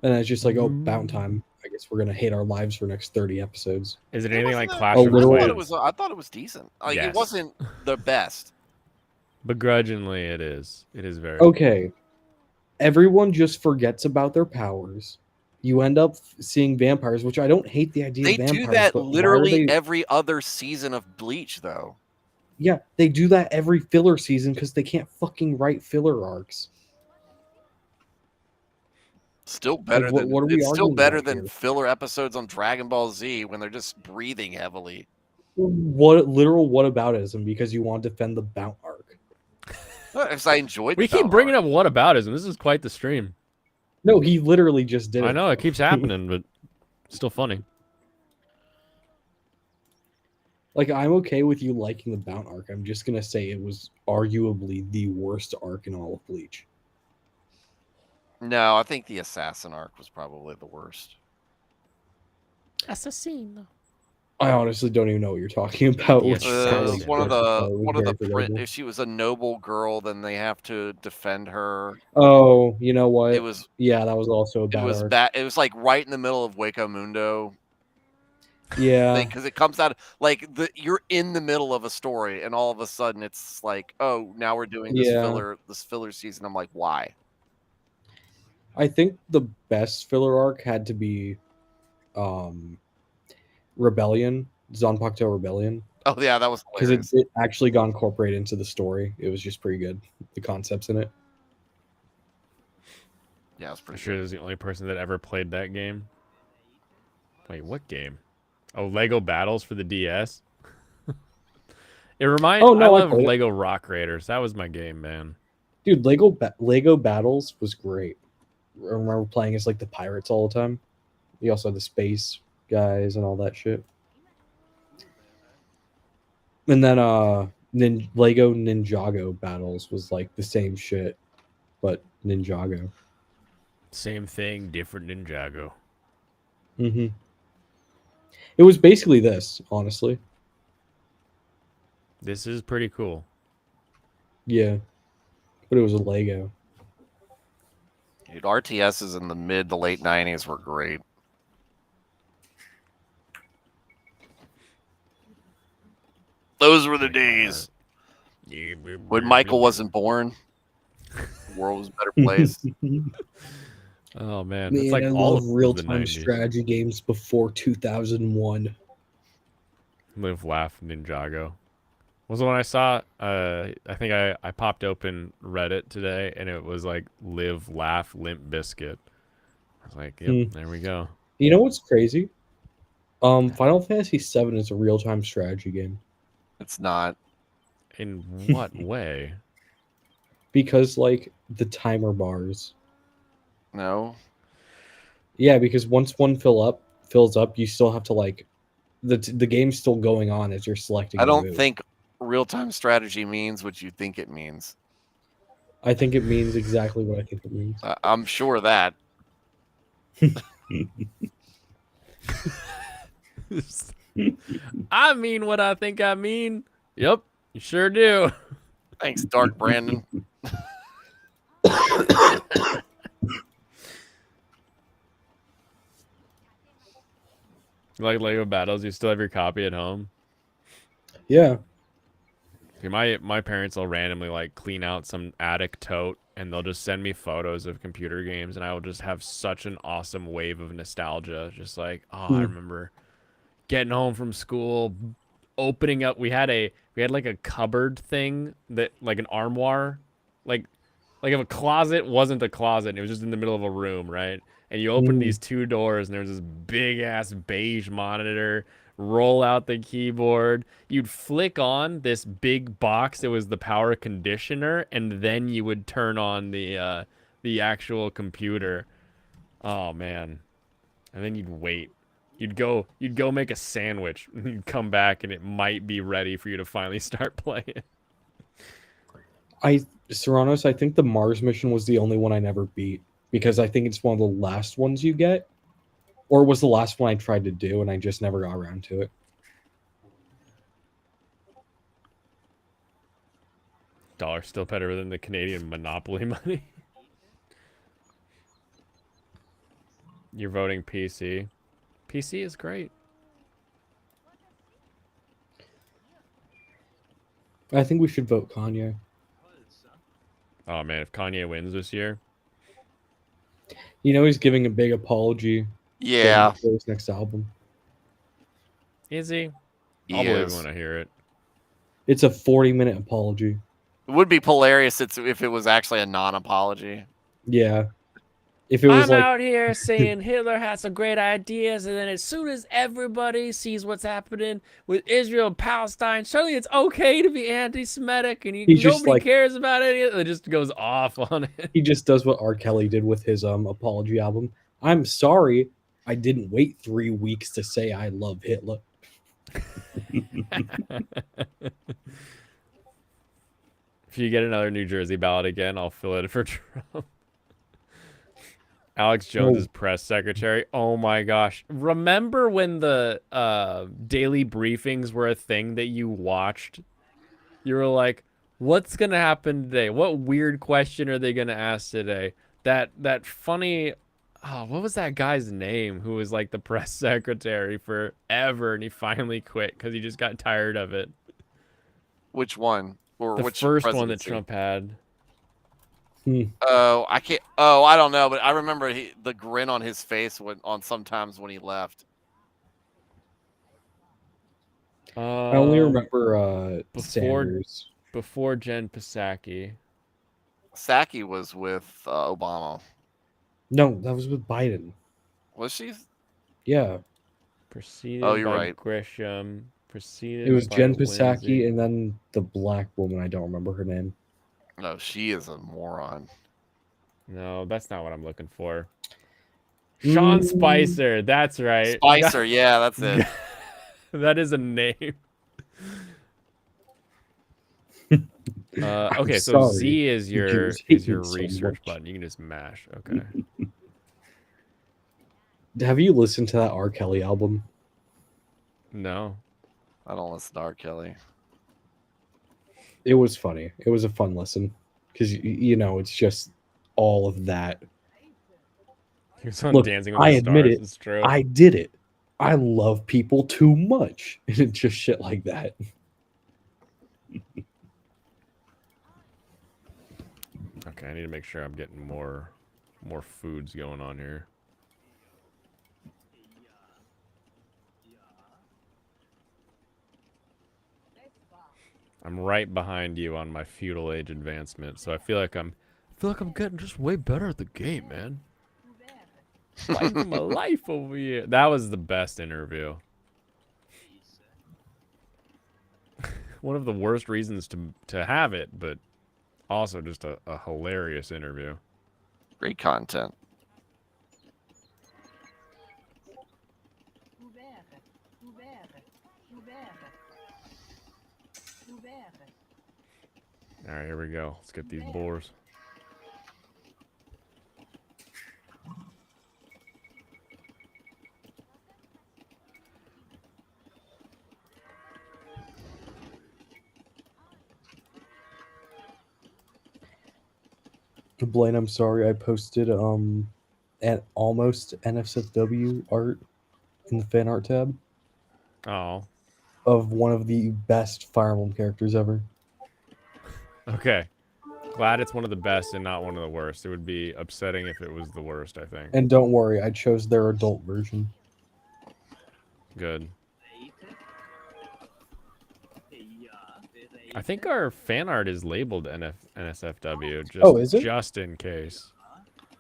And it's just like, oh, bounce time. I guess we're gonna hate our lives for the next 30 episodes. Is it it anything wasn't like that- Clash Oh, of literally. Clans? I thought it was decent. Like Yes. it wasn't the best. Begrudgingly, it is. It is very. Okay. Everyone just forgets about their powers. You end up seeing vampires, which I don't hate the idea They of vampires. do that but why are literally they- every other season of Bleach, though. Yeah, they do that every filler season because they can't fucking write filler arcs. Still better what- than what are we it's still arguing better about than here? filler episodes on Dragon Ball Z when they're just breathing heavily. What literal whataboutism because you want to defend the Bount arc? Because I enjoyed. We the keep Belt bringing arc. up whataboutism. This is quite the stream. No, he literally just did it. I know it keeps happening, but still funny. Like, I'm okay with you liking the Bount arc. I'm just gonna say it was arguably the worst arc in all of Bleach. No, I think the Assassin arc was probably the worst. Assassino. I honestly don't even know what you're talking about. The which is Assassin. probably One of worse, the but it was one of the very forgettable. if she was a noble girl, then they have to defend her. Oh, you know what? It was Yeah, that was also a it bad was arc. bad. It was like right in the middle of Waco Mundo Yeah, because it comes out like you're in the middle of a story and all of a sudden it's like, oh, now we're doing this Yeah. filler season. I'm like, why? I think the best filler arc had to be Rebellion, Zanpakuto Rebellion, Oh yeah, that was because hilarious. it actually got incorporated into the story. It was just pretty good. The concepts in it. Yeah, it was I'm pretty sure good. there's the only person that ever played that game. Wait, what game? Oh, Lego Battles for the DS. It reminds. Oh, no, I I love played it. Lego Rock Raiders. That was my game, man. Dude, Lego Battles was great. I remember playing as like the pirates all the time. You also had the space guys and all that shit. And then Lego Ninjago Battles was like the same shit, but Ninjago. Same thing, different Ninjago. Mm-hmm. It was basically this, honestly. This is pretty cool. Yeah. But it was a Lego. Dude, RTSs in the mid to late 90s were great. Those were the days when Michael wasn't born. The world was a better place. Oh man, Man, it's like I all love of the real-time 90s. strategy games before 2001. Live, laugh, Ninjago. Was the one I saw? I think I popped open Reddit today, and it was like Live, Laugh, Limp Biscuit. I was like, yep, there we go. You know what's crazy? Final Fantasy VII is a real-time strategy game. It's not. In what way? Because like the timer bars. No. Yeah, because once one fills up, you still have to like the game's still going on as you're selecting. I the don't move. think real-time strategy means what you think it means. I think it means exactly what I think it means. I'm sure of that. I mean what I think I mean. Yep, you sure do. Thanks, Dark Brandon. Like Lego Battles, you still have your copy at home? Yeah. See, my parents will randomly like clean out some attic tote and they'll just send me photos of computer games and I will just have such an awesome wave of nostalgia. Just like, oh, I remember getting home from school, opening up. We had like a cupboard thing that like an armoire, like if a closet wasn't a closet, and it was just in the middle of a room, right? And you open these two doors, and there's this big ass beige monitor. Roll out the keyboard. You'd flick on this big box that was the power conditioner, and then you would turn on the actual computer. Oh man! And then you'd wait. You'd go make a sandwich. And you'd come back, and it might be ready for you to finally start playing. Serranos, I think the Mars mission was the only one I never beat because I think it's one of the last ones you get, or it was the last one I tried to do and I just never got around to it. Dollar still better than the Canadian Monopoly money. You're voting PC. PC is great. I think we should vote Kanye. Oh man, if Kanye wins this year, You know he's giving a big apology Yeah, for his next album. is he? he I'll believe is. when I hear it. It's a 40-minute apology. It would be hilarious if it was actually a non-apology. Yeah. If it was I'm like out here saying Hitler had some great ideas, and then as soon as everybody sees what's happening with Israel and Palestine, suddenly it's okay to be anti-Semitic, and He's just nobody like- cares about any of it. It just goes off on it. he just does what R. Kelly did with his apology album. I'm sorry I didn't wait 3 weeks to say I love Hitler. If you get another New Jersey ballot again, I'll fill it for Trump. Alex Jones is press secretary. Oh my gosh. Remember when the daily briefings were a thing that you watched? You were like, what's going to happen today? What weird question are they going to ask today? That funny, what was that guy's name who was like the press secretary forever and he finally quit because he just got tired of it? Which one? Or The which first one that presidency? Trump had. Oh, I can't. Oh, I don't know, but I remember the grin on his face sometimes when he left. I only remember before- Sanders. Before Jen Psaki. Psaki was with Obama. No, that was with Biden. Was she? Yeah. Preceded Oh, you're by right. Grisham. Preceded It was by Jen Lindsay. Psaki and then the black woman. I don't remember her name. No, she is a moron. No, that's not what I'm looking for. Sean Spicer. That's right. Spicer, yeah, that's it. That is a name. Okay, so sorry. Z is your Jews hate me so research much. button. You can just mash. Okay. Have you listened to that R. Kelly album? No. I don't listen to R. Kelly. It was funny. It was a fun listen because you know it's just all of that. He was on Look, Dancing with I the admit Stars. it. It's true. I did it. I love people too much, and it's just shit like that. Okay, I need to make sure I'm getting more foods going on here. I'm right behind you on my feudal age advancement, so I feel like I'm getting just way better at the game, man. Fighting for my life over here. That was the best interview. One of the worst reasons to have it, but also just a hilarious interview. Great content. All right, here we go. Let's get these boars. Blaine, I'm sorry. I posted an almost NSFW art in the fan art tab Oh, of one of the best Fire Emblem characters ever. okay. Glad it's one of the best and not one of the worst. It would be upsetting if it was the worst, I think. And don't worry, I chose their adult version. Good. I think our fan art is labeled NSFW just, Oh, is it? just in case.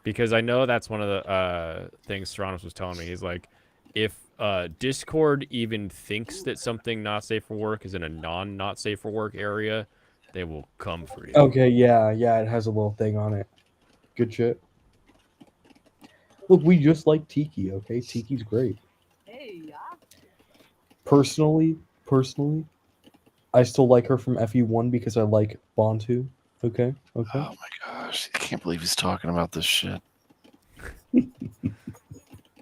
Because I know that's one of the things Serranos was telling me. He's like, if Discord even thinks that something not safe for work is in a not safe for work area, they will come for you. Okay, yeah, it has a little thing on it. Good shit. Look, we just like Tiki, okay? Tiki's great. Personally, I still like her from FE1 because I like Bantu. Okay. Oh my gosh, I can't believe he's talking about this shit.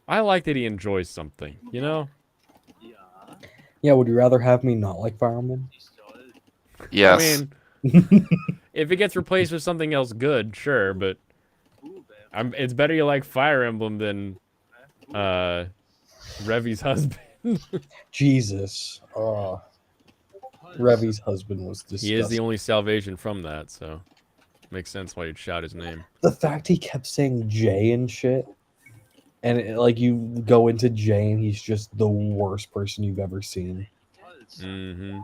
I like that he enjoys something, you know? Yeah, would you rather have me not like Fire Emblem? Yes. I mean, if it gets replaced with something else good, sure, but it's better you like Fire Emblem than Revi's husband. Jesus. Revi's husband was disgusting. He is the only salvation from that, so makes sense why you'd shout his name. The fact he kept saying Jay and shit, and like you go into Jay and he's just the worst person you've ever seen. Mm-hmm.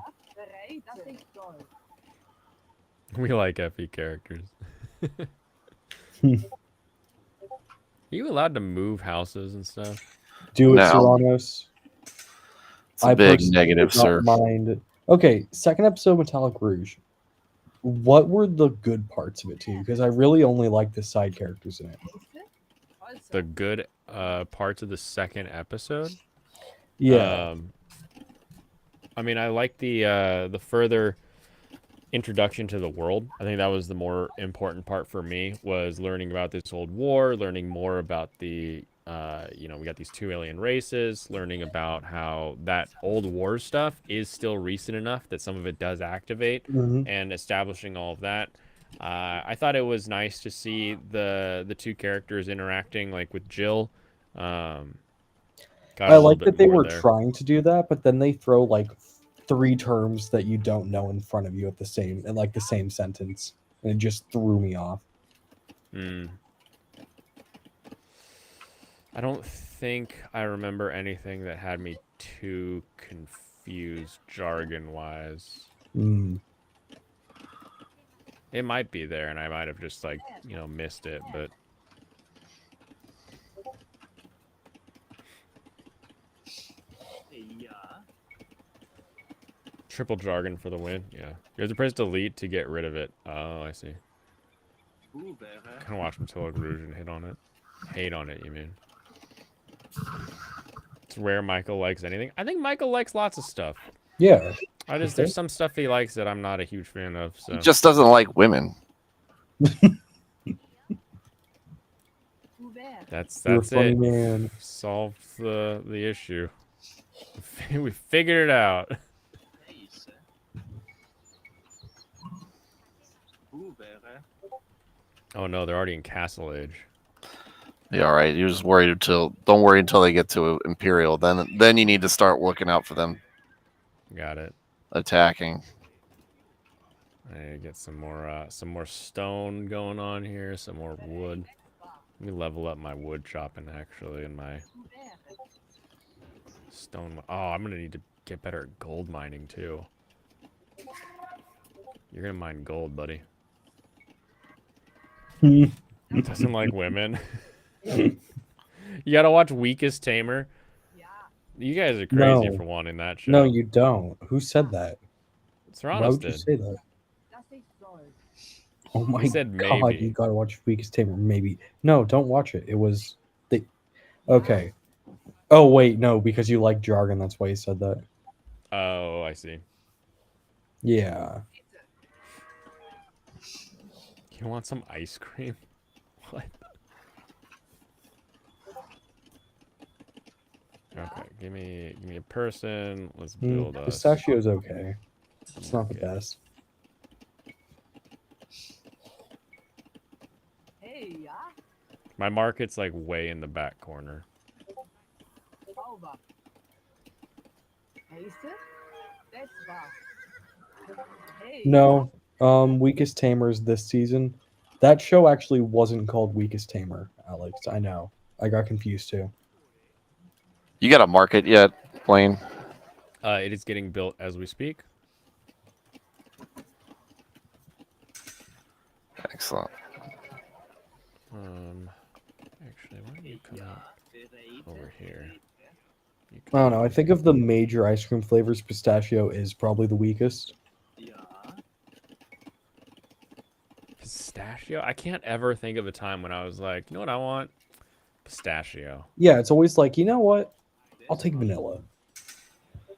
We like FE characters. Are you allowed to move houses and stuff? Do it, No. Serranos. It's a big personally negative, did not sir. mind. Okay, second episode Metallic Rouge. What were the good parts of it to you? Because I really only like the side characters in it. The good parts of the second episode? Yeah. I mean, I like the further introduction to the world. I think that was the more important part for me, was learning about this old war, learning more about the we got these two alien races, learning about how that old war stuff is still recent enough that some of it does activate, Mhm. and establishing all of that. I thought it was nice to see the two characters interacting, like with Jill. Got I a little like bit that they more were there. trying to do that, but then they throw like 3 terms that you don't know in front of you at the same sentence, and it just threw me off. I don't think I remember anything that had me too confused jargon-wise. It might be there, and I might have just, like, missed it, but... Triple jargon for the win, yeah. You have to press delete to get rid of it. Oh, I see. Kind of watch Metallic Rouge and hit on it. Hate on it, you mean? It's rare Michael likes anything. I think Michael likes lots of stuff. Yeah. There's some stuff he likes that I'm not a huge fan of, so... He just doesn't like women. That's You're a funny it. man. Solved the issue. We figured it out. Oh no, they're already in Castle Age. Yeah, all right. You're just worried until. Don't worry until they get to Imperial. Then you need to start looking out for them. Got it. Attacking. I need to get some more stone going on here, some more wood. Let me level up my wood chopping actually, and my stone. Oh, I'm gonna need to get better at gold mining too. You're gonna mine gold, buddy. Doesn't like women. You gotta watch Weakest Tamer. You guys are crazy No. for wanting that show. No, you don't. Who said that? Serranos Why would did. you say that? Oh my said god, maybe. you gotta watch Weakest Tamer. Maybe. No, don't watch it. It was the okay. Oh wait, no, because you like jargon, that's why you said that. Oh, I see. Yeah. You want some ice cream? What? Okay, give me a person. Let's build us. Pistachio's okay. It's not the Okay. best. My market's like way in the back corner. No, Weakest Tamers this season. That show actually wasn't called Weakest Tamer, Alex. I know. I got confused too. You got a market yet, Blaine? It is getting built as we speak. Excellent. Actually, why don't you come out over here? I don't know. I think of the major ice cream flavors, pistachio is probably the weakest. Pistachio? I can't ever think of a time when I was like, you know what I want? Pistachio. Yeah, it's always like, you know what? I'll take vanilla.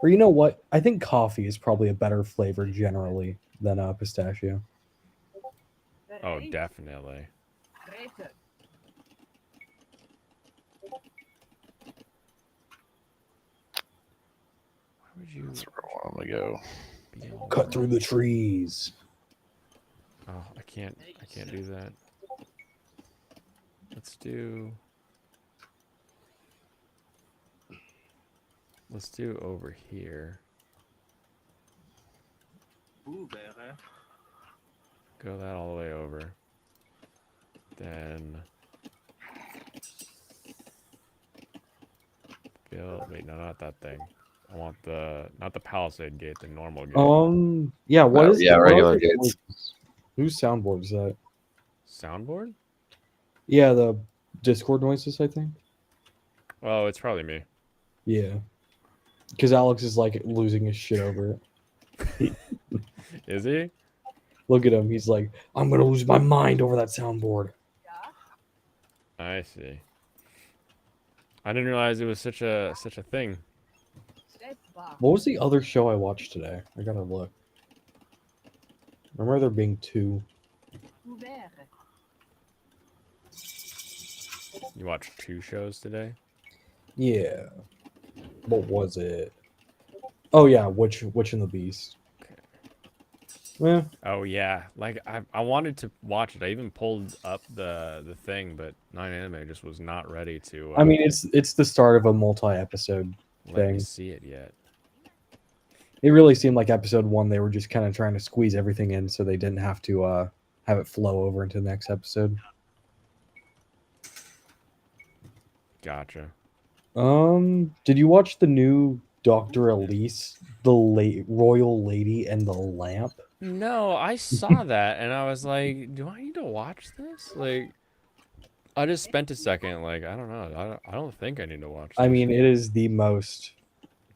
Or you know what? I think coffee is probably a better flavor generally than pistachio. Oh, definitely. Why would you That's where I want to go. be able Cut to- through the trees. Oh, I can't do that. Let's do over here. Go that all the way over. Then build. Wait, no, not that thing. I want not the palisade gate, the normal gate. Yeah, what is yeah, what are regular the gates. noises? Whose soundboard is that? Soundboard? Yeah, the Discord noises, I think. Oh, it's probably me. Yeah. Because Alex is like losing his shit over it. Is he? Look at him. He's like, I'm gonna lose my mind over that soundboard. I see. I didn't realize it was such a thing. What was the other show I watched today? I gotta look. I remember there being two. You watched 2 shows today? Yeah. What was it? Oh yeah, Witch and the Beast. Okay. Yeah. Oh yeah, like I wanted to watch it. I even pulled up the thing, but 9anime just was not ready to. I mean, it's the start of a multi-episode let me thing. see it yet. It really seemed like episode 1 they were just kind of trying to squeeze everything in so they didn't have to have it flow over into the next episode. Gotcha. Did you watch the new Dr. Elise, the Royal Lady and the Lamp? No, I saw that and I was like, do I need to watch this? Like, I just spent a second. Like, I don't know. I don't think I need to watch this. I mean, it is the most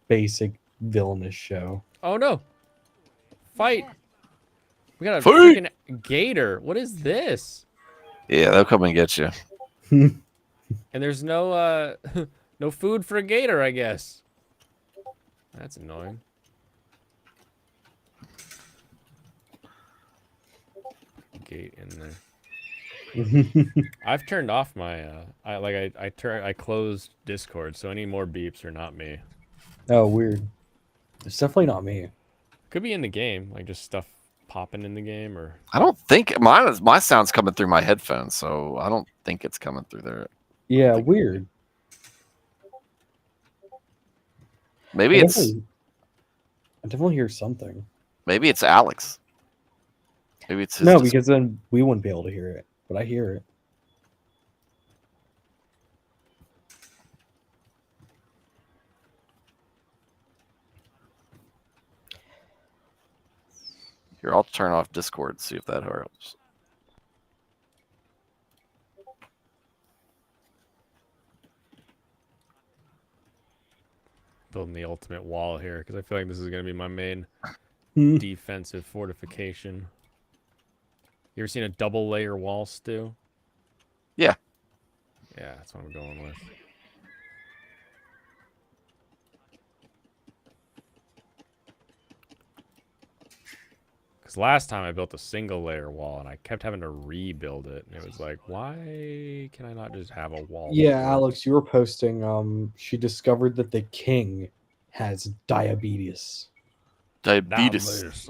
basic villainous show. Oh no! Fight! We got a Fight! freaking gator. What is this? Yeah, they'll come and get you. And there's no no food for a gator, I guess. That's annoying. Gate in there. I've turned off my I closed Discord, so any more beeps are not me. Oh, weird. It's definitely not me. Could be in the game, like just stuff popping in the game, or I don't think my sound's coming through my headphones, so I don't think it's coming through there. Yeah, weird. Maybe I it's definitely hear something. maybe it's Alex. Maybe it's his No, because then we wouldn't be able to hear it, but I hear it. Here, I'll turn off Discord, see if that helps. building the ultimate wall here because I feel like this is gonna be my main defensive fortification. You ever seen a double layer wall, Stu? Yeah. Yeah, that's what I'm going with. Because last time I built a single layer wall and I kept having to rebuild it. And it was like, why can I not just have a wall? Yeah, that Alex, works? you were posting. She discovered that the king has diabetes. Diabetes.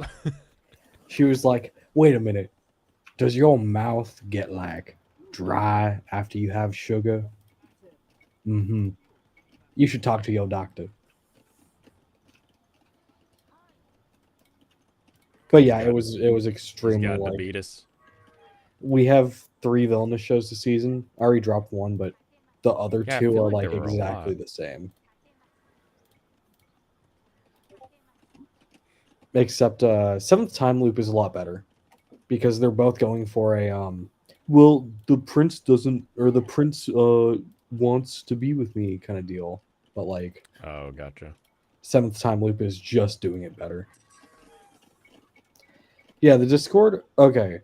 She was like, "Wait a minute, does your mouth get like dry after you have sugar. Mm-hmm. You should talk to your doctor. But yeah, it was He's extremely got like diabetes. we have 3 villainous shows this season. I already dropped one, but the other Yeah, I 2 feel are like like there were a exactly lot. the same. Except Seventh Time Loop is a lot better because they're both going for a well, the prince doesn't or the prince wants to be with me kind of deal. But like Oh, gotcha. Seventh Time Loop is just doing it better. Yeah, the Discord. Okay.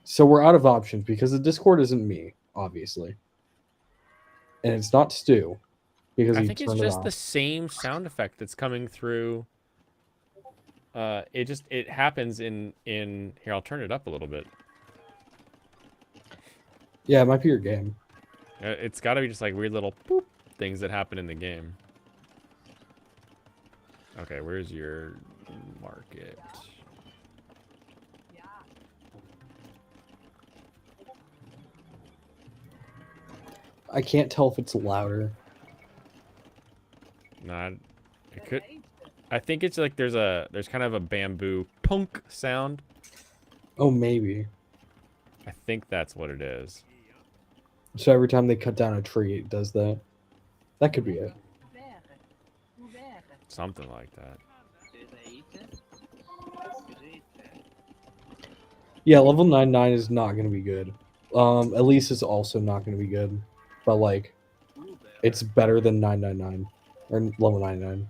So we're out of options because the Discord isn't me, obviously. And it's not Stu because I he think it's turned it just off. the same sound effect that's coming through. It happens in here. I'll turn it up a little bit. Yeah, it might be your game. It's got to be just like weird little boop things that happen in the game. Okay, where's your market? I can't tell if it's louder. Not. It could. I think it's like there's kind of a bamboo punk sound. Oh, maybe. I think that's what it is. So every time they cut down a tree, it does that. That could be it. Something like that. Yeah, level 99 is not going to be good. Elise is also not going to be good. But, like, it's better than 999. Or level 99.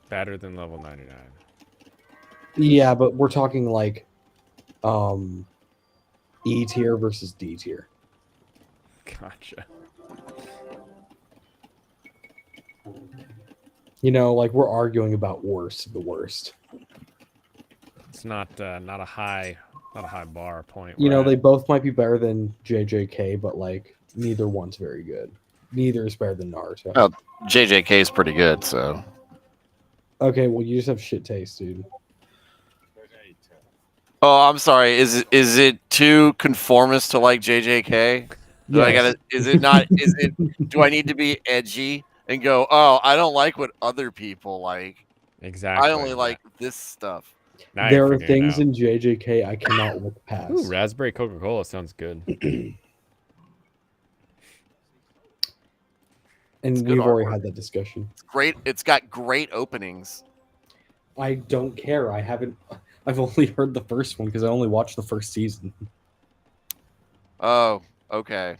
Better than level 99. Yeah, but we're talking, like, E tier versus D tier. Gotcha. You know, like, we're arguing about worst of the worst. It's not a high bar point. You know, we're they at. both might be better than JJK, but, like, neither one's very good. Neither is better than Naruto. Oh. JJK is pretty good, so. Okay, well, you just have shit taste, dude. Oh, I'm sorry. Is it too conformist to like JJK? Do I Yes. gotta? Is it not? Is it? Do I need to be edgy and go? Oh, I don't like what other people like. Exactly. I only like this stuff. Now There you're are figuring it things out. in JJK I cannot look past. Ooh, raspberry Coca-Cola sounds good. And good we've already artwork. had that discussion. It's great. It's got great openings. I don't care. I've only heard the first one because I only watched the first season. Oh, okay.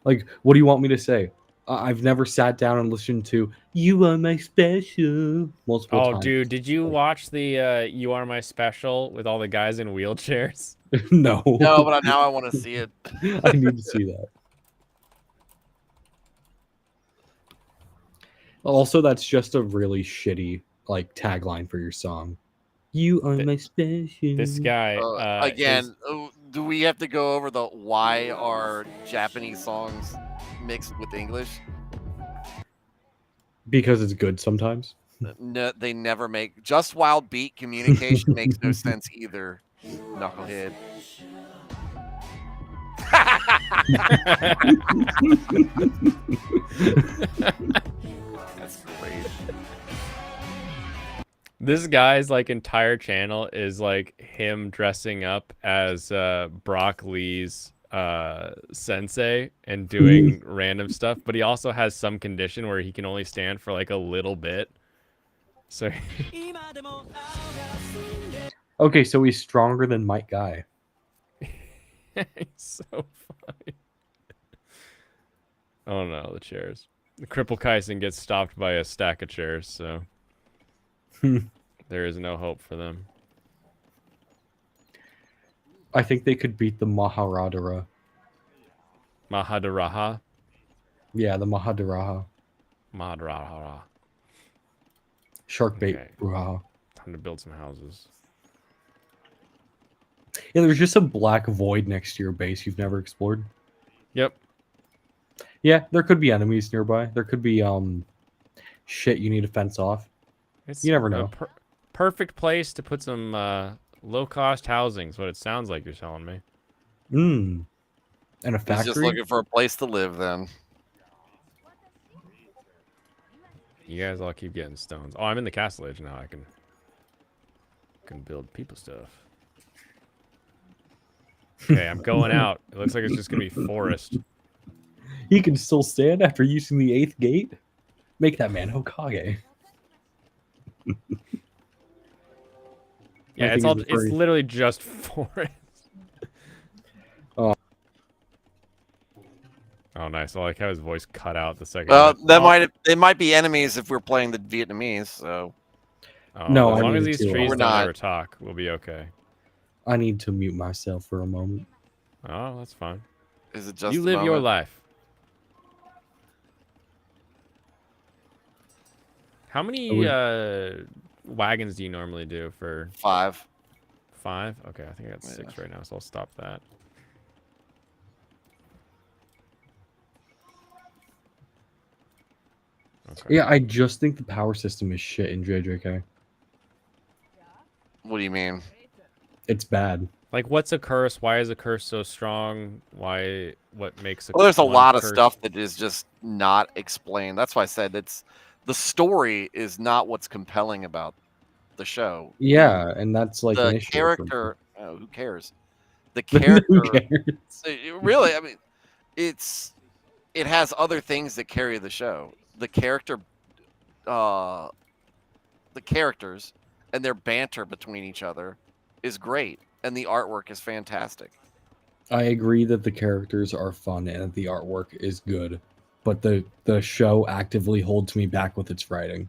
Like, what do you want me to say? I've never sat down and listened to "You Are My Special" multiple Oh, times. dude, did you watch the "You Are My Special" with all the guys in wheelchairs? No. No, but now I want to see it. I need to see that. Also, that's just a really shitty like tagline for your song. You are my special. This guy Again, do we have to go over the why are Japanese songs mixed with English? Because it's good sometimes. No, they never make. Just wild beat communication makes no sense either. Knucklehead. That's great. This guy's like entire channel is like him dressing up as Brock Lee's sensei and doing random stuff, but he also has some condition where he can only stand for like a little bit. So Okay, so he's stronger than Mike Guy. he's so funny. Oh no, the chairs. The Cripple Kaisen gets stopped by a stack of chairs, so there is no hope for them. I think they could beat the Maharadara. Mahadaraha? Yeah, the Mahadaraha. Mahadaraha. Shark bait. Okay. Raha. Time to build some houses. Yeah, there's just a black void next to your base you've never explored. Yep. Yeah, there could be enemies nearby. There could be shit you need to fence off. It's You never a know. perfect place to put some Low-cost housing is what it sounds like you're telling me. And a He's factory. just looking for a place to live then. You guys all keep getting stones. Oh, I'm in the castle age now. I can build people stuff. Okay, I'm going out. It looks like it's just gonna be forest. He can still stand after using the 8th gate. Make that man Hokage. Yeah, it's literally just forest. Oh. Oh, nice. I like how his voice cut out the second. It might be enemies if we're playing the Vietnamese. So No, as I long as need these to, trees We're don't not. ever talk, we'll be okay. I need to mute myself for a moment. Oh, that's fine. is it just You a live your moment? life. How many wagons do you normally do for 5. 5? Okay, I think I got 6 right now, so I'll stop that. Okay. Yeah, I just think the power system is shit in JJK. What do you mean? It's bad. Like, what's a curse? Why is a curse so strong? What makes a Well, there's a one lot of curse- stuff that is just not explained. That's why I said the story is not what's compelling about the show. Yeah, and that's like an The issue. character, who cares? The Who character, cares? really. I mean, it has other things that carry the show. The characters and their banter between each other is great, and the artwork is fantastic. I agree that the characters are fun and that the artwork is good, but the show actively holds me back with its writing.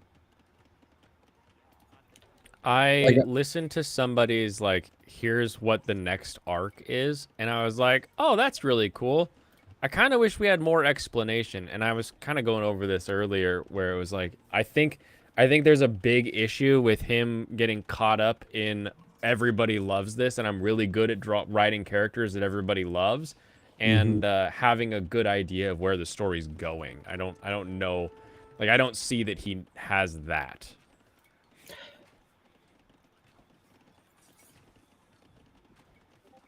I listened to somebody's like, here's what the next arc is, and I was like, oh, that's really cool. I kind of wish we had more explanation, and I was kind of going over this earlier, where it was like, I think there's a big issue with him getting caught up in everybody loves this, and I'm really good at writing characters that everybody loves, and having a good idea of where the story's going. I don't know, like, I don't see that he has that.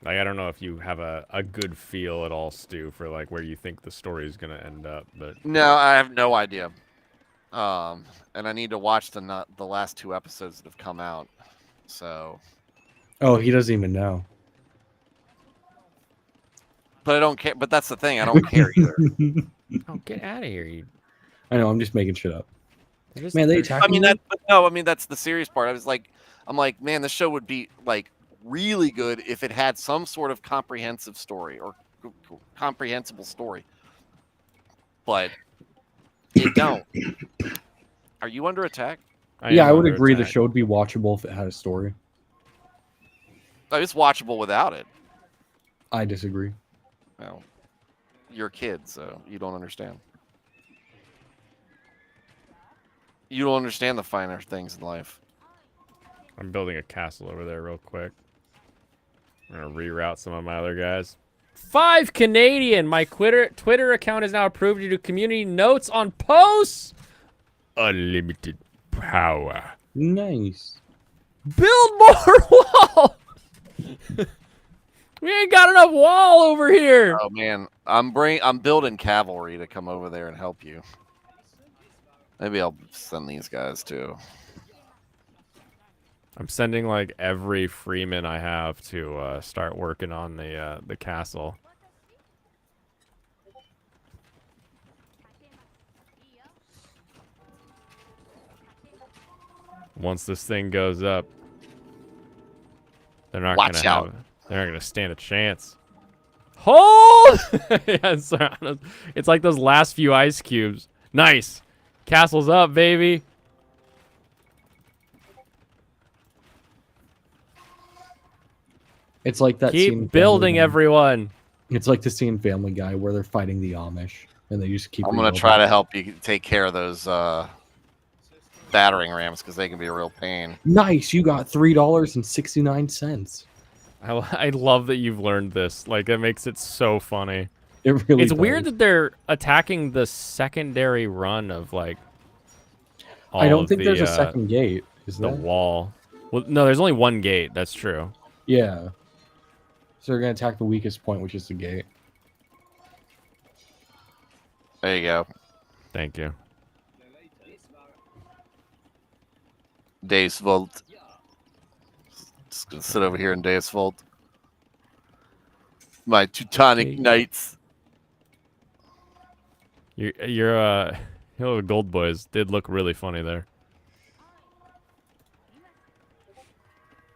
Like, I don't know if you have a good feel at all, Stu, for like where you think the story is gonna end up, but No, I have no idea. And I need to watch the last 2 episodes that have come out. So, Oh, he doesn't even know. but I don't care. But that's the thing. I don't care either. oh, get out of here! I know, I'm just making shit up. Just, Man, they there's- attack I mean, you? that's the serious part. I'm like, man, the show would be like really good if it had some sort of comprehensive story or comprehensible story, but it don't. Are you under attack? Yeah, I would under agree the attack. show would be watchable if it had a story. It's watchable without it. I disagree. Well, you're a kid, so you don't understand. You don't understand the finer things in life. I'm building a castle over there real quick. I'm gonna reroute some of my other guys. 5 Canadian. My Twitter account is now approved to do community notes on posts. Unlimited power. Nice. Build more wall. We ain't got enough wall over here. Oh man, I'm building cavalry to come over there and help you. Maybe I'll send these guys too. I'm sending like every freeman I have to start working on the castle. Once this thing goes up, they're not Watch gonna out. they're not gonna stand a chance. Hold! Yeah, it's like those last few ice cubes. Nice. Castle's up, baby. It's like that scene in Keep building, Family Guy. everyone. It's like the scene in Family Guy where they're fighting the Amish and they just keep. I'm gonna rebuilding. try to help you take care of those battering rams because they can be a real pain. Nice, you got $3.69. I love that you've learned this. Like, it makes it so funny. It really. It's weird does. that they're attacking the secondary run of like. I all don't of think there's a the, second gate. Is the there? wall. Well, no, there's only one gate. That's true. Yeah. So they're gonna attack the weakest point, which is the gate. There you go. Thank you. Deus Volt. Just gonna sit over here in Deus Volt. My Teutonic Okay. Knights. Your little gold boys did look really funny there.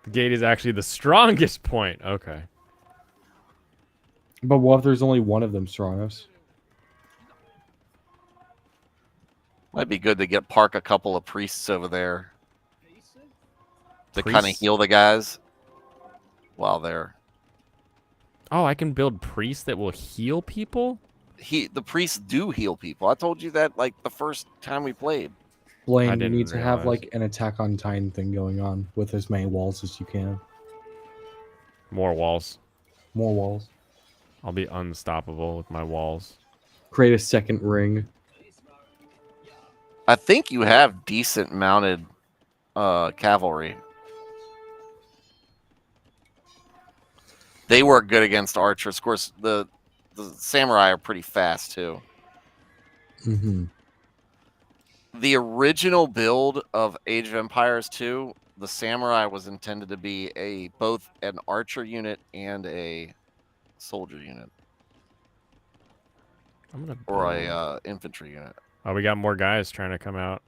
The gate is actually the strongest point. Okay. But what if there's only one of them, Stranos? Might be good to park a couple of priests over there to kind of Priests? heal the guys while they're. Oh, I can build priests that will heal people? The priests do heal people. I told you that like the first time we played. Blaine, you didn't need to have realize. like an Attack on Titan thing going on with as many walls as you can. More walls. More walls. I'll be unstoppable with my walls. Create a second ring. I think you have decent mounted cavalry. They work good against archers. Of course, the samurai are pretty fast too. Mm-hmm. The original build of Age of Empires 2, the samurai was intended to be both an archer unit and a soldier unit, I'm gonna or build- a infantry unit. Oh, we got more guys trying to come out.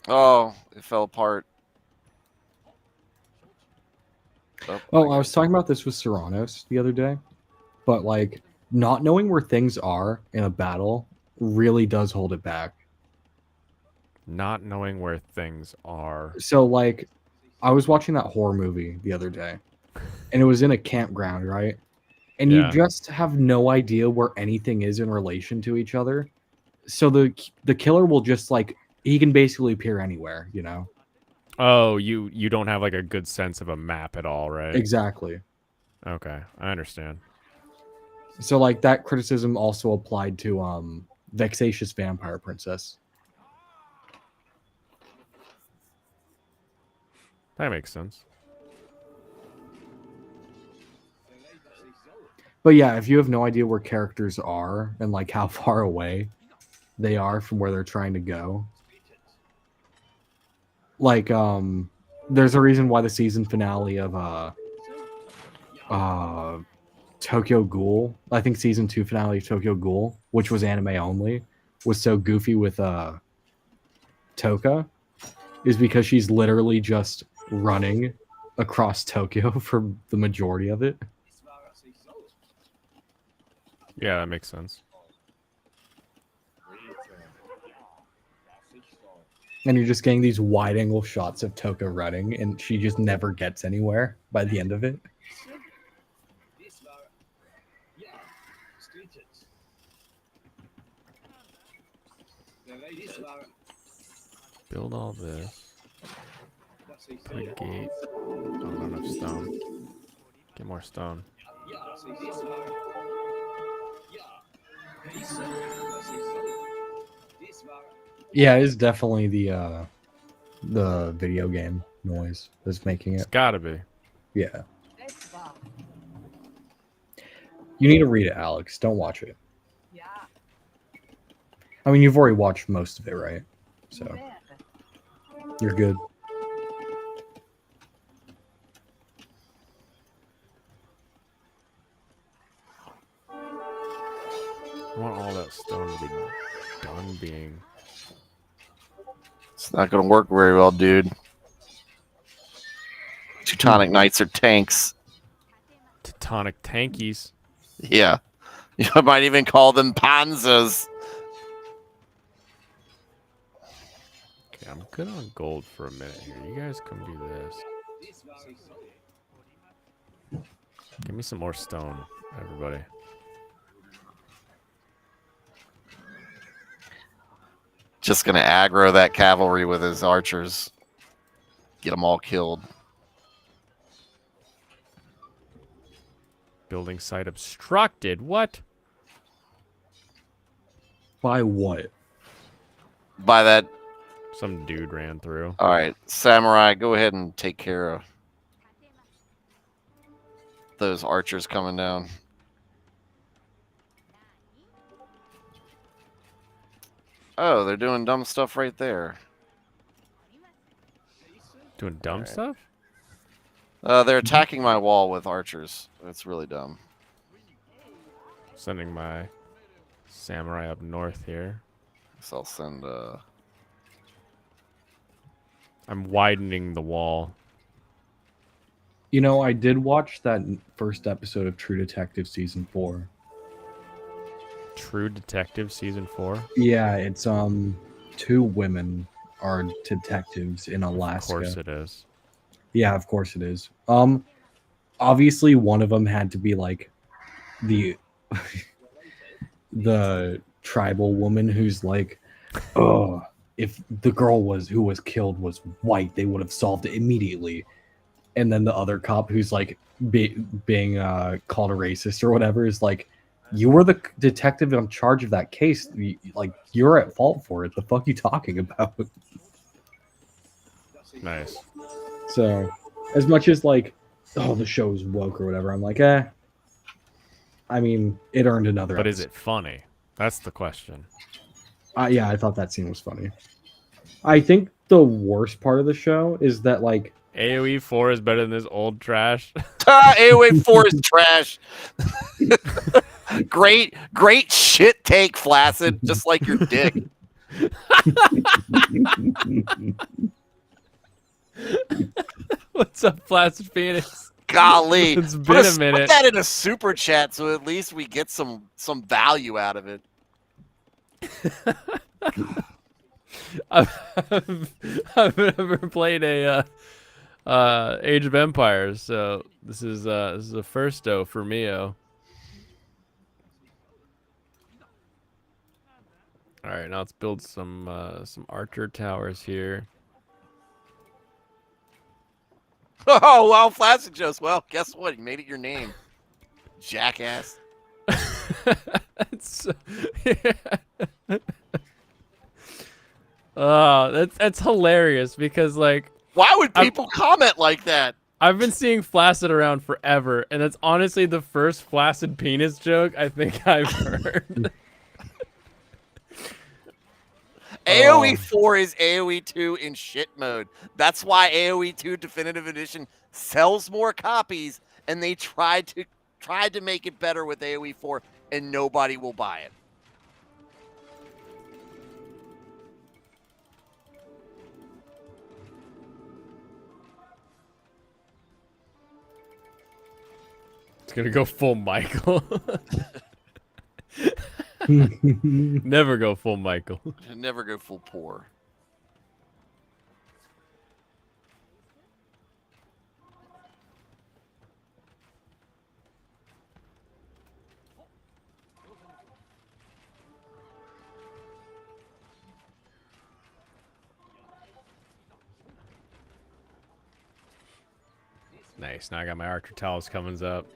Oh, it fell apart. Oh, I was talking about this with Serranos the other day, but like not knowing where things are in a battle really does hold it back. Not knowing where things are. So like I was watching that horror movie the other day and it was in a campground, right? And you Yeah. just have no idea where anything is in relation to each other. So the killer will just like he can basically appear anywhere, you know? Oh, you don't have like a good sense of a map at all, right? Exactly. Okay, I understand. So like that criticism also applied to Vexatious Vampire Princess. That makes sense. But yeah, if you have no idea where characters are and like how far away they are from where they're trying to go, like there's a reason why the season finale of Tokyo Ghoul, I think season 2 finale of Tokyo Ghoul, which was anime only, was so goofy with Toka, is because she's literally just running across Tokyo for the majority of it. Yeah, that makes sense. And you're just getting these wide angle shots of Toka running, and she just never gets anywhere by the end of it. Build all this. Put a gate. Oh, not enough stone. Get more stone. Yeah, it's definitely the video game noise that's making It's it. gotta be. Yeah. You need to read it, Alex. Don't watch it. I mean, you've already watched most of it, right? So you're good. I want all that stone to be done being. It's not going to work very well, dude. Teutonic Knights are tanks. Teutonic tankies. Yeah. You might even call them panzers. Okay, I'm good on gold for a minute here. You guys come do this. Give me some more stone, everybody. Just going to aggro that cavalry with his archers. Get them all killed. Building site obstructed. What? By what? By that. Some dude ran through. All right, Samurai, go ahead and take care of those archers coming down. Oh, they're doing dumb stuff right there. Doing dumb stuff? They're attacking my wall with archers. That's really dumb. Sending my samurai up north here. So I'll send. I'm widening the wall. You know, I did watch that first episode of True Detective season 4. True Detective season 4? Yeah, it's 2 women are detectives in Alaska. Of course it is. Yeah, of course it is. Obviously one of them had to be like the the tribal woman who's like, oh, if the girl who was killed was white, they would have solved it immediately. And then the other cop who's like being called a racist or whatever is like, you were the detective in charge of that case. Like, you're at fault for it. The fuck you talking about? Nice. So, as much as like, oh, the show's woke or whatever, I'm like, I mean, it earned another. But episode. is it funny? That's the question. Yeah, I thought that scene was funny. I think the worst part of the show is that like AoE 4 is better than this old trash. AoE 4 is trash. Great shit take, Flaccid, just like your dick. What's up, Flaccid Phoenix? Golly, It's been a minute. Put that in a super chat so at least we get some value out of it. I've never played a Age of Empires, so this is a firsto for Mio. All right, now let's build some archer towers here. Oh, well, Flaccid Jost. Well, guess what? You made it your name. Jackass. Oh, that's hilarious because like why would people comment like that? I've been seeing Flaccid around forever, and that's honestly the first Flaccid penis joke I think I've heard. AoE 4 is AoE 2 in shit mode. That's why AoE 2 Definitive Edition sells more copies, and they tried to make it better with AoE 4, and nobody will buy it. It's gonna go full Michael. Never go full Michael. Never go full poor. Nice. Now I got my Archer Towers coming up.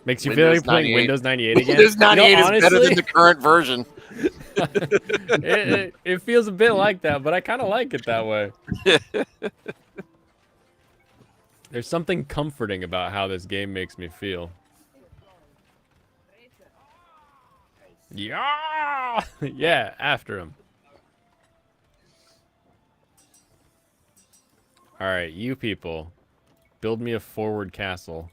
Makes you feel like Windows playing 98. Windows 98 again. Windows 98 You know, is better than the current version. it feels a bit like that, but I kind of like it that way. There's something comforting about how this game makes me feel. Yeah! Yeah, after him. Alright, you people. Build me a forward castle.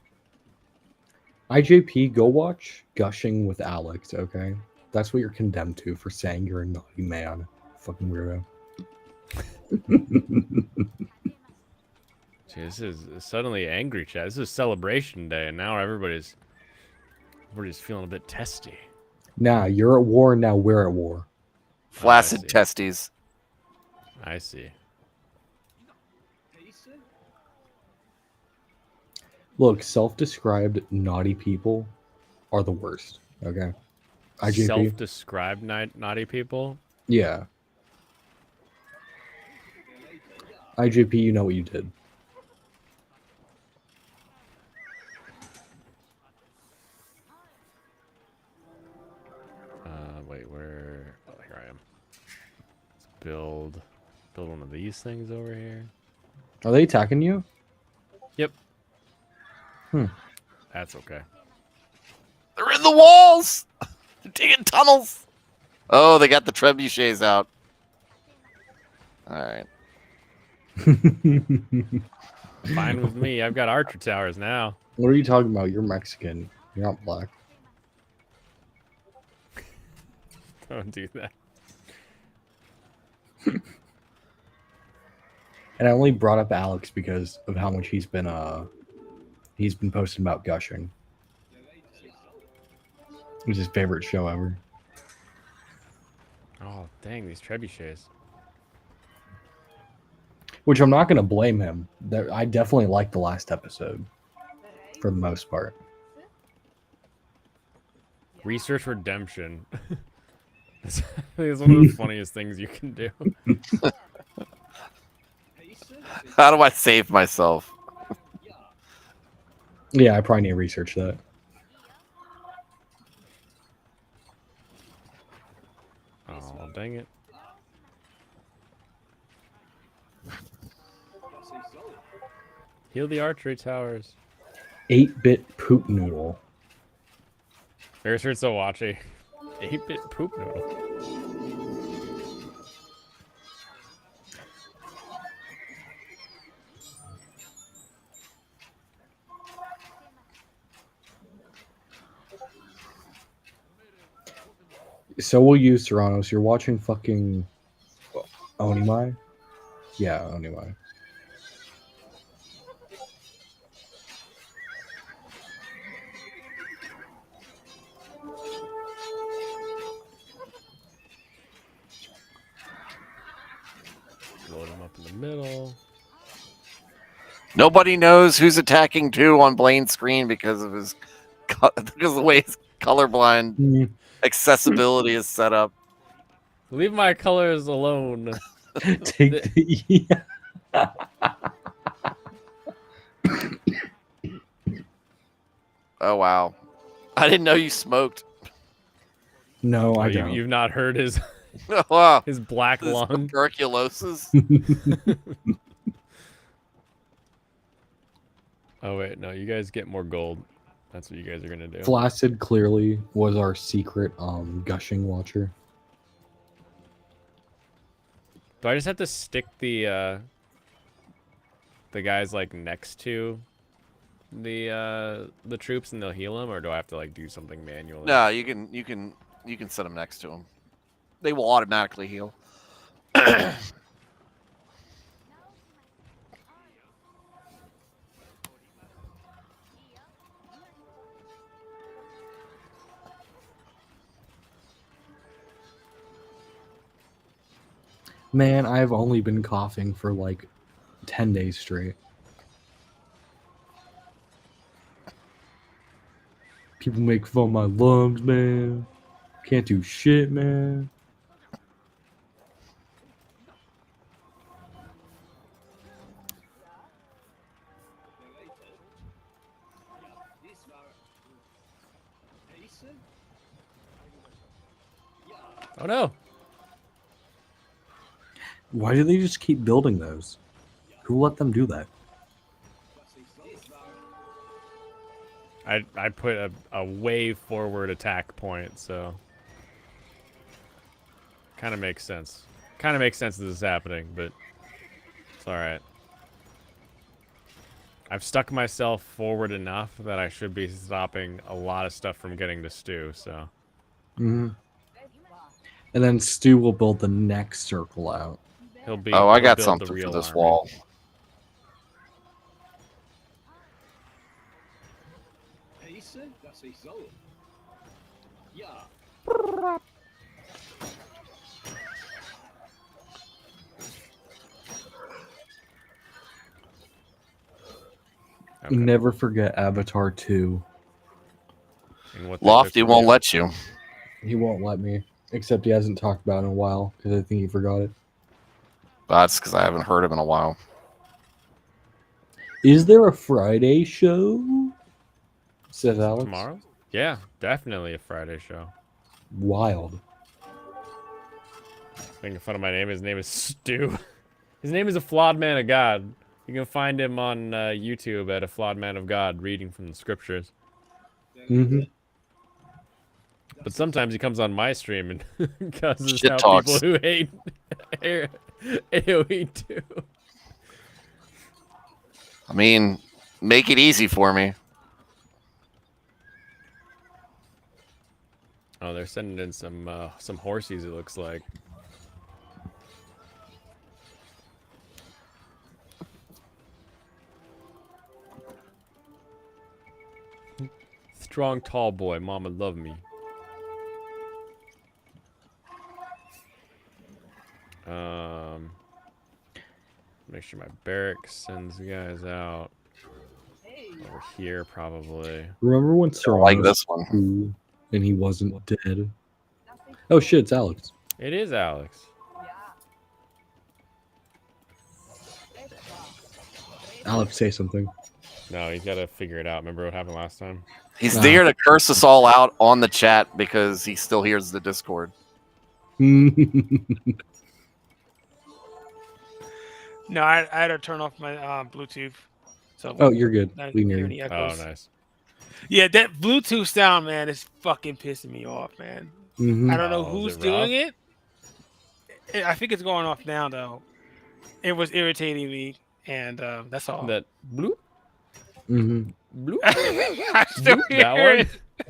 IJP, go watch Gushing with Alex, okay? That's what you're condemned to for saying you're a naughty man. Fucking weirdo. Gee, this is suddenly angry chat. This is celebration day, and now everybody's feeling a bit testy. Nah, you're at war, now we're at war. Flaccid testes. I see. Look, self-described naughty people are the worst, okay? IJP? Self-described naughty people? Yeah. IJP, you know what you did. Wait, where? Oh, here I am. build one of these things over here. Are they attacking you? Yep. Hmm. That's okay. They're in the walls. They're digging tunnels. Oh, they got the trebuchets out. All right. Fine with me. I've got archer towers now. What are you talking about? You're Mexican. You're not black. Don't do that. And I only brought up Alex because of how much he's been posting about gushing. It was his favorite show ever. Oh, dang, these trebuchets. Which I'm not going to blame him. I definitely liked the last episode for the most part. Research redemption. It's one of the funniest things you can do. How do I save myself? Yeah, I probably need to research that. Oh, dang it. Heal the archery towers. 8-bit poop noodle. Here's so watchy. 8-bit poop noodle. So will you, Serranos. You're watching fucking Onimai? Yeah, Onimai. Load him up in the middle. Nobody knows who's attacking too on Blaine's screen because of his because of the way his colorblind accessibility is set up. Leave my colors alone. Take the... Oh wow, I didn't know you smoked. No, Oh, I don't. you've not heard his Wow, his black this lung. tuberculosis. Oh wait, no, you guys get more gold. That's what you guys are gonna do. Flaccid clearly was our secret gushing watcher. Do I just have to stick the guys like next to the troops and they'll heal them, or do I have to like do something manually? No, you can set them next to him. They will automatically heal. Man, I've only been coughing for like 10 days straight. People make fun of my lungs, man. Can't do shit, man. Oh no! Why do they just keep building those? Who let them do that? I put a way forward attack point, so kind of makes sense. Kind of makes sense that this is happening, but it's all right. I've stuck myself forward enough that I should be stopping a lot of stuff from getting to Stu. So. Mm-hmm. And then Stu will build the next circle out. He'll be. Oh, I he'll got build something the real for this army. wall. Okay. Never forget Avatar 2. And what Lofty won't let you. He won't let me. Except he hasn't talked about it in a while, because I think he forgot it. That's because I haven't heard him in a while. Is there a Friday show? Says Alex. Tomorrow? Yeah, definitely a Friday show. Wild. Making fun of my name. His name is Stu. His name is A Flawed Man of God. You can find him on YouTube at A Flawed Man of God, reading from the scriptures. Mm-hmm. But sometimes he comes on my stream and causes Shit out talks. people who hate AoE too. I mean, make it easy for me. Oh, they're sending in some horsies, it looks like. Strong, tall boy. Mama love me. Make sure my barrack sends the guys out. Over here, probably. Remember when I Serrano like this one. grew and he wasn't dead? Oh shit, it's Alex. It is Alex. Alex, say something. No, he's got to figure it out. Remember what happened last time? He's Nah. there to curse us all out on the chat because he still hears the Discord. No, I had to turn off my Bluetooth. So Oh, you're good. I We didn't hear hear you. any Oh, echoes. nice. Yeah, that Bluetooth sound, man, is fucking pissing me off, man. Mhm. I don't know Oh, is who's it doing rough? it. I think it's going off now, though. It was irritating me, and that's all. That bloop, Mhm. bloop. I still Bloop, hear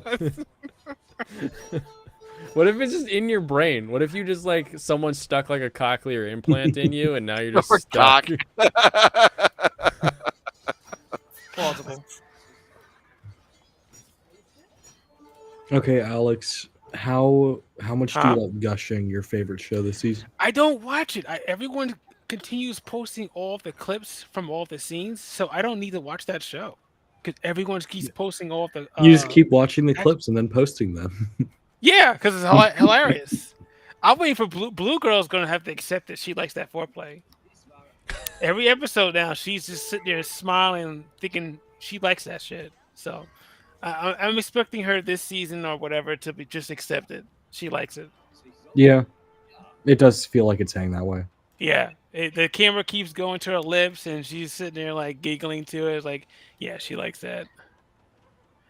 that it. What if it's just in your brain? What if you just like someone stuck like a cochlear implant in you, and now you're just Or stuck? Plausible. Okay, Alex. How much do Huh? you like gushing your favorite show this season? I don't watch it. Everyone continues posting all the clips from all the scenes, so I don't need to watch that show because everyone keeps posting all the. You just keep watching the act- clips and then posting them. Yeah, because it's hilarious. I'm waiting for Blue Girl's gonna have to accept that she likes that foreplay. Every episode now, she's just sitting there smiling, thinking she likes that shit. So I'm expecting her this season or whatever to be just accept it. She likes it. Yeah, it does feel like it's saying that way. Yeah, the camera keeps going to her lips, and she's sitting there like giggling to it. Like, yeah, she likes that.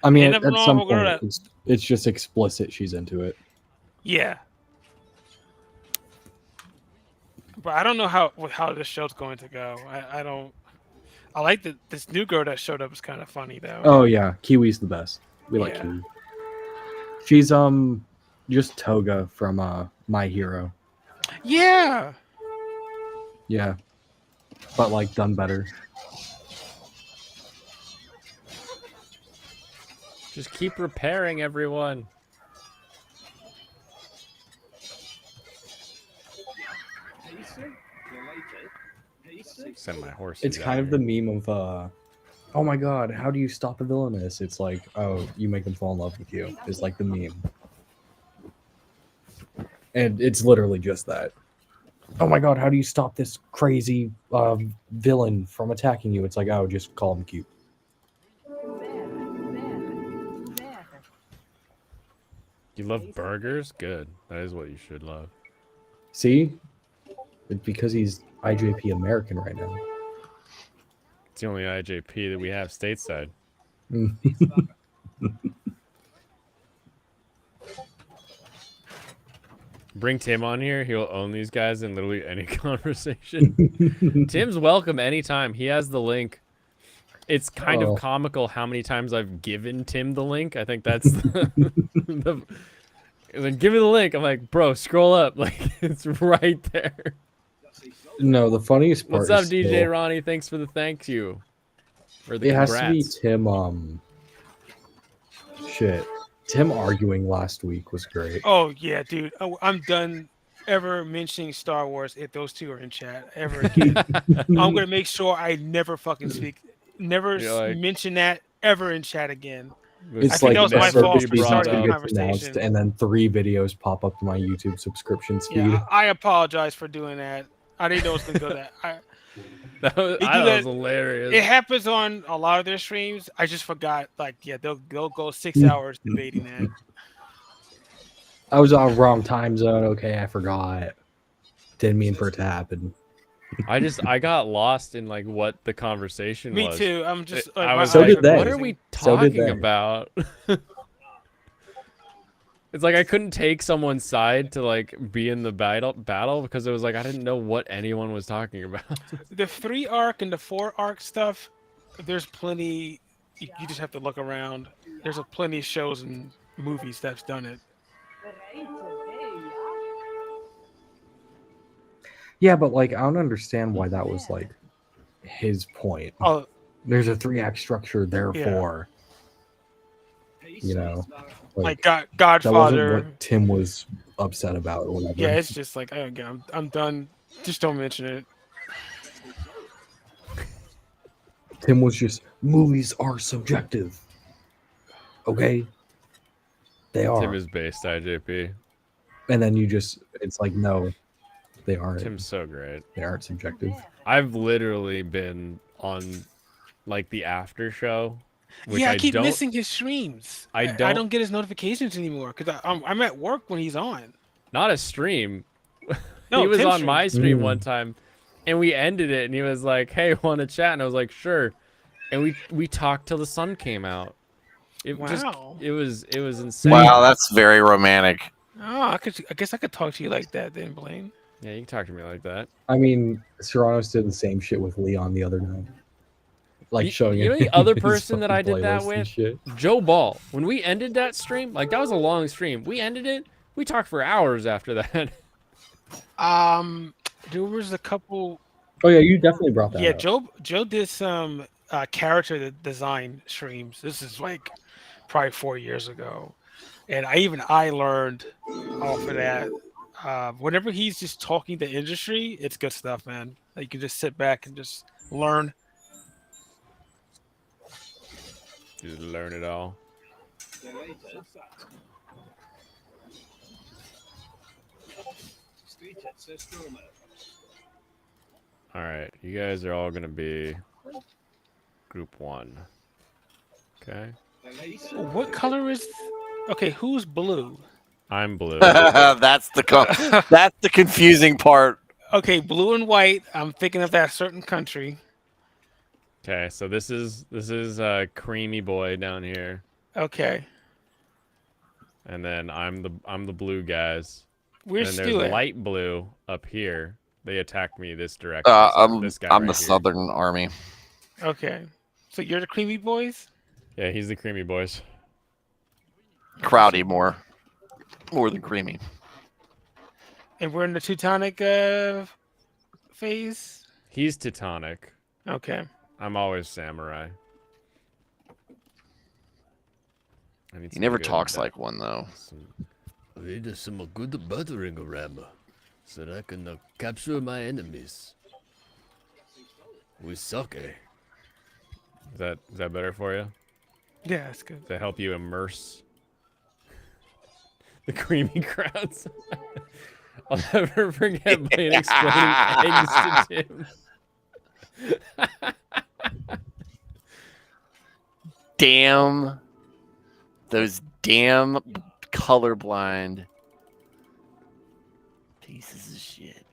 I mean, Ain't at nothing wrong some with her point, that- it's just explicit. She's into it. Yeah, but I don't know how this show's going to go. I don't. I like this new girl that showed up is kind of funny though. Oh yeah, Kiwi's the best. We like Yeah. Kiwi. She's just Toga from My Hero. Yeah. Yeah, but like done better. Just keep repairing, everyone. Send my horse. It's kind of the meme of oh my god, how do you stop a villainous? It's like, oh, you make them fall in love with you. It's like the meme. And it's literally just that. Oh my god, how do you stop this crazy villain from attacking you? It's like, oh, just call him cute. You love burgers? Good. That is what you should love. See? It's because he's IJP American right now. It's the only IJP that we have stateside. Bring Tim on here. He'll own these guys in literally any conversation. Tim's welcome anytime. He has the link. It's kind Oh. of comical how many times I've given Tim the link. I think that's the like, give me the link. I'm like, bro, scroll up. Like, it's right there. No, the funniest part What's up, is DJ still- Ronnie? Thanks for the thank you. Or the It has to be congrats. Tim, shit. Tim arguing last week was great. Oh yeah, dude. I'm done ever mentioning Star Wars if those two are in chat ever again. I'm gonna make sure I never fucking speak, never You're like- mention that ever in chat again. It's I think like that was the my circus fault for season starting two the gets announced, conversation. and then 3 videos pop up to my YouTube subscriptions feed. Yeah, I apologize for doing that. I didn't know it was gonna go that. That was, They I do thought it that- was hilarious. It happens on a lot of their streams. I just forgot. Like, yeah, they'll go 6 hours debating that. I was on wrong time zone. Okay, I forgot. Didn't mean for it to happen. I got lost in like what the conversation Me was. too. I'm just. I my was So eyes did are they. what are glazing. we So did talking they. about? It's like I couldn't take someone's side to like be in the battle because it was like I didn't know what anyone was talking about. The 3 arc and the 4 arc stuff. There's plenty. You just have to look around. There's a plenty of shows and movies that's done it. Yeah, but like I don't understand why that was like his point. Oh, There's a 3-act structure, yeah. therefore, you know, Like that wasn't Godfather. what Tim was upset about or whatever. Yeah, it's just like I'm done. Just don't mention it. Tim was just movies are subjective. Okay, they are. Tim is based IJP. And then it's like no, they aren't. Tim's so great. They aren't subjective. I've literally been on like the after show. Which Yeah, I keep don't, missing his streams. I don't don't get his notifications anymore because I'm at work when he's on. not a stream. No, he was Tim's on my stream. stream one time, and we ended it, and he was like, "Hey, want to chat?" And I was like, "Sure." And we talked till the sun came out. It Wow. it was insane. Wow, that's very romantic. Oh, I guess I could talk to you like that then, Blaine. Yeah, you can talk to me like that. I mean, Serranos did the same shit with Leon the other night. Like showing you know him the other his person that I fucking did that playlist and with? shit. Joe Ball. When we ended that stream, like that was a long stream. We ended it. We talked for hours after that. There was a couple. Oh yeah, you definitely brought that Yeah, up. Joe did some character design streams. This is like probably 4 years ago, and I learned off of that. Whenever he's just talking the industry, it's good stuff, man. Like, you can just sit back and just learn. Just learn it all. All right, you guys are all gonna be group 1. Okay. What color is? Okay, who's blue? I'm blue. That's the confusing part. Okay, blue and white. I'm thinking of that certain country. Okay, so this is creamy boy down here, Okay, and then I'm the blue guys. where's And there's Stu at? light blue up here. They attacked me this direction. I'm this guy I'm right the here. Southern Army. Okay, so you're the creamy boys. Yeah, he's the creamy boys. Crowdy more than creamy. And we're in the Teutonic phase. He's Teutonic. Okay. I'm always samurai. He never talks like one though. I need some good battering ram so that I can capture my enemies with sake. Is that better for you? Yeah, that's good. Does that help you immerse the creamy crowds? I'll never forget Blaine explaining eggs to Tim. Damn, those damn colorblind pieces of shit.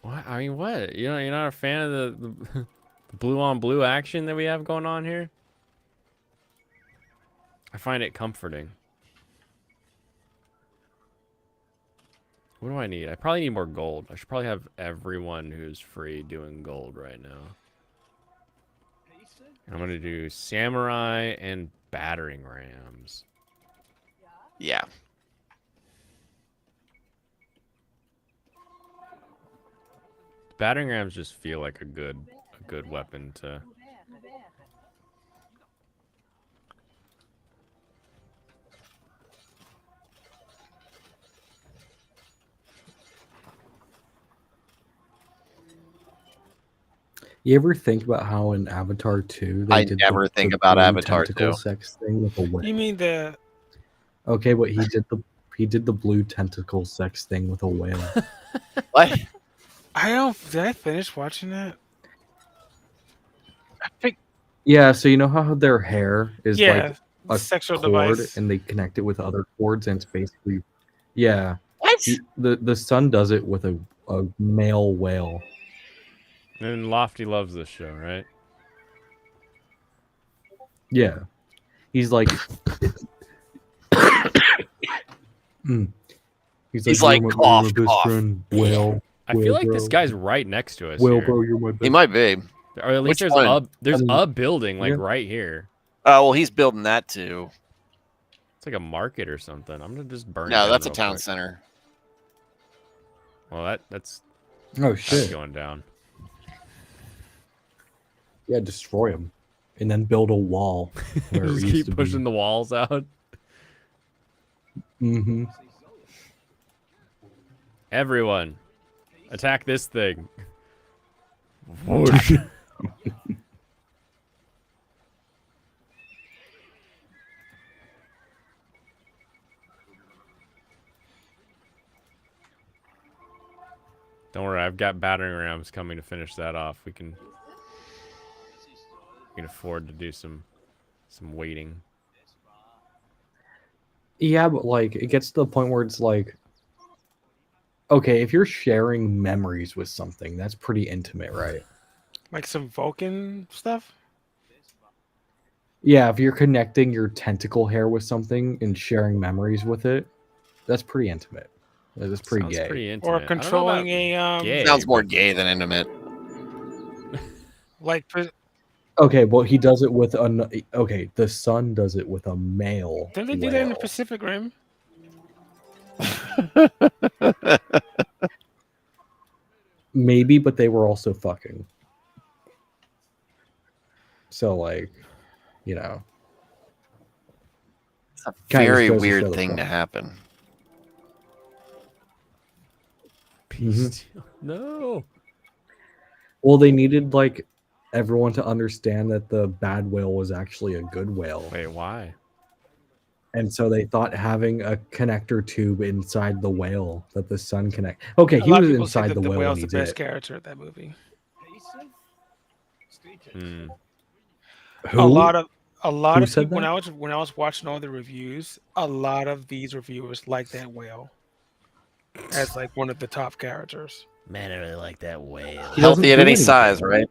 What? I mean, what? You're not a fan of the blue on blue action that we have going on here? I find it comforting. What do I need? I probably need more gold. I should probably have everyone who's free doing gold right now. I'm going to do samurai and battering rams. Yeah. Battering rams just feel like a good weapon to... You ever think about how in Avatar 2 they I did never think about blue Avatar tentacle 2. sex thing with a whale? You mean the? Okay, but he did the blue tentacle sex thing with a whale. What? I don't. Did I finish watching that? I think. Yeah, so you know how their hair is Yeah, like a sexual cord device. and they connect it with other cords and it's basically yeah. I The son does it with a male whale. And Lofty loves this show, right? Yeah, he's like, He's like, you're cough, my best cough. friend, whale. I feel like bro. this guy's right next to us. Whale, here. bro, you're my best. He might be. Or at least Which there's one? a building like right here. Oh, well, he's building that too. It's like a market or something. I'm gonna just burn. it No, down that's a real town quick. center. Well, that's Oh that's shit! going down. Yeah, destroy him, and then build a wall. Where it Just used keep to pushing the walls out. Mm-hmm. Everyone, attack this thing. Whoosh. Don't worry, I've got battering rams coming to finish that off. We can afford to do some waiting. Yeah, but like it gets to the point where it's like, okay, if you're sharing memories with something, that's pretty intimate, right? Like some Vulcan stuff? Yeah, if you're connecting your tentacle hair with something and sharing memories with it, that's pretty intimate. That's pretty Sounds gay. pretty intimate. Or I don't know controlling about a gay, Sounds more but- gay than intimate. like Okay, well he does it with okay, the son does it with a male. didn't they do that in the whale. Pacific Rim? Maybe, but they were also fucking. So like, you know. It's a Kinda just very goes to show weird the thing to point. happen. Peace. No. Well, they needed like everyone to understand that the bad whale was actually a good whale. Wait, why? And so they thought having a connector tube inside the whale that the sun connect. Okay, A he lot of was people say inside that the the whale when whale's he the did best it. character of that movie. Hmm. Who? A lot of Who people said when that? I was watching all the reviews, a lot of these reviewers like that whale as like one of the top characters. Man, I really like that whale. He doesn't Healthy at do any anything. size, right?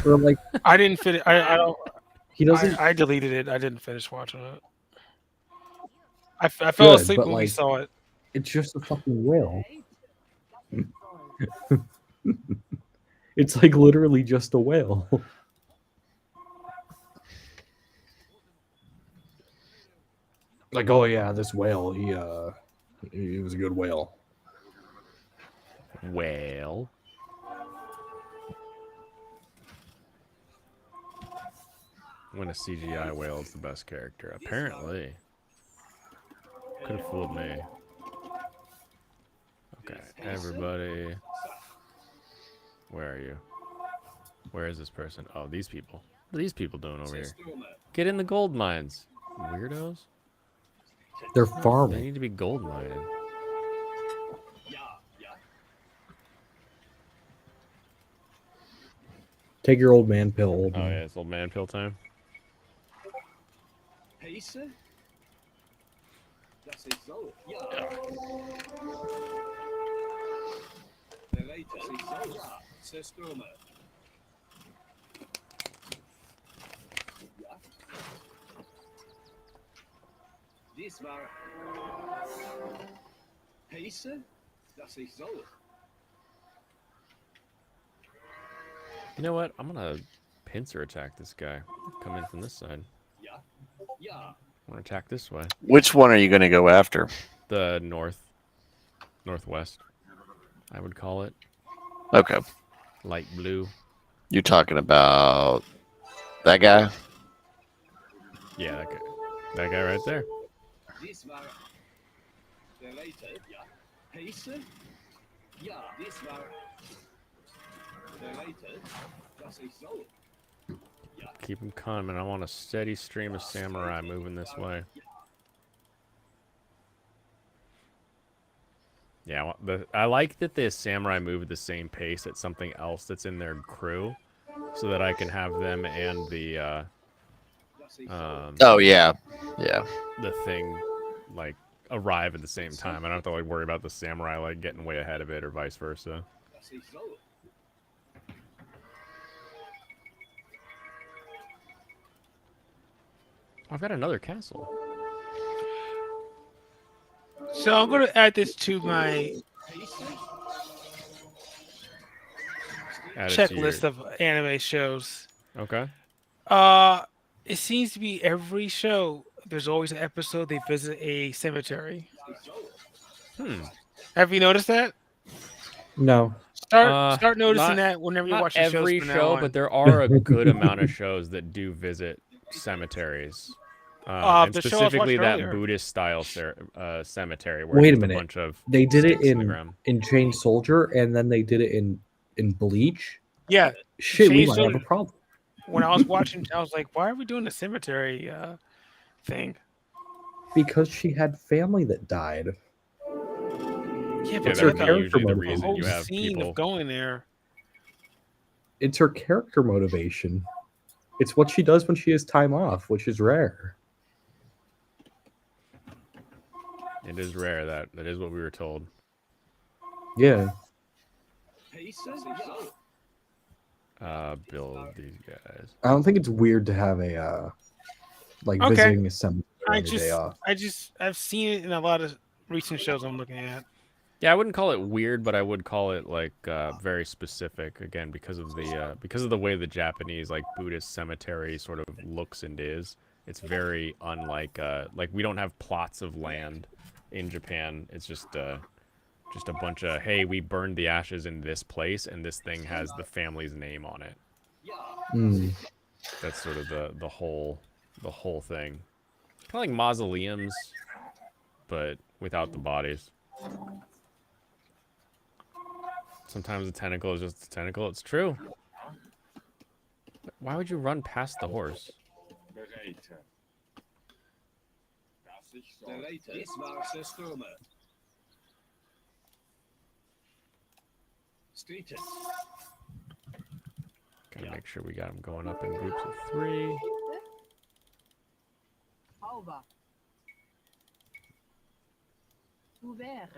Or like I didn't finish. I don't. he doesn't. I deleted it. I didn't finish watching it. I fell Good, asleep but when we like saw it. it's just a fucking whale. It's like literally just a whale. Like, oh yeah, this whale, he was a good whale. Well. When a CGI whale is the best character. Apparently. Could have fooled me. Okay, everybody. Where are you? Where is this person? Oh, these people. What are these people doing over here? Get in the gold mines. Weirdos. They're They farming. need to be gold mining. Take your old man pill. Old Oh man. yeah, it's old man pill time. You know what? I'm gonna pincer attack this guy. Come in from this side. I'm gonna attack this way. Which one are you going to go after? The northwest. I would call it Okay. light blue. You talking about that guy? Yeah, that guy. That guy right there. Keep him coming. I want a steady stream of samurai moving this way. Yeah, I like that the samurai move at the same pace at something else that's in their crew, so that I can have them and the Oh, yeah. Yeah. the thing like arrive at the same time. I don't have to like worry about the samurai like getting way ahead of it or vice versa. I've got another castle. So I'm gonna add this to my Add it to your... checklist of anime shows. Okay. It seems to be every show. There's always an episode they visit a cemetery. Have you noticed that? No. Start noticing not- that whenever you're Not watching shows every from now show, on. but there are a good amount of shows that do visit cemeteries. And the show I was specifically watching that earlier. Buddhist style cemetery where Wait it's a just minute. bunch of They did it sticks in the ground. in Chain Soldier, and then they did it in Bleach. Yeah, Shit, we Chain might have a Soldier- problem. When I was watching, I was like, "Why are we doing the cemetery thing?" Because she had family that died. Yeah, Yeah, but that her would be character usually the motivation. reason whole you have scene people. of going there. It's her character motivation. It's what she does when she has time off, which is rare. It is rare that is what we were told. Yeah. Build these guys. I don't think it's weird to have a like Okay. visiting a cemetery on your day off. I've seen it in a lot of recent shows I'm looking at. Yeah, I wouldn't call it weird, but I would call it like very specific. Again, because of the way the Japanese like Buddhist cemetery sort of looks and is. It's very unlike like we don't have plots of land in Japan. It's just a bunch of, hey, we burned the ashes in this place, and this thing has the family's name on it. Mm. That's sort of the whole thing. Kind of like mausoleums, but without the bodies. Sometimes a tentacle is just a tentacle. It's true. Why would you run past the horse? Gotta make sure we got them going up in groups of 3. Ouvert,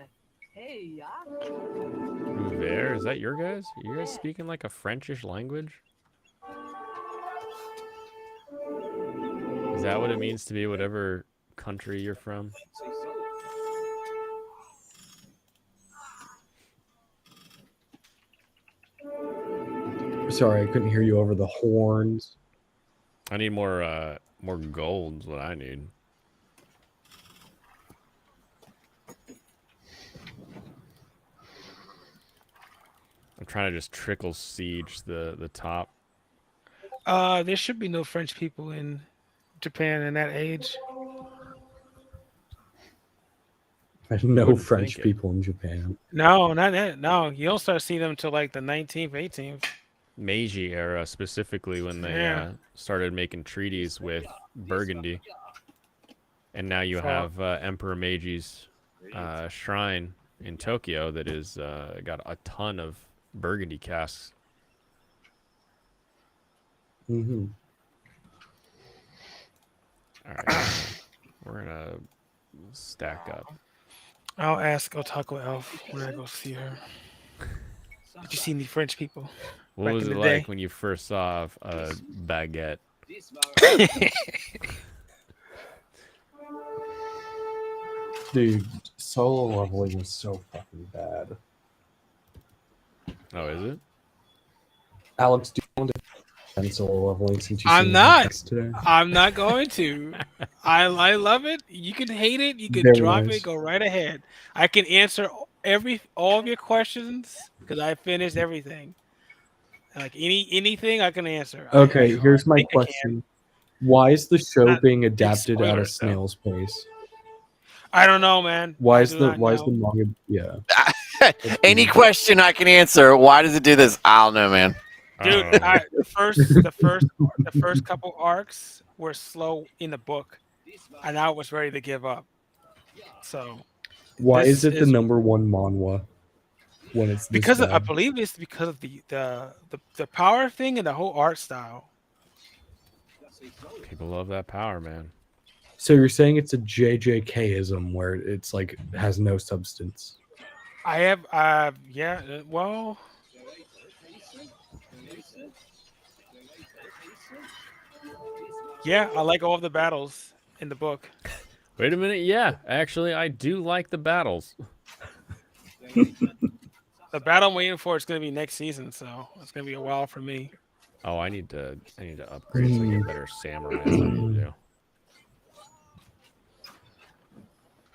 is that your guys? Are you guys speaking like a Frenchish language? Is that what it means to be whatever country you're from? Sorry, I couldn't hear you over the horns. I need more gold is what I need. I'm trying to just trickle siege the top. There should be no French people in Japan in that age. No Wouldn't French think it. people in Japan. No, not that. No, you don't start seeing them until like the 19th, 18th. Meiji era, specifically when they Yeah. started making treaties with Burgundy. And now you So- have Emperor Meiji's shrine in Tokyo that is got a ton of Burgundy casks. Mm-hmm. All right, we're gonna stack up. I'll ask Otaku Elf when I go see her. Did you see any French people? What Back was in it the like day. when you first saw a baguette? Dude, solo leveling is so fucking bad. Oh, is it? Alex, do you want to defend solo leveling since you I'm seen not. this today? I'm not going to. I love it. You can hate it. You can Very drop nice. it. Go right ahead. I can answer all of your questions because I finished everything. Like anything I can answer. Okay, here's my think I can. question. Why is the show Not being adapted at a spoilers, though. snail's pace? I don't know, man. Why I is do the not why is know. the manga yeah. Any question I can answer. Why does it do this? I don't know, man. Dude, Oh. the first couple arcs were slow in the book, and I was ready to give up. So Why This is it the is- number one manhwa when it's this because I bad? believe it's because of the power thing and the whole art style. People love that power, man. So you're saying it's a JJKism where it's like has no substance. I have, yeah, well, yeah, I like all of the battles in the book. Wait a minute. Yeah, actually, I do like the battles. The battle I'm waiting for is going to be next season, so it's going to be a while for me. Oh, I need to upgrade so I get better samurai. That's what I need to do.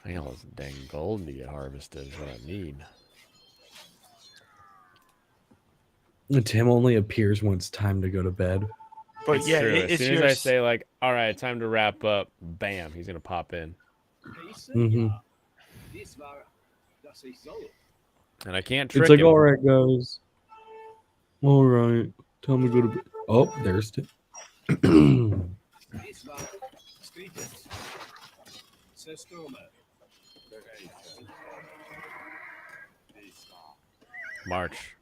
I need all this dang gold to get harvested is what I need. And Tim only appears when it's time to go to bed. But It's yeah, true. As it's soon as your I say like, all right, time to wrap up, bam, he's gonna pop in. Mm-hmm. And I can't trick It's like, him. all right, guys. All right, time to go to bed. Oh, there's Tim. March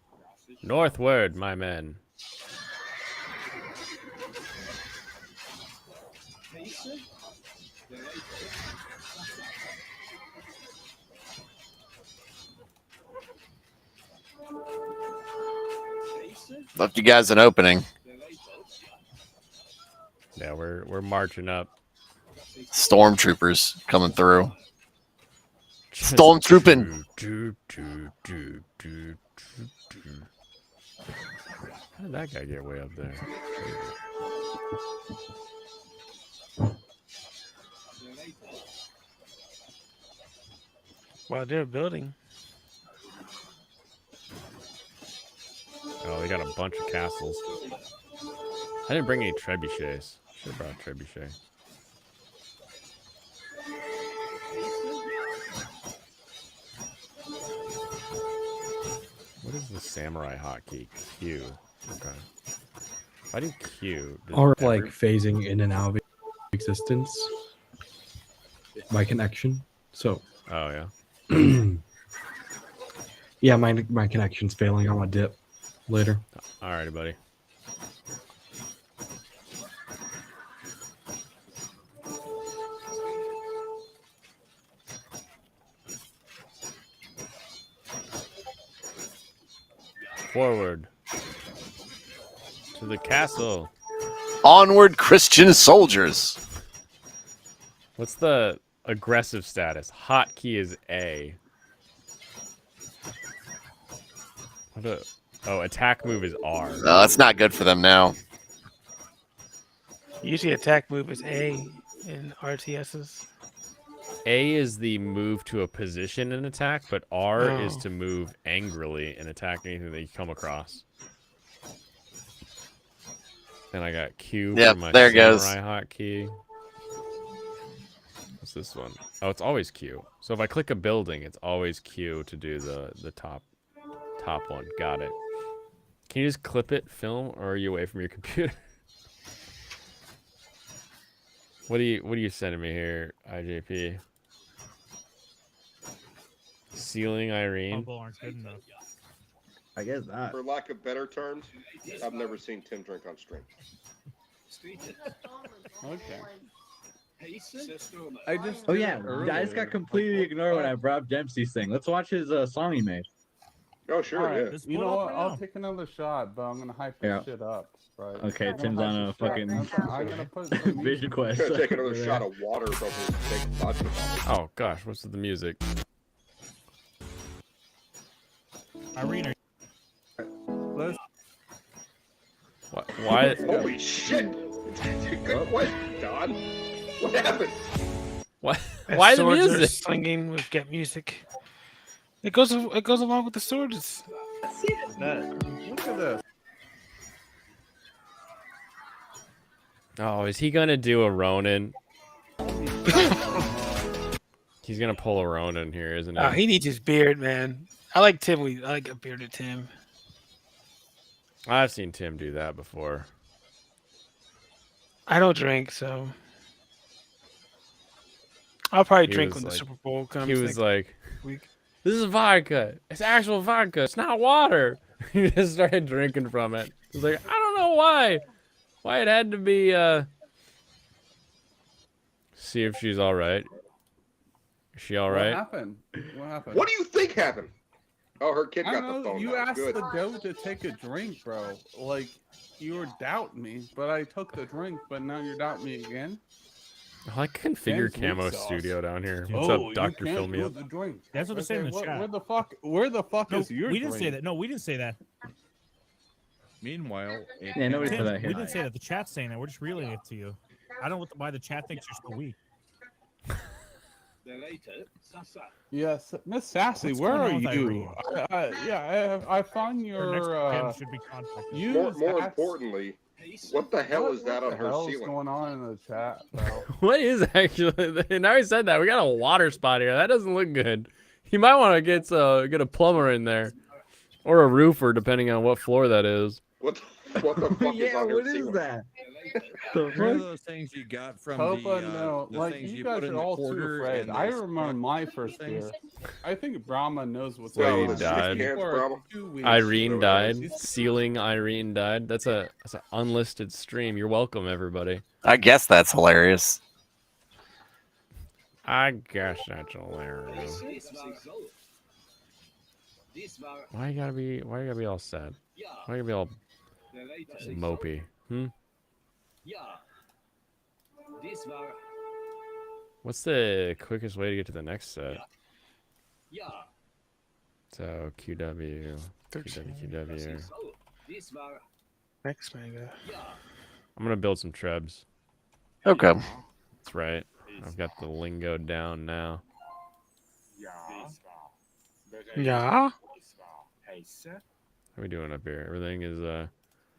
northward, my men. Left you guys an opening. Yeah, we're marching up. Stormtroopers coming through. Just Stormtrooping. How did that guy get way up there? well, they're building. Oh, they got a bunch of castles. I didn't bring any trebuchets. Should have brought a trebuchet. What is the samurai hotkey? Q. Okay. If I do Q, does Or every- like phasing in and out of existence by connection. So Oh yeah. yeah, my connection's failing. I'm a dip later. Alrighty, buddy. Forward to the castle. Onward, Christian soldiers. What's the aggressive status? Hotkey is A. Oh, attack move is R. No, that's not good for them now. Usually attack move is A in RTSs. A is the move to a position and attack, but R is Oh. to move angrily and attack anything that you come across. Then I got Q Yep, for my there it goes. samurai hotkey. What's this one? Oh, it's always Q. So if I click a building, it's always Q to do the top one. Got it. Can you just clip it, film, or are you away from your computer? What are you sending me here, IJP? Ceiling Irene. aren't good enough. I guess not. For lack of better terms, I've never seen Tim drink on stream. Okay. I just. Oh yeah, I just got completely ignored when I brought up Dempsey's thing. Let's watch his song he made. Oh sure, yeah. You know what? I'll take another shot, but I'm gonna hype this shit up. Right. Okay, Tim's on a fucking I'm gonna put some Vision Quest. Gonna take another shot of water from his big vodka bottle. Oh gosh, what's with the music? Irene. Why? Holy shit! What, Don? What happened? Why? And Why the swords are music? slinging with get music. It goes along with the swords. Look at this. Oh, is he gonna do a Ronin? He's gonna pull a Ronin here, isn't he? He needs his beard, man. I like Tim. I like a bearded Tim. I've seen Tim do that before. I don't drink, so I'll probably He drink was when the like- Super Bowl comes. He was next like, week. "This is vodka. It's actual vodka. It's not water." He just started drinking from it. He was like, "I don't know why it had to be See if she's all right. Is she all right? What happened? What happened? What do you think happened? Oh, her kid I got don't the know. phone. You now. asked Good. the goat to take a drink, bro. Like, you were doubting me, but I took the drink, but now you're doubting me again? I like Configure Ben's Camo weak sauce. Studio down here. What's Oh, up, Dr. you Fill can't Me do Up? the drink. That's what they're saying in the chat. Where the fuck No, is your we didn't drink? say that. No, we didn't say that. Meanwhile, Yeah, nobody said that. We didn't say that. The chat's saying that. We're just relaying it to you. I don't know why the chat thinks you're so weak. Yes, Miss Sassy, What's where going are on with you? I found your. Kim should be contacted. More importantly, what the hell is that on What the her hell's ceiling? going on in the chat, bro? What is actually? Now he said that. We got a water spot here. That doesn't look good. You might want to get a plumber in there. Or a roofer, depending on what floor that is. What the fuck is Yeah, on her what is ceiling? that? The One of those things you got from Copa, the, no, the like things you you guys put in are the all too quarter. afraid. and I they remember my spot first things. year. I think Brahma knows what's Well, going you on. died. People are Brahma? too weak. Irene Whatever it died. Ceiling Irene died. That's an unlisted stream. You're welcome, everybody. I guess that's hilarious. I guess that's hilarious. Why you gotta be all sad? Why you gotta be all mopey? What's the quickest way to get to the next set? So QW. Next manga. I'm gonna build some trebs. Okay. That's right. I've got the lingo down now. Yeah. How are we doing up here? Everything is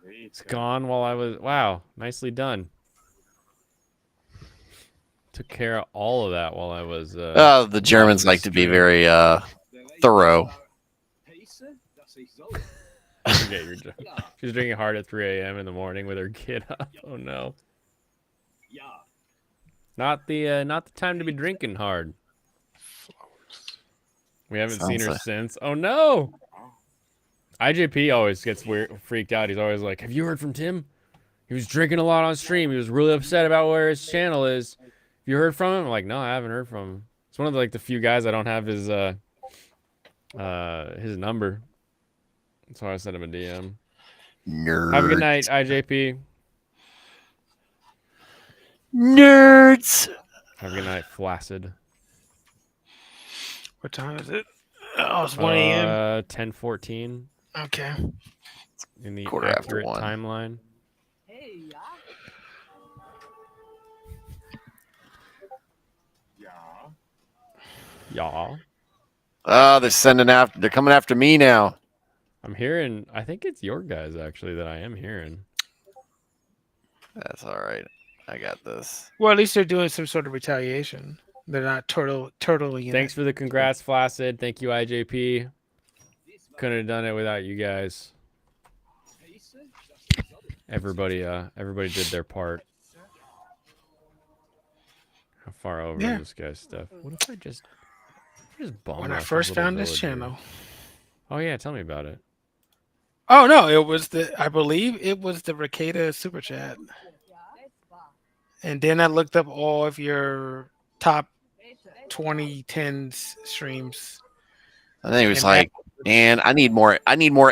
it's gone while I was wow, nicely done. Took care of all of that while I was The Germans like to be very thorough. Forget your joke. She's drinking hard at 3 a.m. in the morning with her kid up. Oh no. Not the time to be drinking hard. We haven't seen her since. Oh no. IJP always gets freaked out. He's always like, "Have you heard from Tim? He was drinking a lot on stream. He was really upset about where his channel is. Have you heard from him?" I'm like, "No, I haven't heard from him." It's one of the few guys I don't have his number. That's why I sent him a DM. Nerds. Have a good night, IJP. Nerds. Have a good night, Flaccid. What time is it? Oh, it's 1 a.m. 10:14. Okay. In the Quarter after accurate 1. timeline. Yeah. Oh, they're coming after me now. I'm hearing. I think it's your guys actually that I am hearing. That's all right. I got this. Well, at least they're doing some sort of retaliation. They're not totally. In Thanks it. for the congrats, Flaccid. Thank you, IJP. Couldn't have done it without you guys. Everybody did their part. How far over is this guy's stuff? What if I just bomb When I rush first little found this villager? channel. Oh yeah, tell me about it. Oh no, it was I believe it was the Ricada super chat. And then I looked up all of your top 2010s streams. And then he was like, "Man, I need more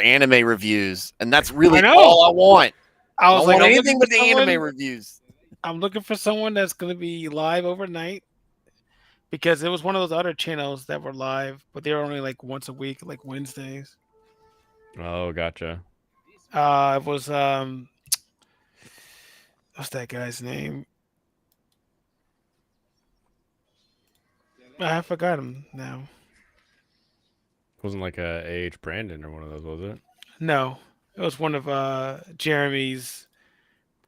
anime reviews." And that's really I know. all I want. I was don't like, want I'm anything looking but for the anime someone- reviews. I'm looking for someone that's going to be live overnight because it was one of those other channels that were live, but they were only like once a week, like Wednesdays. Oh, gotcha. It was what's that guy's name? I forgot him now. Wasn't like a AH Brandon or one of those, was it? No, it was one of Jeremy's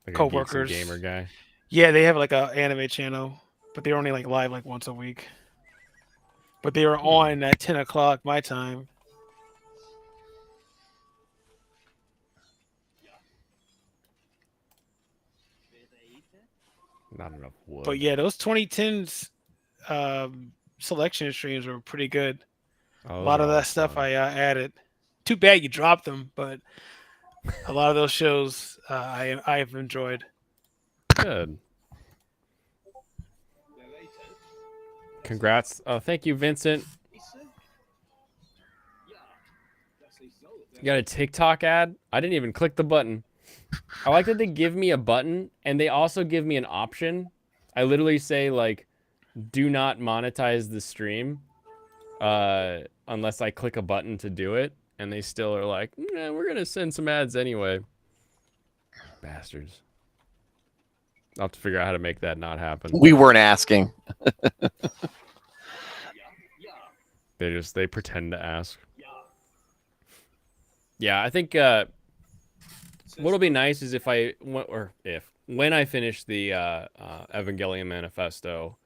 Like a coworkers. Geeks and Gamer guy. Yeah, they have like a anime channel, but they're only like live like once a week. But they were on at 10 o'clock my time. Not enough wood. But yeah, those 2010s selection streams were pretty good. Oh, A lot those of are that stuff I added. Too bad you dropped them, but a lot of those shows I have enjoyed. Good. Congrats. Oh, thank you, Vincent. You got a TikTok ad? I didn't even click the button. I like that they give me a button and they also give me an option. I literally say like, do not monetize the stream unless I click a button to do it. And they still are like, nah, we're going to send some ads anyway. Bastards. I'll have to figure out how to make that not happen. We weren't asking. They pretend to ask. Yeah, I think what'll be nice is when I finish the Evangelion Manifesto,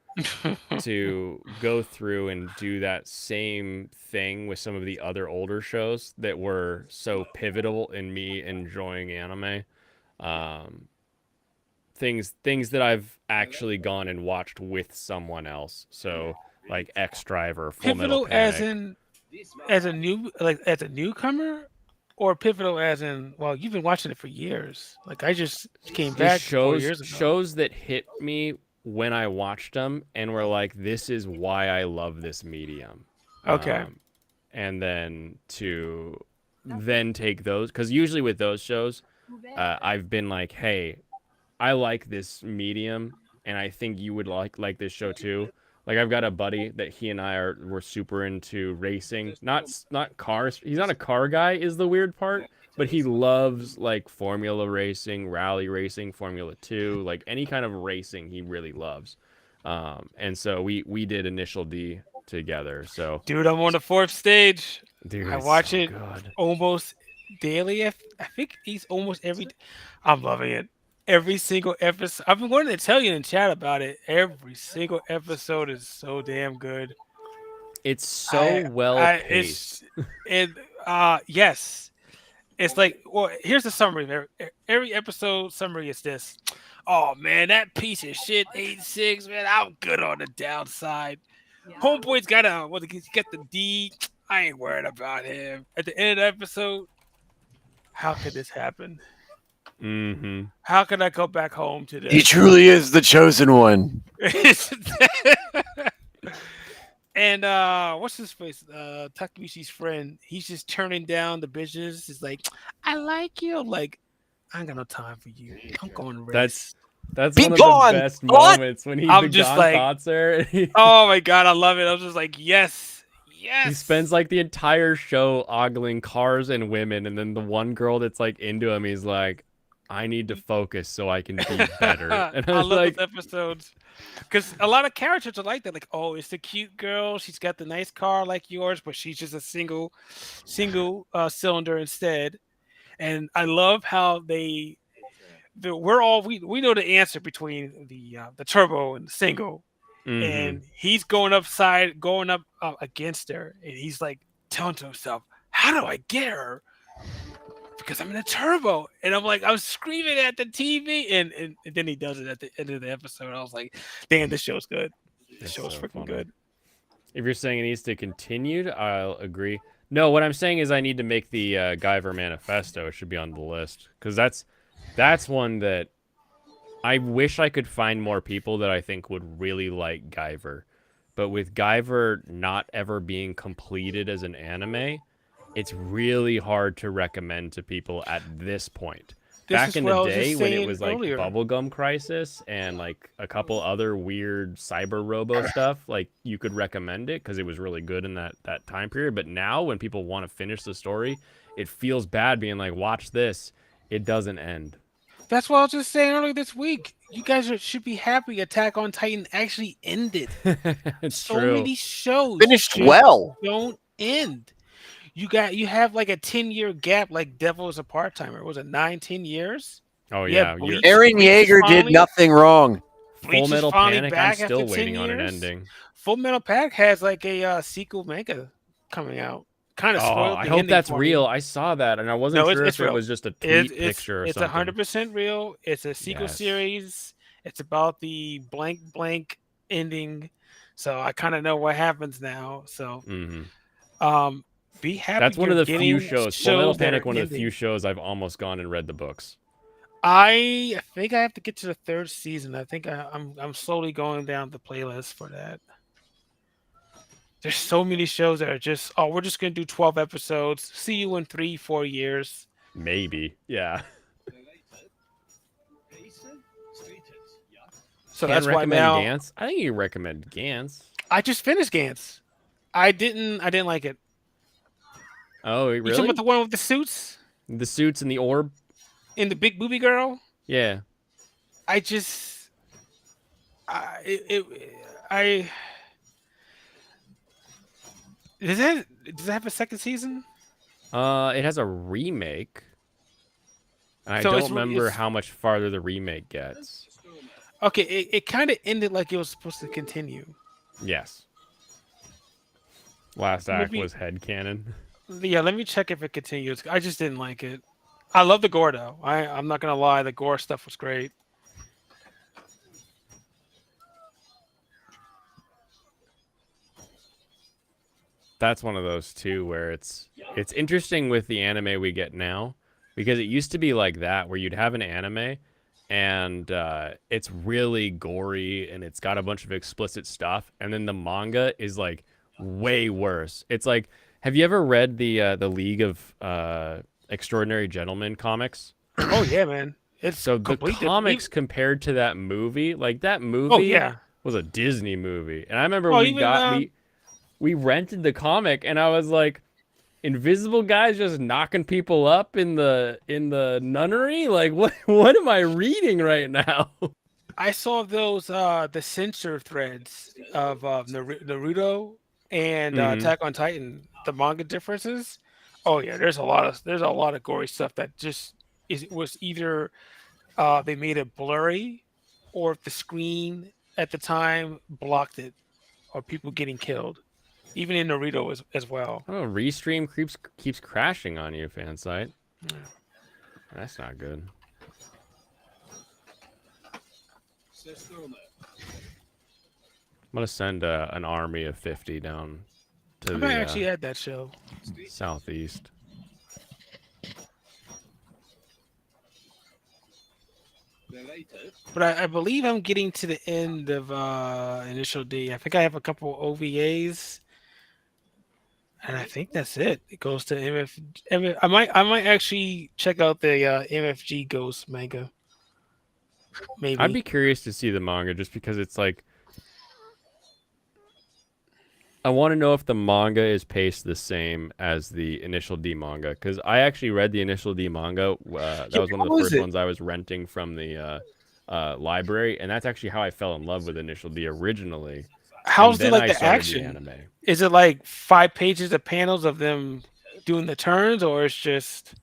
to go through and do that same thing with some of the other older shows that were so pivotal in me enjoying anime. Things that I've actually gone and watched with someone else. So like X Driver, Full Metal Pivotal Panic. as a newcomer, or pivotal as in, well, you've been watching it for years. Like I just came back 4 years ago. Shows that hit me when I watched them and were like, this is why I love this medium. Okay. And then then take those, because usually with those shows, I've been like, hey, I like this medium, and I think you would like this show too. Like I've got a buddy that he and we're super into racing, not cars. He's not a car guy, is the weird part, but he loves like formula racing, rally racing, Formula 2, like any kind of racing he really loves. And so we did Initial D together. So dude, I'm on the 4th stage. Dude, I watch so it good. almost daily. I think he's almost every. I'm loving it. Every single episode. I've been wanting to tell you in chat about it. Every single episode is so damn good. It's so well paced. Yes. It's like, well, here's the summary. Every episode summary is this. Oh man, that piece of shit 86, man, I'm good on the downside. Homeboy's got he's got the D. I ain't worried about him. At the end of the episode, how could this happen? Mm-hmm. How can I go back home to this? He truly is the chosen one. And what's his face? Takamishi's friend. He's just turning down the bitches. He's like, I like you. I'm like, I ain't got no time for you. I'm going to race. That's Be one of gone! the best What? moments when I'm the just Gon like, Thotzer. oh my god, I love it. I was just like, yes. He spends like the entire show ogling cars and women, and then the one girl that's like into him, he's like, I need to focus so I can be better. And I I was love like, those episodes because a lot of characters are like that. Like, oh, it's the cute girl. She's got the nice car like yours, but she's just a single cylinder instead. And I love how we know the answer between the turbo and the single. And he's going up against her, and he's like telling to himself, how do I get her? Because I'm in a turbo. And I'm like, I'm screaming at the TV, and then he does it at the end of the episode. I was like, damn, this show's good. This show's freaking funny. good. if you're saying it needs to continue, I'll agree. No, what I'm saying is I need to make the Guyver Manifesto. It should be on the list because that's one that I wish I could find more people that I think would really like Guyver. But with Guyver not ever being completed as an anime, it's really hard to recommend to people at this point. Back in the day when it was like Bubblegum Crisis and like a couple other weird cyber robo stuff, like you could recommend it because it was really good in that time period. But now when people want to finish the story, it feels bad being like, watch this. It doesn't end. That's what I was just saying earlier this week. You guys should be happy Attack on Titan actually ended. It's so true. many shows Finished well. Don't end. You have like a 10-year gap like Devil is a Part-Timer. Was it 9-10 years? Oh yeah. Eren Yeager did nothing wrong. Full Metal Panic, I'm still waiting on an ending. Full Metal Panic has like a sequel manga coming out. Kind of spoiled. I hope that's real. I saw that and I wasn't sure if it was just a tweet picture or something. It's 100% real. It's a sequel series. It's about the blank ending. So I kind of know what happens now. So be happy. That's one of the few shows. Full Metal Panic, one of the ending. few shows I've almost gone and read the books. I think I have to get to the 3rd season. I think I'm slowly going down the playlist for that. There's so many shows that are just, oh, we're just gonna do 12 episodes. See you in 3-4 years. Maybe. Yeah. So Can't that's why recommend now Gantz. I think you recommend Gantz. I just finished Gantz. I didn't like it. Oh, You talking really? about the one with the suits The suits and the orb? and the big booby girl? Yeah. I just, I does it have a second season? It has a remake. And I So don't it's remember how much farther the remake gets. okay. It kind of ended like it was supposed to continue. Yes. Last act Maybe- was headcanon. Yeah, let me check if it continues. I just didn't like it. I love the gore though. I'm not gonna lie, the gore stuff was great. That's one of those too where it's interesting with the anime we get now, because it used to be like that where you'd have an anime and it's really gory and it's got a bunch of explicit stuff, and then the manga is like way worse. It's like, have you ever read the League of Extraordinary Gentlemen comics? Oh yeah, man. It's So the complete different. comics compared to that movie, like that movie Oh yeah. was a Disney movie. And I remember Oh, we even, got we rented the comic and I was like, invisible guys just knocking people up in the nunnery? Like what am I reading right now? I saw those the censor threads of Naruto and Mhm. Attack on Titan, the manga differences. Oh yeah, there's a lot of gory stuff that just was either they made it blurry, or if the screen at the time blocked it, or people getting killed. Even in Naruto as well. Oh, Restream keeps crashing on you, fan site. That's not good. I'm gonna send an army of 50 down to I the might actually add that show. southeast. But I believe I'm getting to the end of Initial D. I think I have a couple OVAs, and I think that's it. It goes to I might actually check out the MFG Ghost manga. Maybe. I'd be curious to see the manga just because it's like, I want to know if the manga is paced the same as the Initial D manga, because I actually read the Initial D manga. That was one of the first ones I was renting from the library, and that's actually how I fell in love with Initial D originally. How's and the then I the started action? anime. Is it like 5 pages of panels of them doing the turns, or it's just?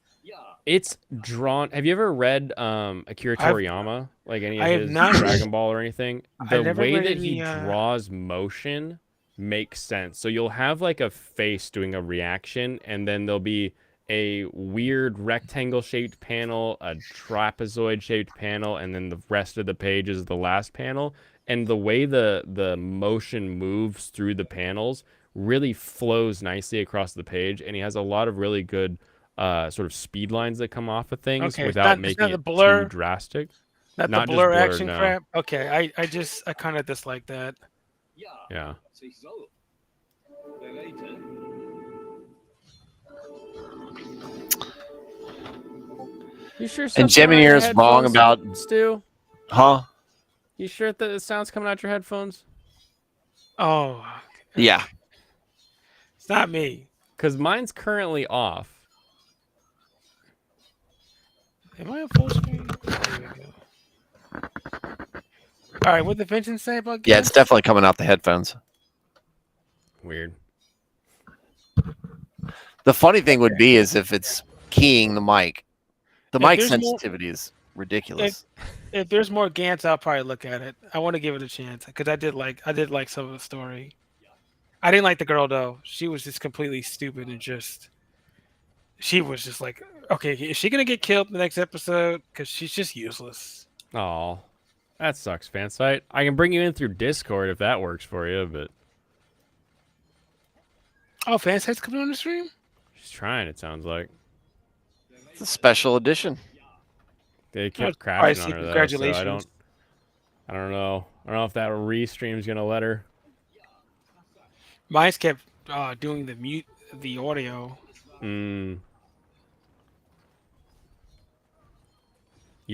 It's drawn. Have you ever read Akira Toriyama? Like any I of have his not. Dragon Ball or anything? I've The never way read that he any, draws motion makes sense. So you'll have like a face doing a reaction, and then there'll be a weird rectangle shaped panel, a trapezoid shaped panel, and then the rest of the page is the last panel. And the way the motion moves through the panels really flows nicely across the page, and he has a lot of really good sort of speed lines that come off of things Okay, without it's making not the it blur, too drastic. Not Not the just blur blur, action no. crap. Okay, I kind of dislike that. Yeah. You sure? And something's coming out your Gemini is wrong headphones, about Stu? Huh? You sure that the sound's coming out your headphones? Oh, Yeah. it's not me. Because mine's currently off. Am I on full screen? There we go. All right, what did Vincent say about? Yeah, it's Gantz? definitely coming out the headphones. Weird. The funny thing would be is if it's keying the mic. The If mic there's more- sensitivity is ridiculous. If there's more Gantz, I'll probably look at it. I want to give it a chance because I did like some of the story. I didn't like the girl though. She was just completely stupid and just. She was just like, okay, is she gonna get killed in the next episode? Because she's just useless. Oh, that sucks, fan site. I can bring you in through Discord if that works for you, but Oh, Fansite's coming on the stream. she's trying. It sounds like It's a special edition. they kept Oh, I crashing see. on her though. So Congratulations. I don't know. I don't know if that restream's gonna let her. Mine's kept doing the audio. You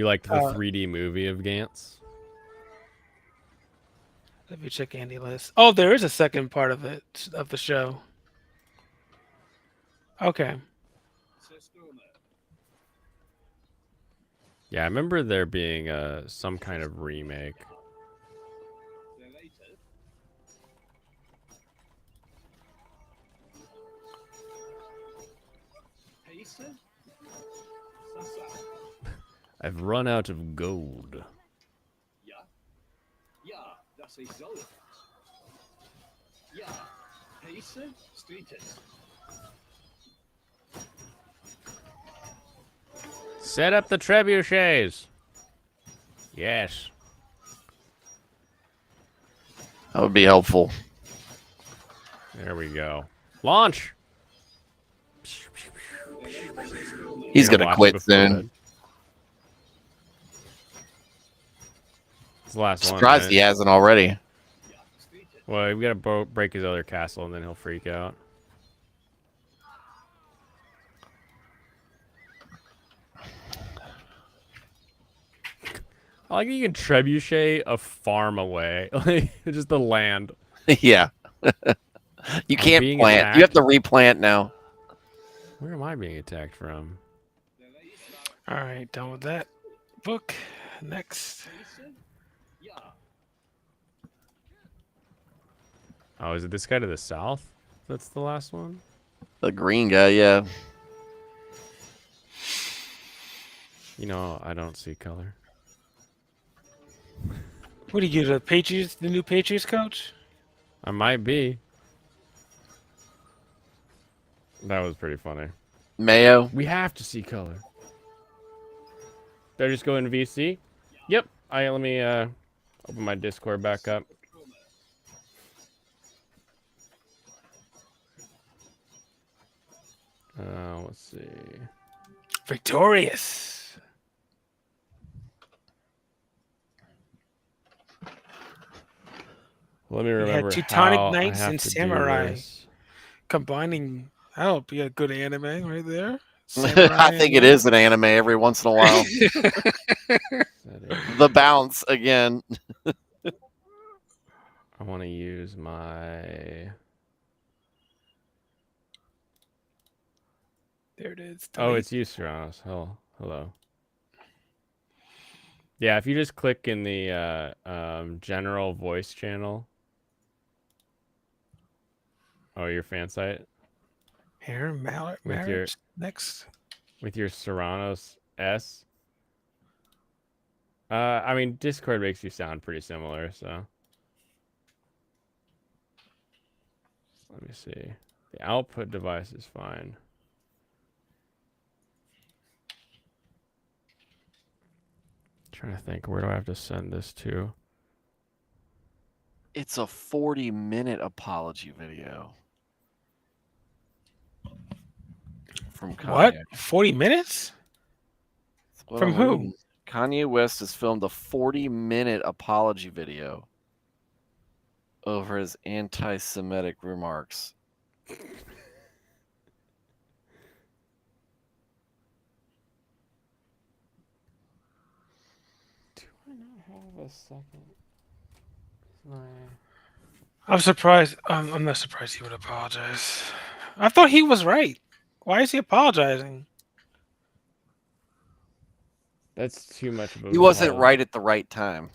liked the 3D movie of Gantz? Let me check Andy list. Oh, there is a second part of the show. Okay. Yeah, I remember there being some kind of remake. I've run out of gold. Set up the trebuchets. Yes. That would be helpful. There we go. Launch. He's gonna quit soon. It's the last one. Surprised Right? he hasn't already. Well, we gotta break his other castle, and then he'll freak out. I like you can trebuchet a farm away, like just the land. Yeah. You can't plant. Attacked. You have to replant now. Where am I being attacked from? All right, done with that book. Next. Oh, is it this guy to the south? That's the last one? The green guy, yeah. You know, I don't see color. What are you, the Patriots, the new Patriots coach? I might be. That was pretty funny. Mayo. We have to see color. Did I just go in VC? Yep. Let me open my Discord back up. Let's see. Victorious. Let me We remember had Teutonic how Knights I have and to do Samurai. this. Combining, that'll be a good anime right there. I think it is an anime every once in a while. The bounce again. I want to use my... There it is. Oh, it's you, Serranos. Hello. Yeah, if you just click in the general voice channel. Oh, your fan site? Here, marriage. Next. With your Serranos S. I mean, Discord makes you sound pretty similar, so. Let me see. The output device is fine. Trying to think, where do I have to send this to? It's a 40-minute apology video. From Kanye. What? 40 minutes? From who? Reading. Kanye West has filmed a 40-minute apology video over his anti-Semitic remarks. A second. I'm surprised. I'm not surprised he would apologize. I thought he was right. Why is he apologizing? That's too much of a... He wasn't right at the right time.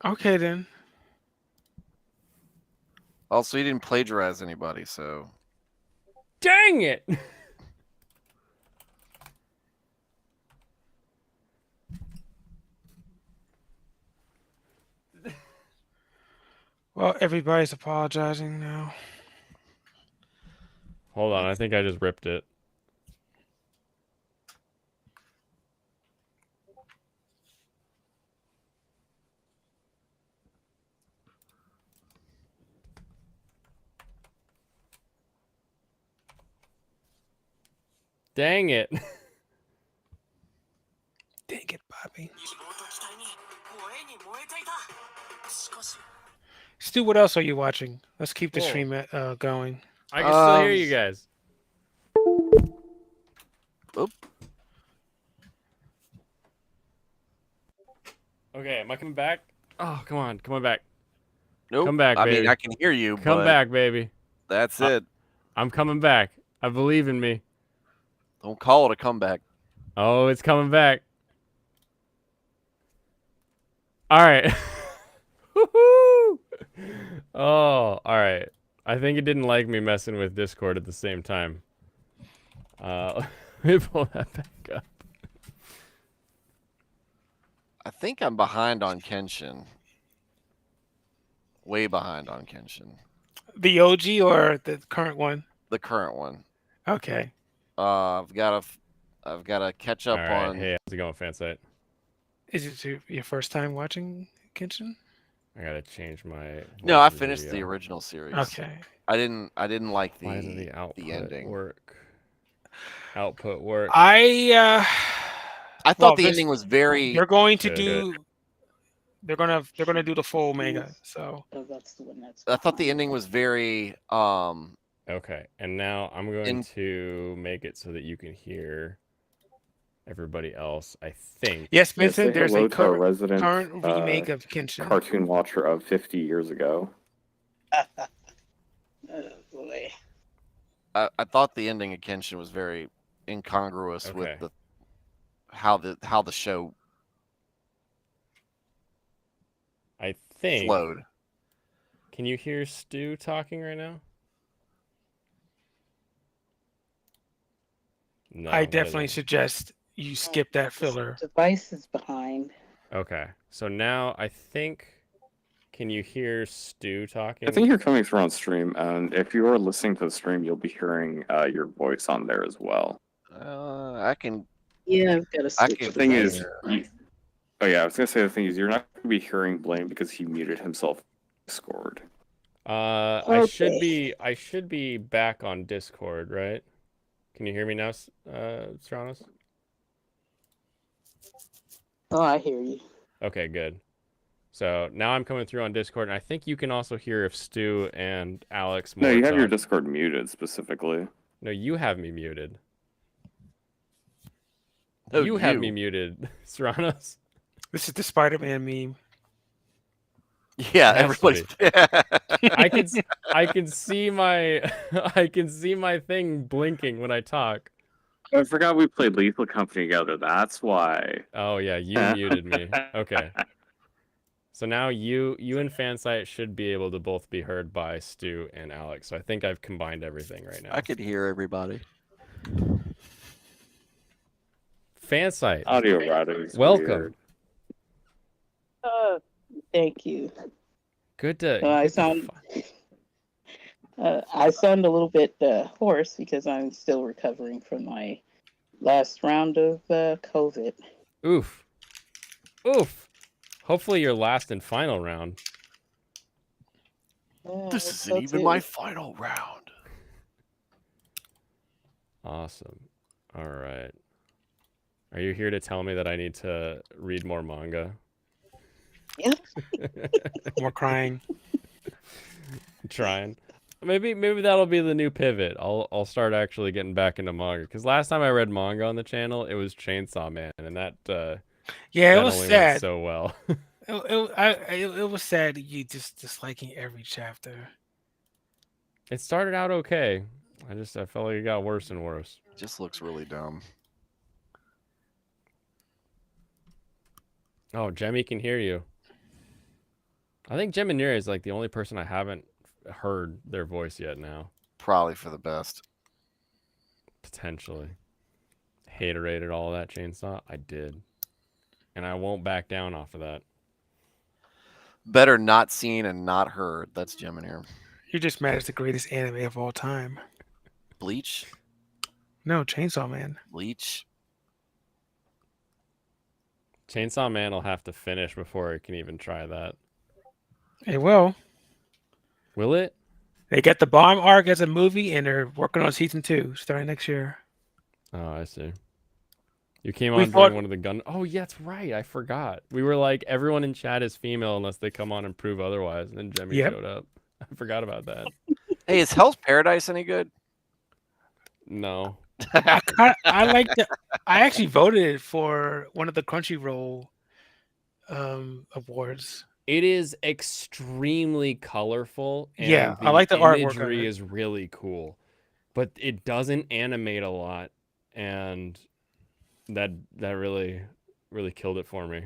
Okay, then. Also, he didn't plagiarize anybody, so... Dang it! Well, everybody's apologizing now. Hold on, I think I just ripped it. Dang it. Dang it, Bobby. Stu, what else are you watching? Let's keep the Cool. stream going. I can still hear you guys. Oop. Okay, am I coming back? Oh, come on back. Nope. Come back, I baby. mean, I can hear you. Come but back, baby. That's it. I'm coming back. I believe in me. Don't call it a comeback. Oh, it's coming back. All right. Woohoo! Oh, all right. I think it didn't like me messing with Discord at the same time. Let me pull that back up. I think I'm behind on Kenshin. Way behind on Kenshin. The OG or the current one? The current one. Okay. I've got to catch up All right. on. Hey, how's it going, Fansite? Is it your first time watching Kenshin? I gotta change my. No, I voice finished the video. original series. Okay. I didn't like Why doesn't the output ending. work? Output work. I thought well, the ending was very. They're going to Good. do. They're gonna do the full manga. So. That's the one that's. I thought the ending was very. Okay, and now I'm going to make it so that you can hear everybody else. I think. Yes, Vincent. Say There's hello a to our resident current remake of Kenshin. cartoon watcher of 50 years ago. Oh boy. I thought the ending of Kenshin was very incongruous Okay. with the how the show I think. flowed. Can you hear Stu talking right now? No. I that definitely isn't- suggest you skip that filler. Device is behind. Okay, so now I think. Can you hear Stu talking? I think you're coming through on stream, and if you are listening to the stream, you'll be hearing your voice on there as well. I can. Yeah, I've got to I switch. can. The thing is, oh yeah, I was gonna say the thing is, you're not gonna be hearing Blaine because he muted himself on Discord. I should be back on Discord, right? Can you hear me now, Stranos? Oh, I hear you. Okay, good. So now I'm coming through on Discord, and I think you can also hear if Stu and Alex. No, you have your talk. Discord muted specifically. No, you have me muted. Oh, you have me muted, Serranos. This is the Spider-Man meme. Yeah, Has to everybody's. be. I can see my I can see my thing blinking when I talk. I forgot we played Lethal Company together. That's why. Oh yeah, you muted me. Okay. So now you and Fansite should be able to both be heard by Stu and Alex. So I think I've combined everything right now. I could hear everybody. Fansite. Audio routing is Welcome. weird. Thank you. Good to. I sound a little bit hoarse because I'm still recovering from my last round of COVID. Oof. Oof. Hopefully your last and final round. This I isn't hope even so, my too. final round. Awesome. All right. Are you here to tell me that I need to read more manga? Yeah. More crying. I'm trying. Maybe that'll be the new pivot. I'll start actually getting back into manga, because last time I read manga on the channel, it was Chainsaw Man, and that Yeah, that it was only went sad. so well. It was sad you just disliking every chapter. It started out okay. I felt like it got worse and worse. Just looks really dumb. Oh, Jemmy can hear you. I think Gem and Nira is like the only person I haven't heard their voice yet now. Probably for the best. Potentially. Haterade all that Chainsaw. I did. And I won't back down off of that. Better not seen and not heard. That's Jim in here. You're just mad it's the greatest anime of all time. Bleach. No, Chainsaw Man. Bleach. Chainsaw Man will have to finish before it can even try that. It will. Will it? They got the Bomb arc as a movie, and they're working on season 2 starting next year. Oh, I see. You came We on fought- during one of the gun. Oh, yeah, that's right. I forgot. We were like, everyone in chat is female unless they come on and prove otherwise. And then Jemmy Yep. showed up. I forgot about that. Hey, is Hell's Paradise any good? No. I like the. I actually voted for one of the Crunchyroll awards. It is extremely colorful. And Yeah, I like the artwork of imagery it. is really cool. But it doesn't animate a lot. And that really killed it for me.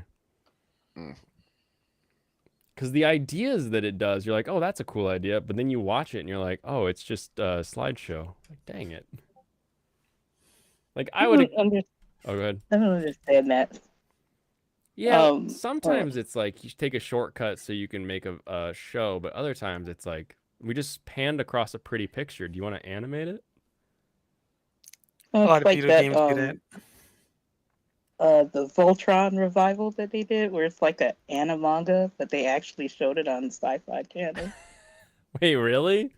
Because the ideas that it does, you're like, oh, that's a cool idea. But then you watch it and you're like, oh, it's just a slideshow. Like, dang it. Like, I would. Oh, go ahead. I don't understand that. Yeah, sometimes it's like you take a shortcut so you can make a show, but other times it's like we just panned across a pretty picture. Do you want to animate it? A lot of like video that, games do that. The Voltron revival that they did, where it's like an animanga, but they actually showed it on Sci-Fi Channel. Wait, really?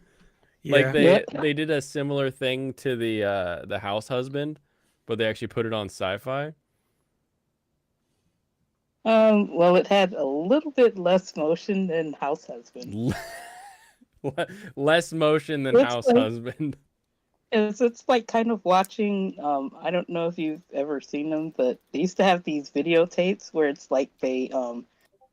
Yeah. Like they did a similar thing to the House Husband, but they actually put it on Sci-Fi. Well, it had a little bit less motion than House Husband. Less motion than It's House like- Husband. It's like kind of watching. I don't know if you've ever seen them, but they used to have these videotapes where it's like they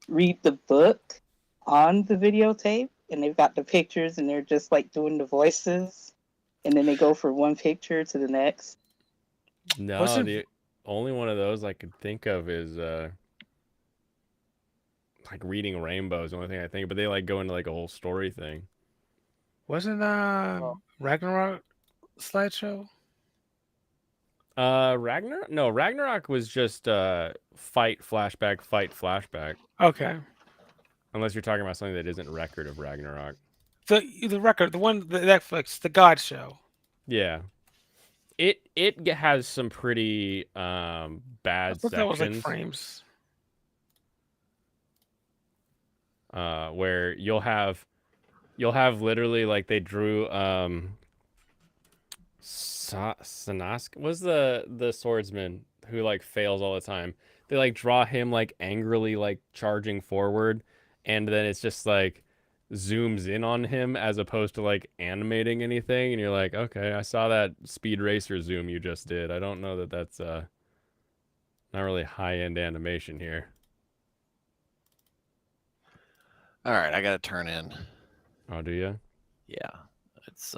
read the book on the videotape, and they've got the pictures, and they're just like doing the voices, and then they go from one picture to the next. No, Wasn't- the only one of those I could think of is like Reading Rainbow is the only thing I think. But they like go into like a whole story thing. Wasn't Ragnarok slideshow? Ragnarok? No, Ragnarok was just fight flashback. Okay. Unless you're talking about something that isn't record of Ragnarok. The record, the one, the Netflix, the God Show. Yeah. It has some pretty bad I thought sections. that was like frames. Where you'll have literally like they drew Sanask was the swordsman who like fails all the time. They like draw him like angrily like charging forward, and then it's just like zooms in on him as opposed to like animating anything, and you're like, okay, I saw that Speed Racer zoom you just did. I don't know that that's not really high-end animation here. All right, I got to turn in. Oh, do you? Yeah, it's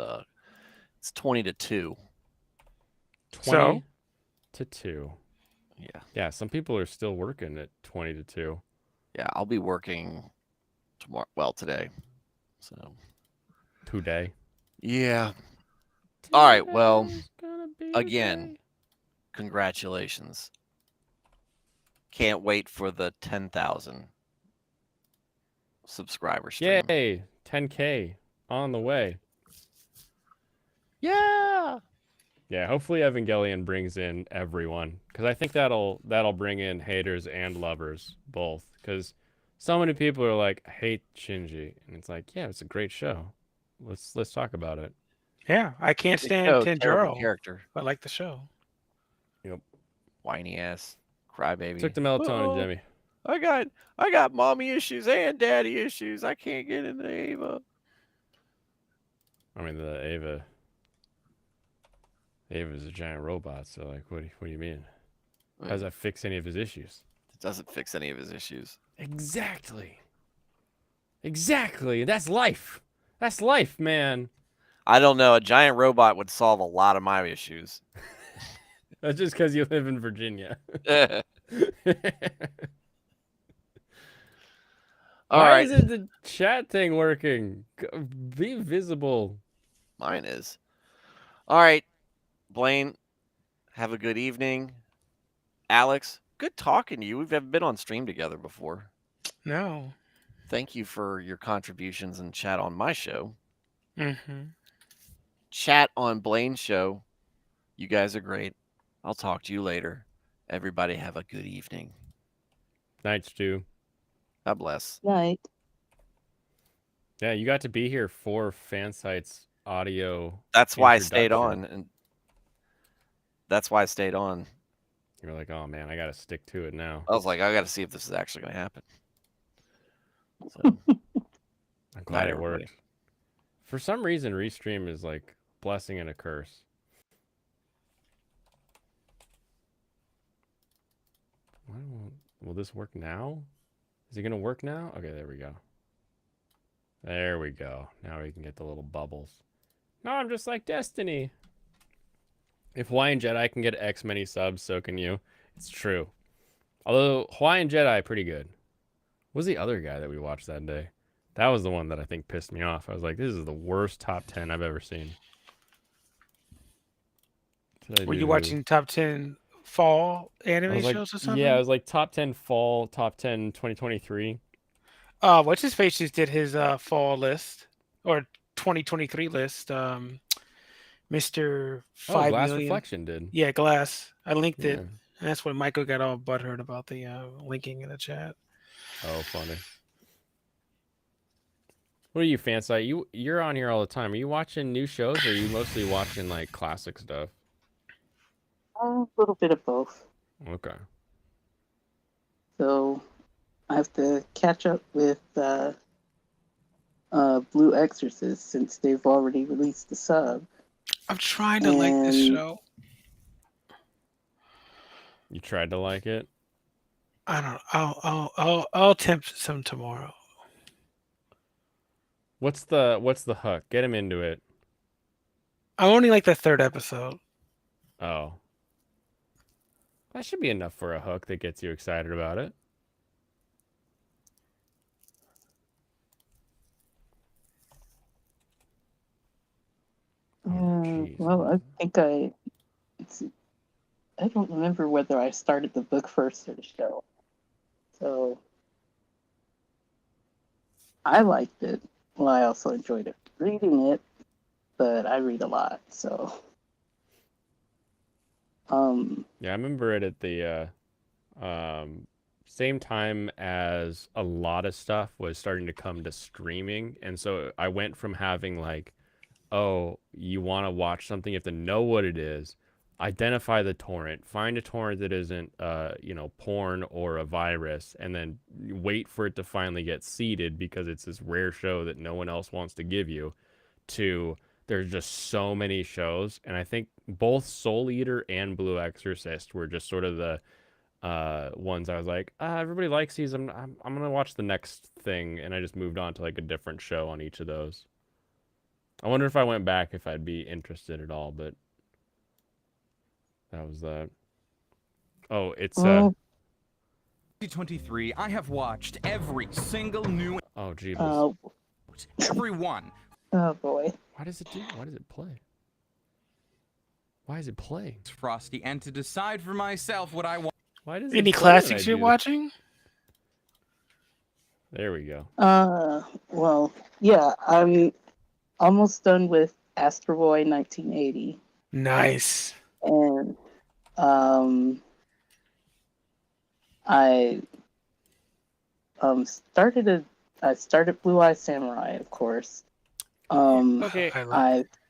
20-2. 20 to 2. Yeah. Yeah, some people are still working at 20 to 2. Yeah, I'll be working tomorrow. Well, today. So. Today. Yeah. All right. Well, again, congratulations. Can't wait for the 10,000 subscriber stream. Yay! 10K on the way. Yeah. Yeah, hopefully Evangelion brings in everyone, because I think that'll bring in haters and lovers both. Because so many people are like, I hate Shinji, and it's like, yeah, it's a great show. Let's talk about it. Yeah, I can't stand Terrible Tanjiro. character. I like the show. Yep. Whiny ass crybaby. Took the melatonin, Uh-oh. Jimmy. I got mommy issues and daddy issues. I can't get into Ava. I mean, the Ava's a giant robot, so like, what do you mean? How does that fix any of his issues? It doesn't fix any of his issues. Exactly. That's life. That's life, man. I don't know. A giant robot would solve a lot of my issues. That's just because you live in Virginia. Why isn't the chat thing working? Be visible. Mine is. All right, Blaine, have a good evening. Alex, good talking to you. We've never been on stream together before. No. Thank you for your contributions and chat on my show. Mm-hmm. Chat on Blaine's show. You guys are great. I'll talk to you later. Everybody have a good evening. Night, Stu. God bless. Night. Yeah, you got to be here for Fansite's audio. That's why I stayed on, introduction. and that's why I stayed on. You're like, oh man, I got to stick to it now. I was like, I got to see if this is actually going to happen. So, I'm glad not it everybody. worked. For some reason, Restream is like a blessing and a curse. Why won't, will this work now? Is it going to work now? Okay, there we go. There we go. Now we can get the little bubbles. No, I'm just like Destiny. If Hawaiian Jedi can get X many subs, so can you. It's true. Although Hawaiian Jedi, pretty good. What was the other guy that we watched that day? That was the one that I think pissed me off. I was like, this is the worst top 10 I've ever seen. Were you watching top 10 fall anime shows or something? Yeah, it was like top 10 fall, top 10 2023. What's his face just did his fall list or 2023 list. Mr. 5 Glass million. Reflection did. Yeah, Glass. I linked it. Yeah. And that's when Michael got all butthurt about the linking in the chat. Oh, funny. What are you, Fansite? You're on here all the time. Are you watching new shows or are you mostly watching like classic stuff? A little bit of both. Okay. So I have to catch up with Blue Exorcist since they've already released the sub. I'm trying to like this show. You tried to like it? I don't know. I'll attempt some tomorrow. What's the hook? Get him into it. I only like the third episode. Oh. That should be enough for a hook that gets you excited about it. Well, I think I don't remember whether I started the book first or the show. So I liked it. Well, I also enjoyed it reading it, but I read a lot, so Yeah, I remember it at the same time as a lot of stuff was starting to come to streaming, and so I went from having like, oh, you want to watch something, you have to know what it is, identify the torrent, find a torrent that isn't porn or a virus, and then wait for it to finally get seeded because it's this rare show that no one else wants to give you, to there's just so many shows. And I think both Soul Eater and Blue Exorcist were just sort of the ones I was like, everybody likes these, I'm gonna watch the next thing, and I just moved on to like a different show on each of those. I wonder if I went back if I'd be interested at all, but that was that. Oh, it's 2023, I have watched every single new. Oh, Jeebus. Every one. Oh boy. Why does it play? Why is it playing? Frosty, and to decide for myself what I want. Why does Any classics you're watching? There we go. Well, yeah, I'm almost done with Astro Boy 1980. Nice. And I started Blue Eye Samurai, of course. Okay.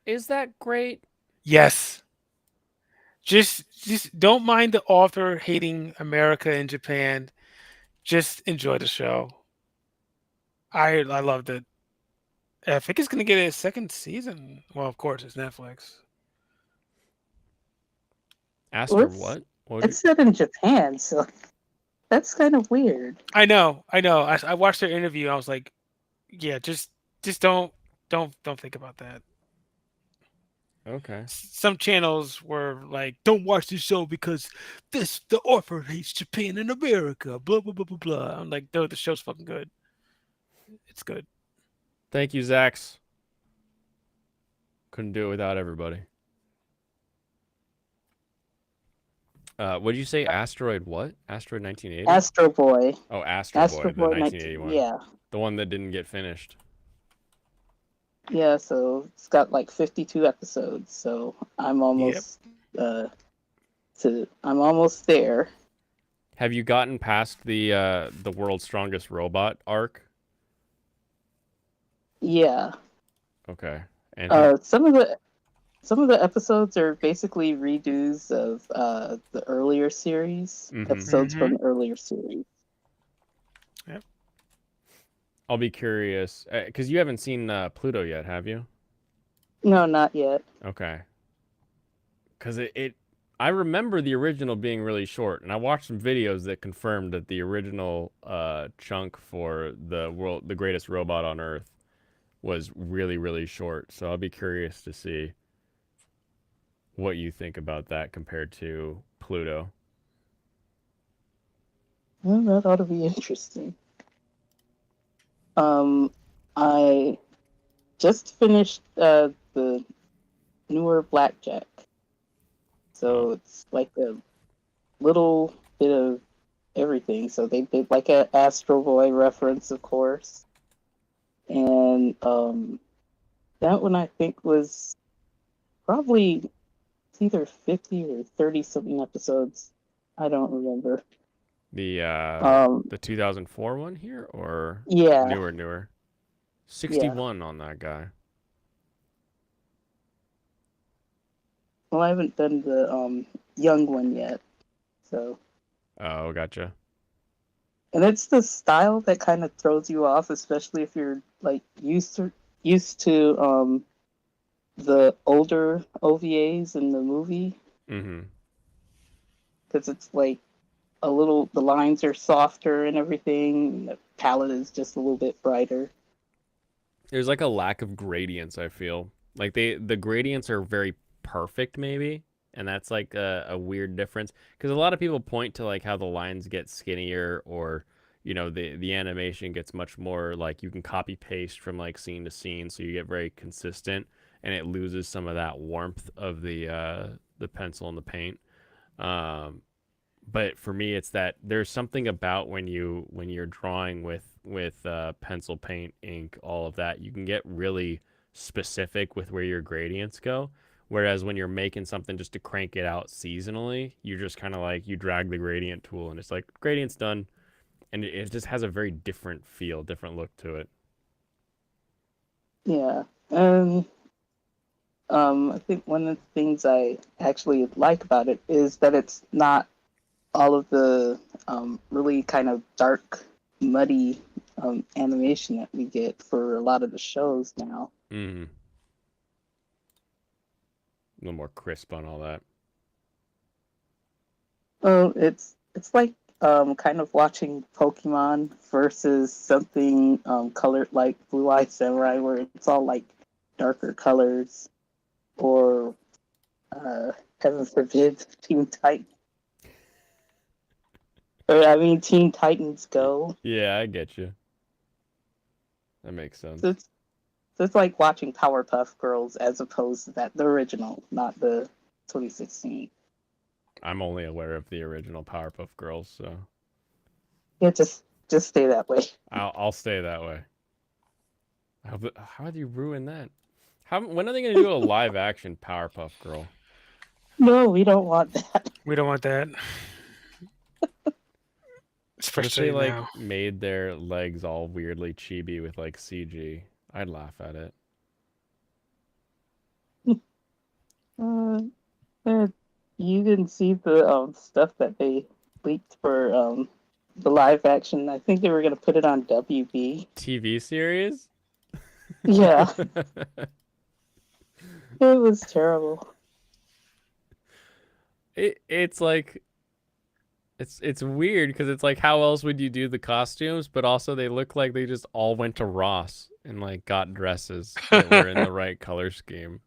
Is that great? Yes. Just don't mind the author hating America and Japan. Just enjoy the show. I loved it. I think it's gonna get a second season. Well, of course, it's Netflix. Astro what? It's set in Japan, so that's kind of weird. I know. I watched their interview. I was like, yeah, just don't think about that. Okay. Some channels were like, don't watch this show because the author hates Japan and America. Blah blah blah blah blah. I'm like, no, the show's fucking good. It's good. Thank you, Zax. Couldn't do it without everybody. What did you say? Asteroid what? Asteroid 1980? Astro Boy. Oh, Astro Boy, the 1981. Yeah. The one that didn't get finished. Yeah, so it's got like 52 episodes, so I'm almost I'm almost there. Have you gotten past the World's Strongest Robot arc? Yeah. Okay. And Some of some of the episodes are basically redos of the earlier series, episodes from the earlier series. Yep. I'll be curious because you haven't seen Pluto yet, have you? No, not yet. Okay. Because I remember the original being really short, and I watched some videos that confirmed that the original chunk for the greatest robot on Earth, was really, really short. So I'll be curious to see what you think about that compared to Pluto. Well, that ought to be interesting. I just finished the newer Blackjack. So it's like a little bit of everything. So they did like an Astro Boy reference, of course. And that one I think was probably either 50 or 30 something episodes. I don't remember. The 2004 one here, or yeah, newer? 61 on that guy. Well, I haven't done the young one yet, so. Oh, gotcha. And it's the style that kind of throws you off, especially if you're like used to the older OVAs in the movie. Mm-hmm. Because it's like the lines are softer and everything. And the palette is just a little bit brighter. There's like a lack of gradients, I feel. Like the gradients are very perfect, maybe. And that's like a weird difference. Because a lot of people point to like how the lines get skinnier, or, you know, the animation gets much more like you can copy paste from like scene to scene, so you get very consistent, and it loses some of that warmth of the pencil and the paint. But for me, it's that there's something about when you're drawing with pencil, paint, ink, all of that, you can get really specific with where your gradients go. Whereas when you're making something just to crank it out seasonally, you're just kind of like, you drag the gradient tool and it's like, gradient's done. And it just has a very different feel, different look to it. Yeah. I think one of the things I actually like about it is that it's not all of the really kind of dark, muddy animation that we get for a lot of the shows now. Mm-hmm. A little more crisp on all that. Well, it's like kind of watching Pokemon versus something colored like Blue Eye Samurai, where it's all like darker colors, or heaven forbid, Teen Titans. Or I mean, Teen Titans Go. Yeah, I get you. That makes sense. So it's like watching Powerpuff Girls as opposed to the original, not the 2016. I'm only aware of the original Powerpuff Girls, so Yeah, just stay that way. I'll stay that way. How do you ruin that? When are they going to do a live action Powerpuff Girl? No, we don't want that. We don't want that. It's But if they frustrating like now. made their legs all weirdly chibi with like CG, I'd laugh at it. You didn't see the stuff that they leaked for the live action. I think they were gonna put it on WB. TV series? Yeah. It was terrible. It's like it's weird because it's like, how else would you do the costumes? But also they look like they just all went to Ross and like got dresses that were in the right color scheme.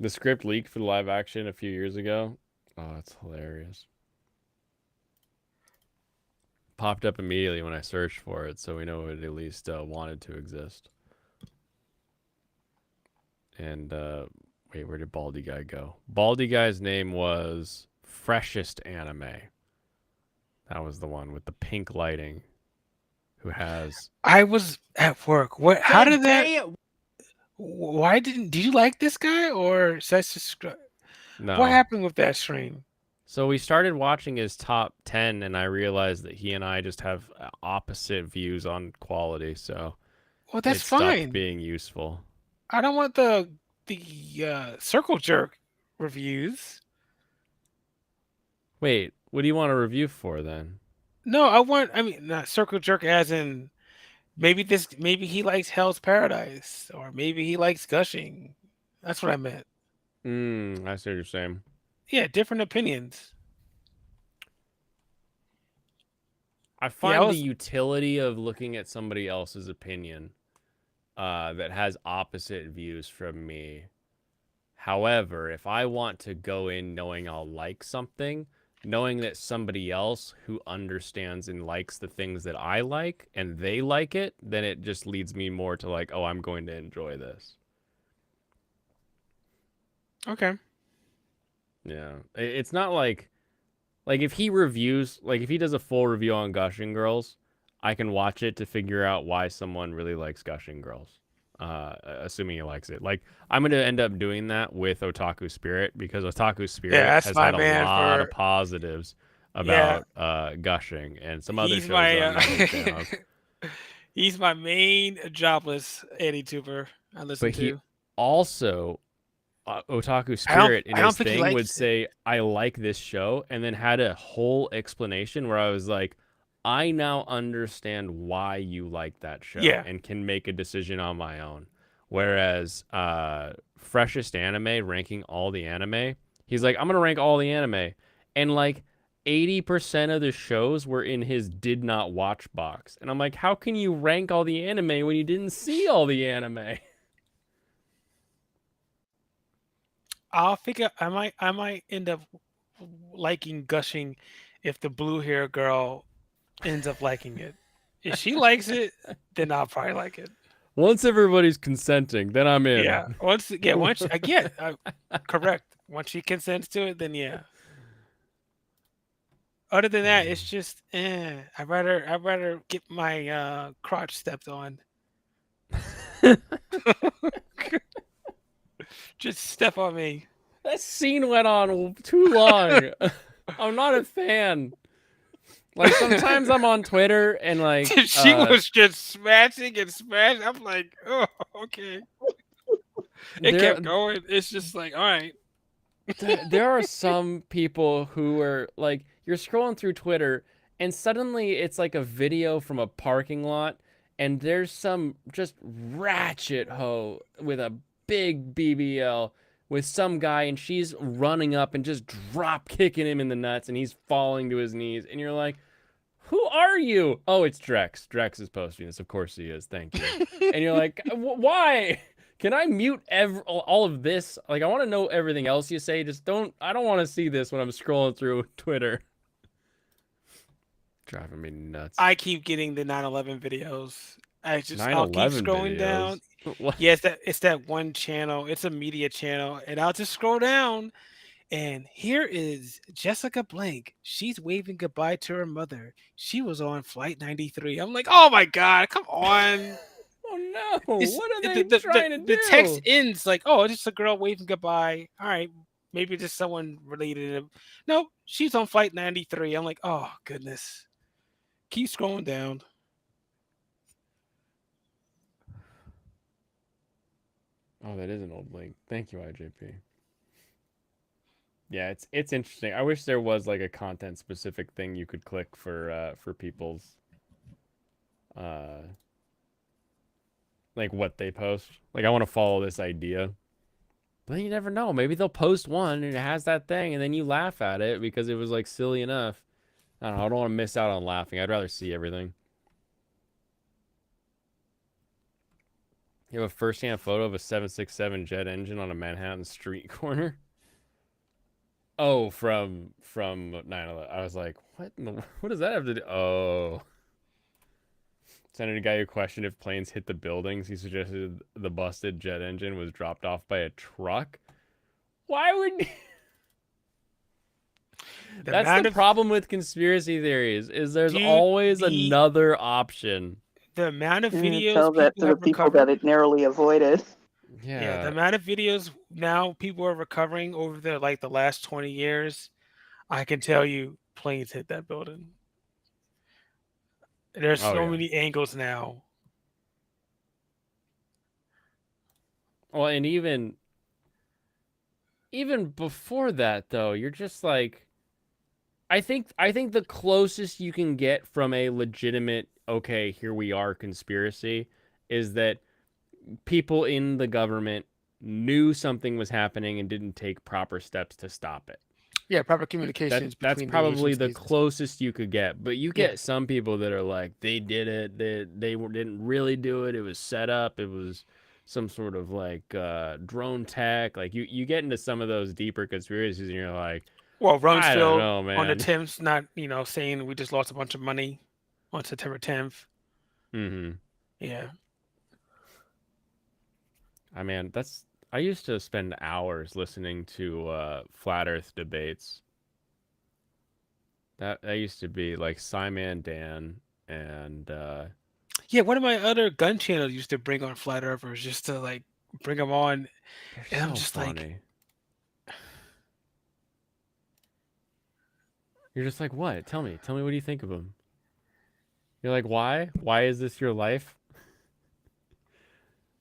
The script leaked for the live action a few years ago. Oh, it's hilarious. Popped up immediately when I searched for it, so we know it at least wanted to exist. And wait, where did Baldy Guy go? Baldy Guy's name was Freshest Anime. That was the one with the pink lighting. Who has? I was at work. What? How did that? Why did you like this guy, or is that just No. What happened with that stream? So we started watching his top 10, and I realized that he and I just have opposite views on quality. So Well, that's it stopped fine. being useful. I don't want the the Circle Jerk reviews. Wait, what do you want a review for then? No, I mean, not Circle Jerk as in maybe he likes Hell's Paradise, or maybe he likes Gushing. That's what I meant. I see what you're saying. Yeah, different opinions. I find the utility of looking at somebody else's opinion that has opposite views from me. However, if I want to go in knowing I'll like something, knowing that somebody else who understands and likes the things that I like and they like it, then it just leads me more to like, oh, I'm going to enjoy this. Okay. Yeah. It's not like if he reviews, like if he does a full review on Gushing Girls, I can watch it to figure out why someone really likes Gushing Girls. Assuming he likes it. Like I'm going to end up doing that with Otaku Spirit because Otaku Spirit that's has my had a man lot for- of positives Yeah. about Gushing and some other He's shows my, that I'm not a fan of. He's my main jobless anti-tuber I listen But he to. also Otaku Spirit in I don't his think he thing would likes it. say, I like this show, and then had a whole explanation where I was like, I now understand why you like that show Yeah. and can make a decision on my own. Whereas Freshest Anime, ranking all the anime, he's like, I'm going to rank all the anime. And like 80% of the shows were in his did not watch box. And I'm like, how can you rank all the anime when you didn't see all the anime? I'll figure. I might end up liking Gushing if the blue hair girl ends up liking it. If she likes it, then I'll probably like it. Once everybody's consenting, then I'm in. Yeah. Once correct. Once she consents to it, then yeah. Other than that, it's just I'd rather get my crotch stepped on. Just step on me. That scene went on too long. I'm not a fan. Like sometimes I'm on Twitter and like she was just smashing and smashing. I'm like, oh, okay. It kept going. It's just like, all right. there are some people who are like, you're scrolling through Twitter and suddenly it's like a video from a parking lot and there's some just ratchet hoe with a big BBL with some guy and she's running up and just drop kicking him in the nuts and he's falling to his knees and you're like, who are you? Oh, it's Drex. Drex is posting this. Of course he is. Thank you. And you're like, why? Can I mute all of this? Like, I want to know everything else you say. Just I don't want to see this when I'm scrolling through Twitter. Driving me nuts. I keep getting the 9/11 videos. I'll keep scrolling down. What? Yeah, it's that one channel. It's a media channel, and I'll just scroll down, and here is Jessica Blank. She's waving goodbye to her mother. She was on Flight 93. I'm like, oh my god, come on. Oh no! What are they trying to do? The text ends like, oh, it's just a girl waving goodbye. All right, maybe just someone related. No, she's on Flight 93. I'm like, oh goodness. Keep scrolling down. Oh, that is an old link. Thank you, IJP. Yeah, it's interesting. I wish there was like a content specific thing you could click for people's like what they post. Like I want to follow this idea. But you never know. Maybe they'll post one and it has that thing and then you laugh at it because it was like silly enough. I don't know. I don't want to miss out on laughing. I'd rather see everything. You have a first-hand photo of a 767 jet engine on a Manhattan street corner. Oh, from 9/11. I was like, what does that have to do? Oh. Senator guy who questioned if planes hit the buildings. He suggested the busted jet engine was dropped off by a truck. Why would... That's the problem with conspiracy theories, is there's always another option. The amount of videos tell that to the people that it narrowly avoided. Yeah, the amount of videos now people are recovering over the last 20 years, I can tell you planes hit that building. There's so many angles now. Well, and even even before that though, you're just like, I think the closest you can get from a legitimate, okay, here we are conspiracy is that people in the government knew something was happening and didn't take proper steps to stop it. Yeah, proper communications That's between probably the the closest you could get. But you Yeah. get some people that are like, they did it. Didn't really do it. It was set up. It was some sort of like drone tech. Like you get into some of those deeper conspiracies, and you're like, Well, I don't Rumsfeld know, on the man. 10th, not saying we just lost a bunch of money on September 10th. Mm-hmm. Yeah. I used to spend hours listening to flat Earth debates. That used to be like Simon Dan and Yeah, one of my other gun channels used to bring on flat earthers just to like bring them on, and I'm so just funny. You're just like, what? Tell me what do you think of him? You're like, why? Why is this your life?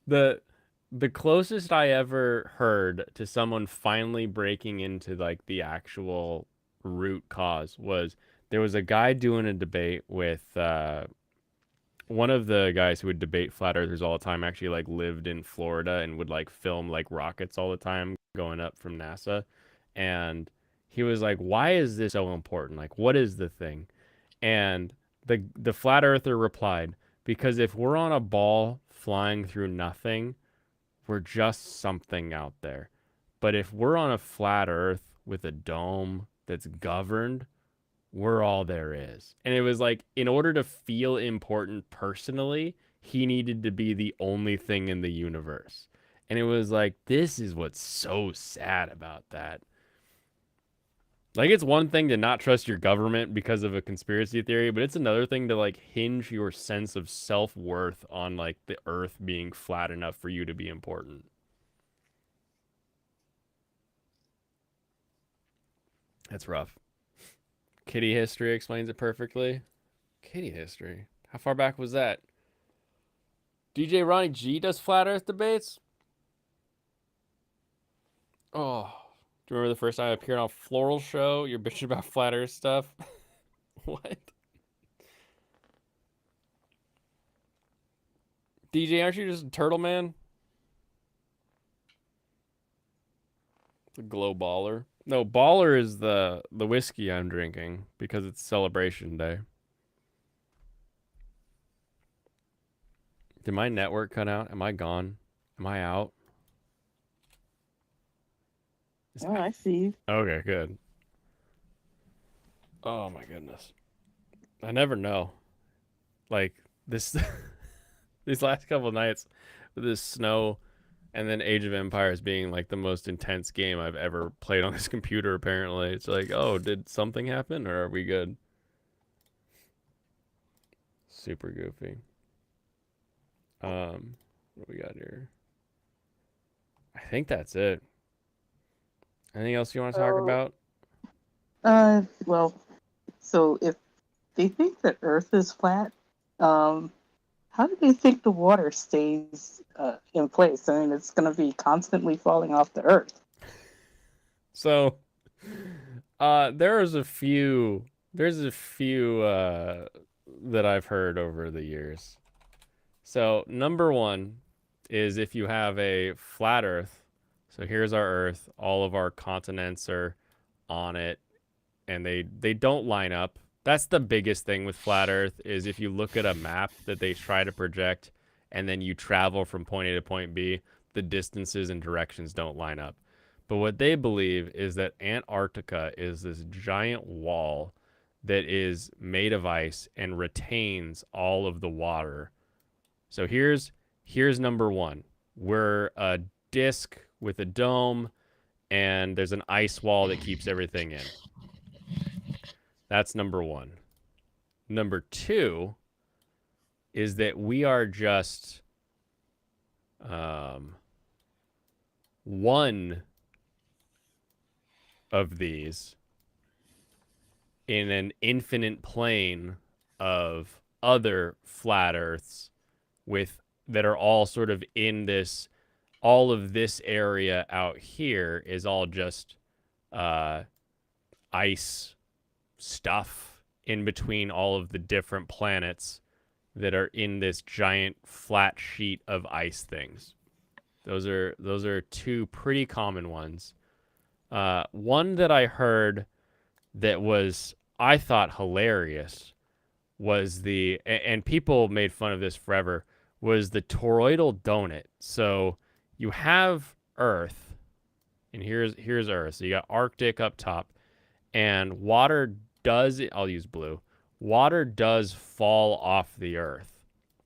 The closest I ever heard to someone finally breaking into like the actual root cause was there was a guy doing a debate with one of the guys who would debate flat earthers all the time actually like lived in Florida and would like film like rockets all the time going up from NASA. And he was like, why is this so important? Like, what is the thing? And the flat earther replied, because if we're on a ball flying through nothing, we're just something out there. But if we're on a flat earth with a dome that's governed, we're all there is. And it was like, in order to feel important personally, he needed to be the only thing in the universe. And it was like, this is what's so sad about that. Like, it's one thing to not trust your government because of a conspiracy theory, but it's another thing to like hinge your sense of self-worth on like the earth being flat enough for you to be important. That's rough. Kitty history explains it perfectly. Kitty history? How far back was that? DJ Ronnie G does flat earth debates? Oh, do you remember the first time I appeared on Floral Show? You're bitching about flat earth stuff? What? DJ, aren't you just a turtle man? The glow baller. No, baller is the whiskey I'm drinking because it's celebration day. Did my network cut out? Am I gone? Am I out? Oh, I see you. Okay, good. Oh my goodness. I never know. Like this these last couple of nights with this snow and then Age of Empires being like the most intense game I've ever played on this computer apparently. It's like, oh, did something happen or are we good? Super goofy. What do we got here? I think that's it. Anything else you want to talk about? Well, so if they think the Earth is flat, how do they think the water stays in place? I mean, it's going to be constantly falling off the Earth. So, there's a few that I've heard over the years. So, number one is if you have a flat Earth. So here's our Earth. All of our continents are on it, and they don't line up. That's the biggest thing with flat Earth is if you look at a map that they try to project, and then you travel from point A to point B, the distances and directions don't line up. But what they believe is that Antarctica is this giant wall that is made of ice and retains all of the water. So here's number one. We're a disk with a dome, and there's an ice wall that keeps everything in. That's number one. Number two is that we are just one of these in an infinite plane of other flat Earths that are all sort of in this all of this area out here is all just ice stuff in between all of the different planets that are in this giant flat sheet of ice things. Those are two pretty common ones. One that I heard that was, I thought, hilarious was and people made fun of this forever, was the toroidal donut. So you have Earth, and here's Earth. So you got Arctic up top, and water does, I'll use blue, water does fall off the Earth.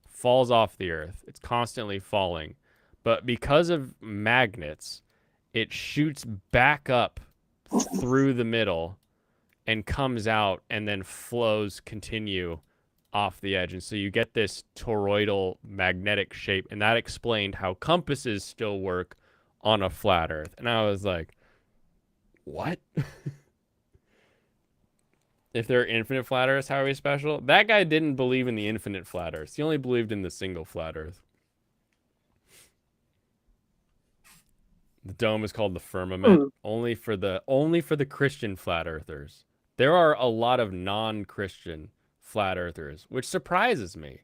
Falls off the Earth. It's constantly falling. But because of magnets, it shoots back up through the middle and comes out and then flows continue off the edge. And so you get this toroidal magnetic shape, and that explained how compasses still work on a flat Earth. And I was like, what? If there are infinite flat Earths, how are we special? That guy didn't believe in the infinite flat Earths. He only believed in the single flat Earth. The dome is called the firmament, only for the Christian flat earthers. There are a lot of non-Christian flat earthers, which surprises me.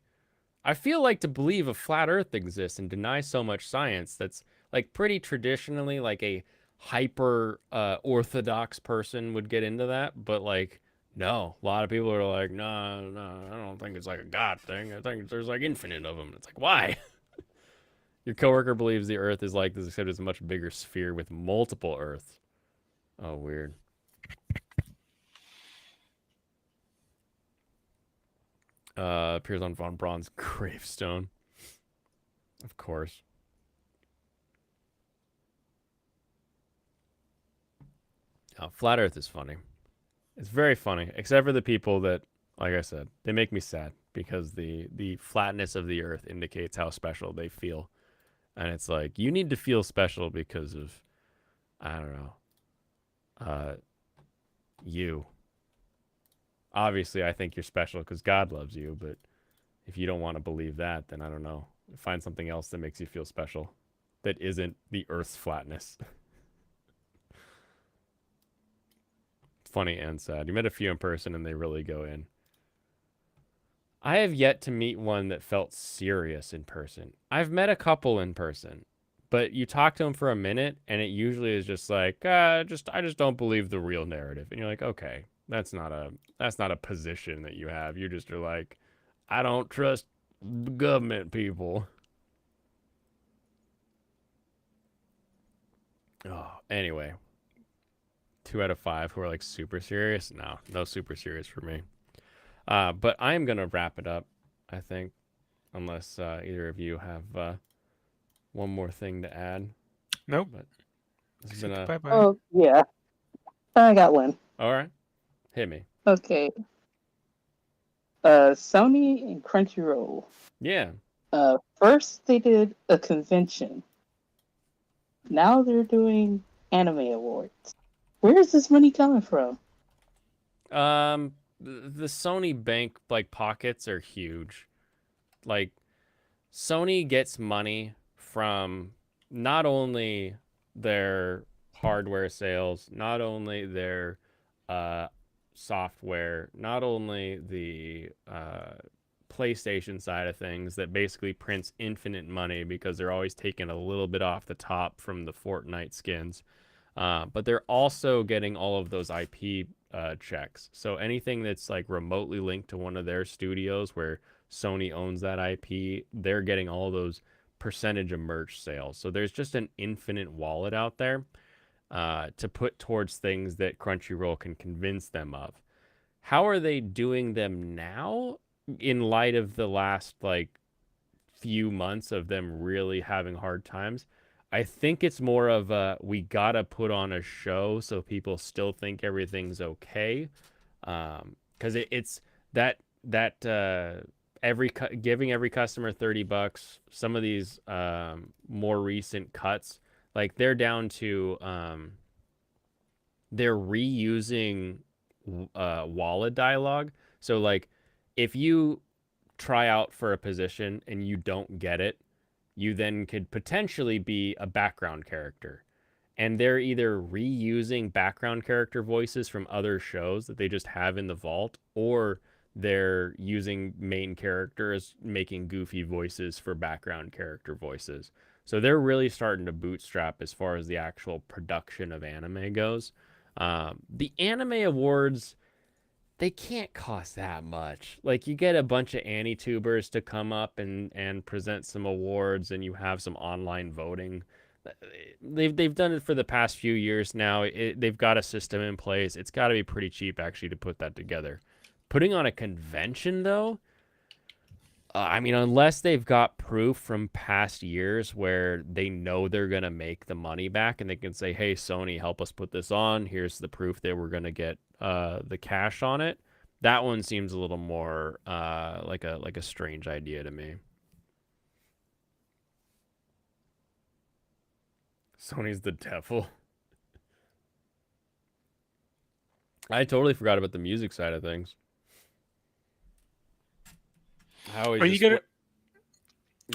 I feel like to believe a flat earth exists and deny so much science, that's like pretty traditionally like a hyper orthodox person would get into that, but like no, a lot of people are like, no, I don't think it's like a God thing. I think there's like infinite of them. It's like, why? Your coworker believes the Earth is like this, except it's a much bigger sphere with multiple Earths. Oh, weird. Appears on Von Braun's gravestone. Of course. Oh, Flat Earth is funny. It's very funny, except for the people that, like I said, they make me sad because the flatness of the Earth indicates how special they feel. And it's like, you need to feel special because of, I don't know, you. Obviously, I think you're special because God loves you, but if you don't want to believe that, then I don't know. Find something else that makes you feel special that isn't the Earth's flatness. Funny and sad. You met a few in person and they really go in. I have yet to meet one that felt serious in person. I've met a couple in person, but you talk to them for a minute and it usually is just like, I just don't believe the real narrative. And you're like, okay, that's not a position that you have. You just are like, I don't trust the government people. Oh, anyway. 2 out of 5 who are like super serious. No super serious for me. But I'm going to wrap it up, I think, unless either of you have one more thing to add. Nope. But this has been a... Bye-bye. Oh, yeah. I got one. All right. Hit me. Okay. Sony and Crunchyroll. Yeah. First they did a convention. Now they're doing anime awards. Where is this money coming from? The Sony bank like pockets are huge. Like Sony gets money from not only their hardware sales, not only their software, not only the PlayStation side of things that basically prints infinite money because they're always taking a little bit off the top from the Fortnite skins, but they're also getting all of those IP checks. So anything that's like remotely linked to one of their studios where Sony owns that IP, they're getting all those percentage of merch sales. So there's just an infinite wallet out there to put towards things that Crunchyroll can convince them of. How are they doing them now in light of the last like few months of them really having hard times? I think it's more of a, we gotta put on a show so people still think everything's okay. Because it's that giving every customer $30. Some of these more recent cuts, like they're down to they're reusing wallet dialogue. So like if you try out for a position and you don't get it, you then could potentially be a background character. And they're either reusing background character voices from other shows that they just have in the vault, or they're using main characters making goofy voices for background character voices. So they're really starting to bootstrap as far as the actual production of anime goes. The anime awards, they can't cost that much. Like, you get a bunch of AniTubers to come up and present some awards, and you have some online voting. They've done it for the past few years now. They've got a system in place. It's got to be pretty cheap actually to put that together. Putting on a convention though, I mean, unless they've got proof from past years where they know they're gonna make the money back, and they can say, "Hey, Sony, help us put this on. Here's the proof that we're gonna get the cash on it." That one seems a little more like a strange idea to me. Sony's the devil. I totally forgot about the music side of things. How Are you gonna?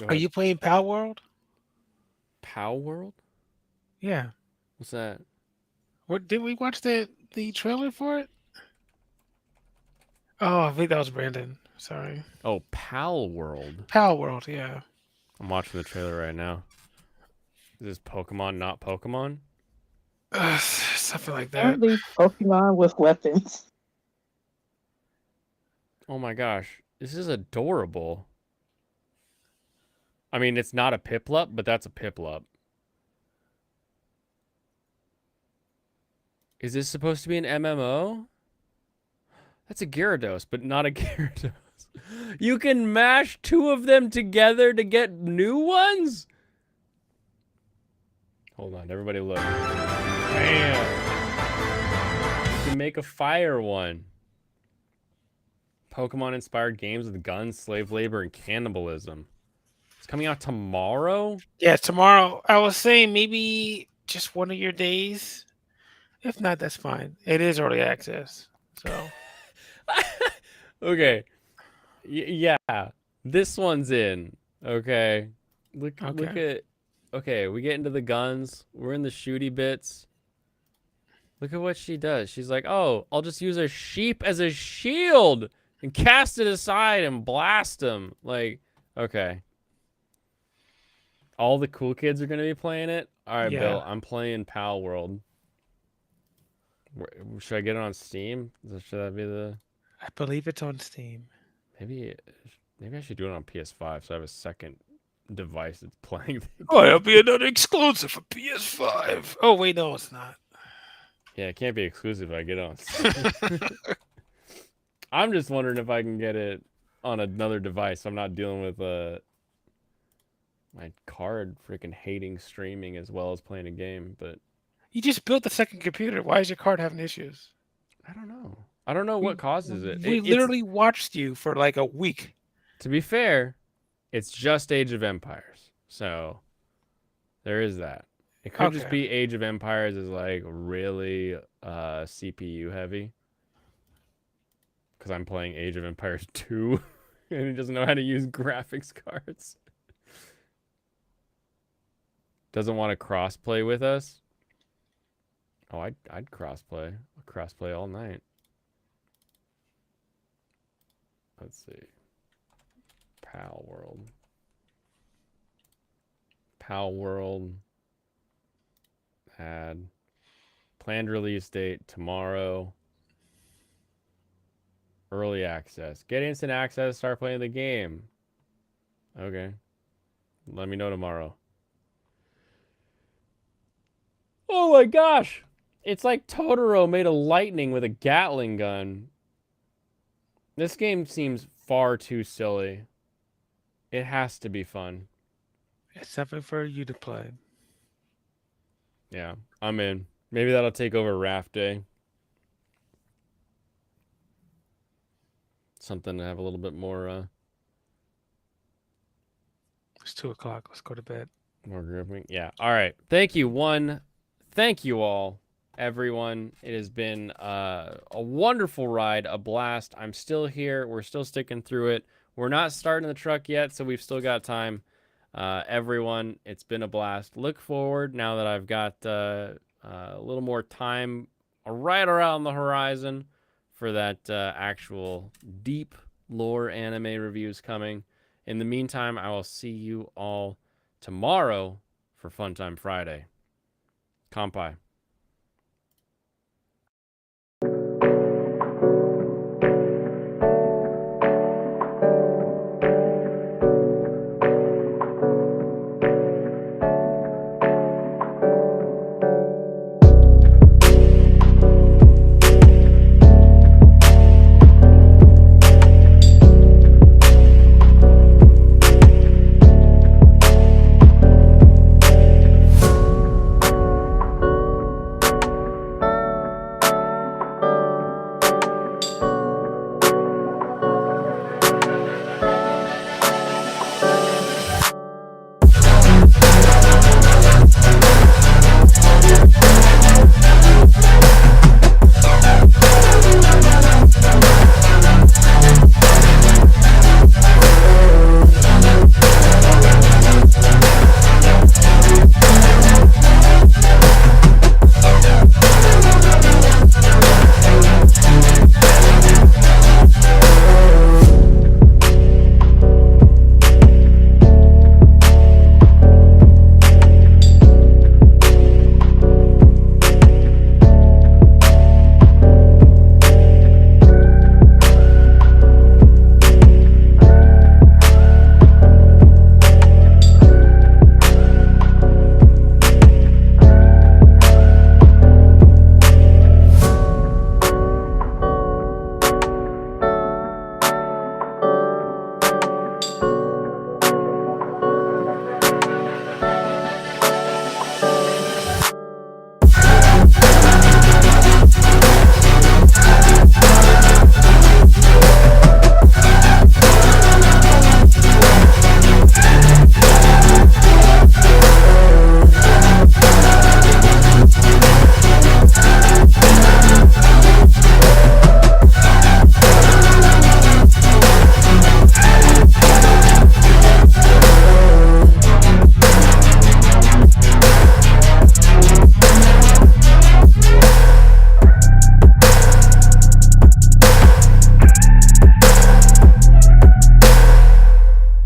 Are you playing Power World? Power World? Yeah. What's that? What did we watch the trailer for it? Oh, I think that was Brandon. Sorry. Oh, Pal World. Power World, yeah. I'm watching the trailer right now. Is this Pokemon, not Pokemon? Something like that. Apparently, Pokemon with weapons. Oh my gosh. This is adorable. I mean, it's not a Piplup, but that's a Piplup. Is this supposed to be an MMO? That's a Gyarados, but not a Gyarados. You can mash two of them together to get new ones? Hold on, everybody look. Damn. You can make a fire one. Pokemon-inspired games with guns, slave labor, and cannibalism. It's coming out tomorrow? Yeah, tomorrow. I was saying maybe just one of your days. If not, that's fine. It is early access, so. Okay. Yeah. This one's in. Okay. Look at. Okay, we get into the guns. We're in the shooty bits. Look at what she does. She's like, "Oh, I'll just use a sheep as a shield and cast it aside and blast them." Like, okay. All the cool kids are gonna be playing it. All right, Yeah. Bill. I'm playing Pal World. Should I get it on Steam? Should that be the? I believe it's on Steam. Maybe I should do it on PS5 so I have a second device that's playing. Oh, it'll be another exclusive for PS5. Oh wait, no, it's not. Yeah, it can't be exclusive if I get it on Steam. I'm just wondering if I can get it on another device. I'm not dealing with my card freaking hating streaming as well as playing a game, but You just built the second computer. Why is your card having issues? I don't know. I don't know what causes it. We literally watched you for like a week. To be fair, it's just Age of Empires. So there is that. It could just be Age of Empires is like really CPU heavy. Because I'm playing Age of Empires 2 and he doesn't know how to use graphics cards. Doesn't want to crossplay with us. Oh, I'd crossplay. I'll crossplay all night. Let's see. Pal World. Pal World. Add. Planned release date tomorrow. Early access. Get instant access. Start playing the game. Okay. Let me know tomorrow. Oh my gosh! It's like Totoro made a lightning with a Gatling gun. This game seems far too silly. It has to be fun. It's something for you to play. Yeah, I'm in. Maybe that'll take over Raft Day. Something to have a little bit more, It's 2:00. Let's go to bed. more grouping. Yeah. All right. Thank you, one. Thank you all, everyone. It has been a wonderful ride, a blast. I'm still here. We're still sticking through it. We're not starting the truck yet, so we've still got time. Everyone, it's been a blast. Look forward now that I've got a little more time right around the horizon for that actual deep lore anime reviews coming. In the meantime, I will see you all tomorrow for Funtime Friday. Kampai.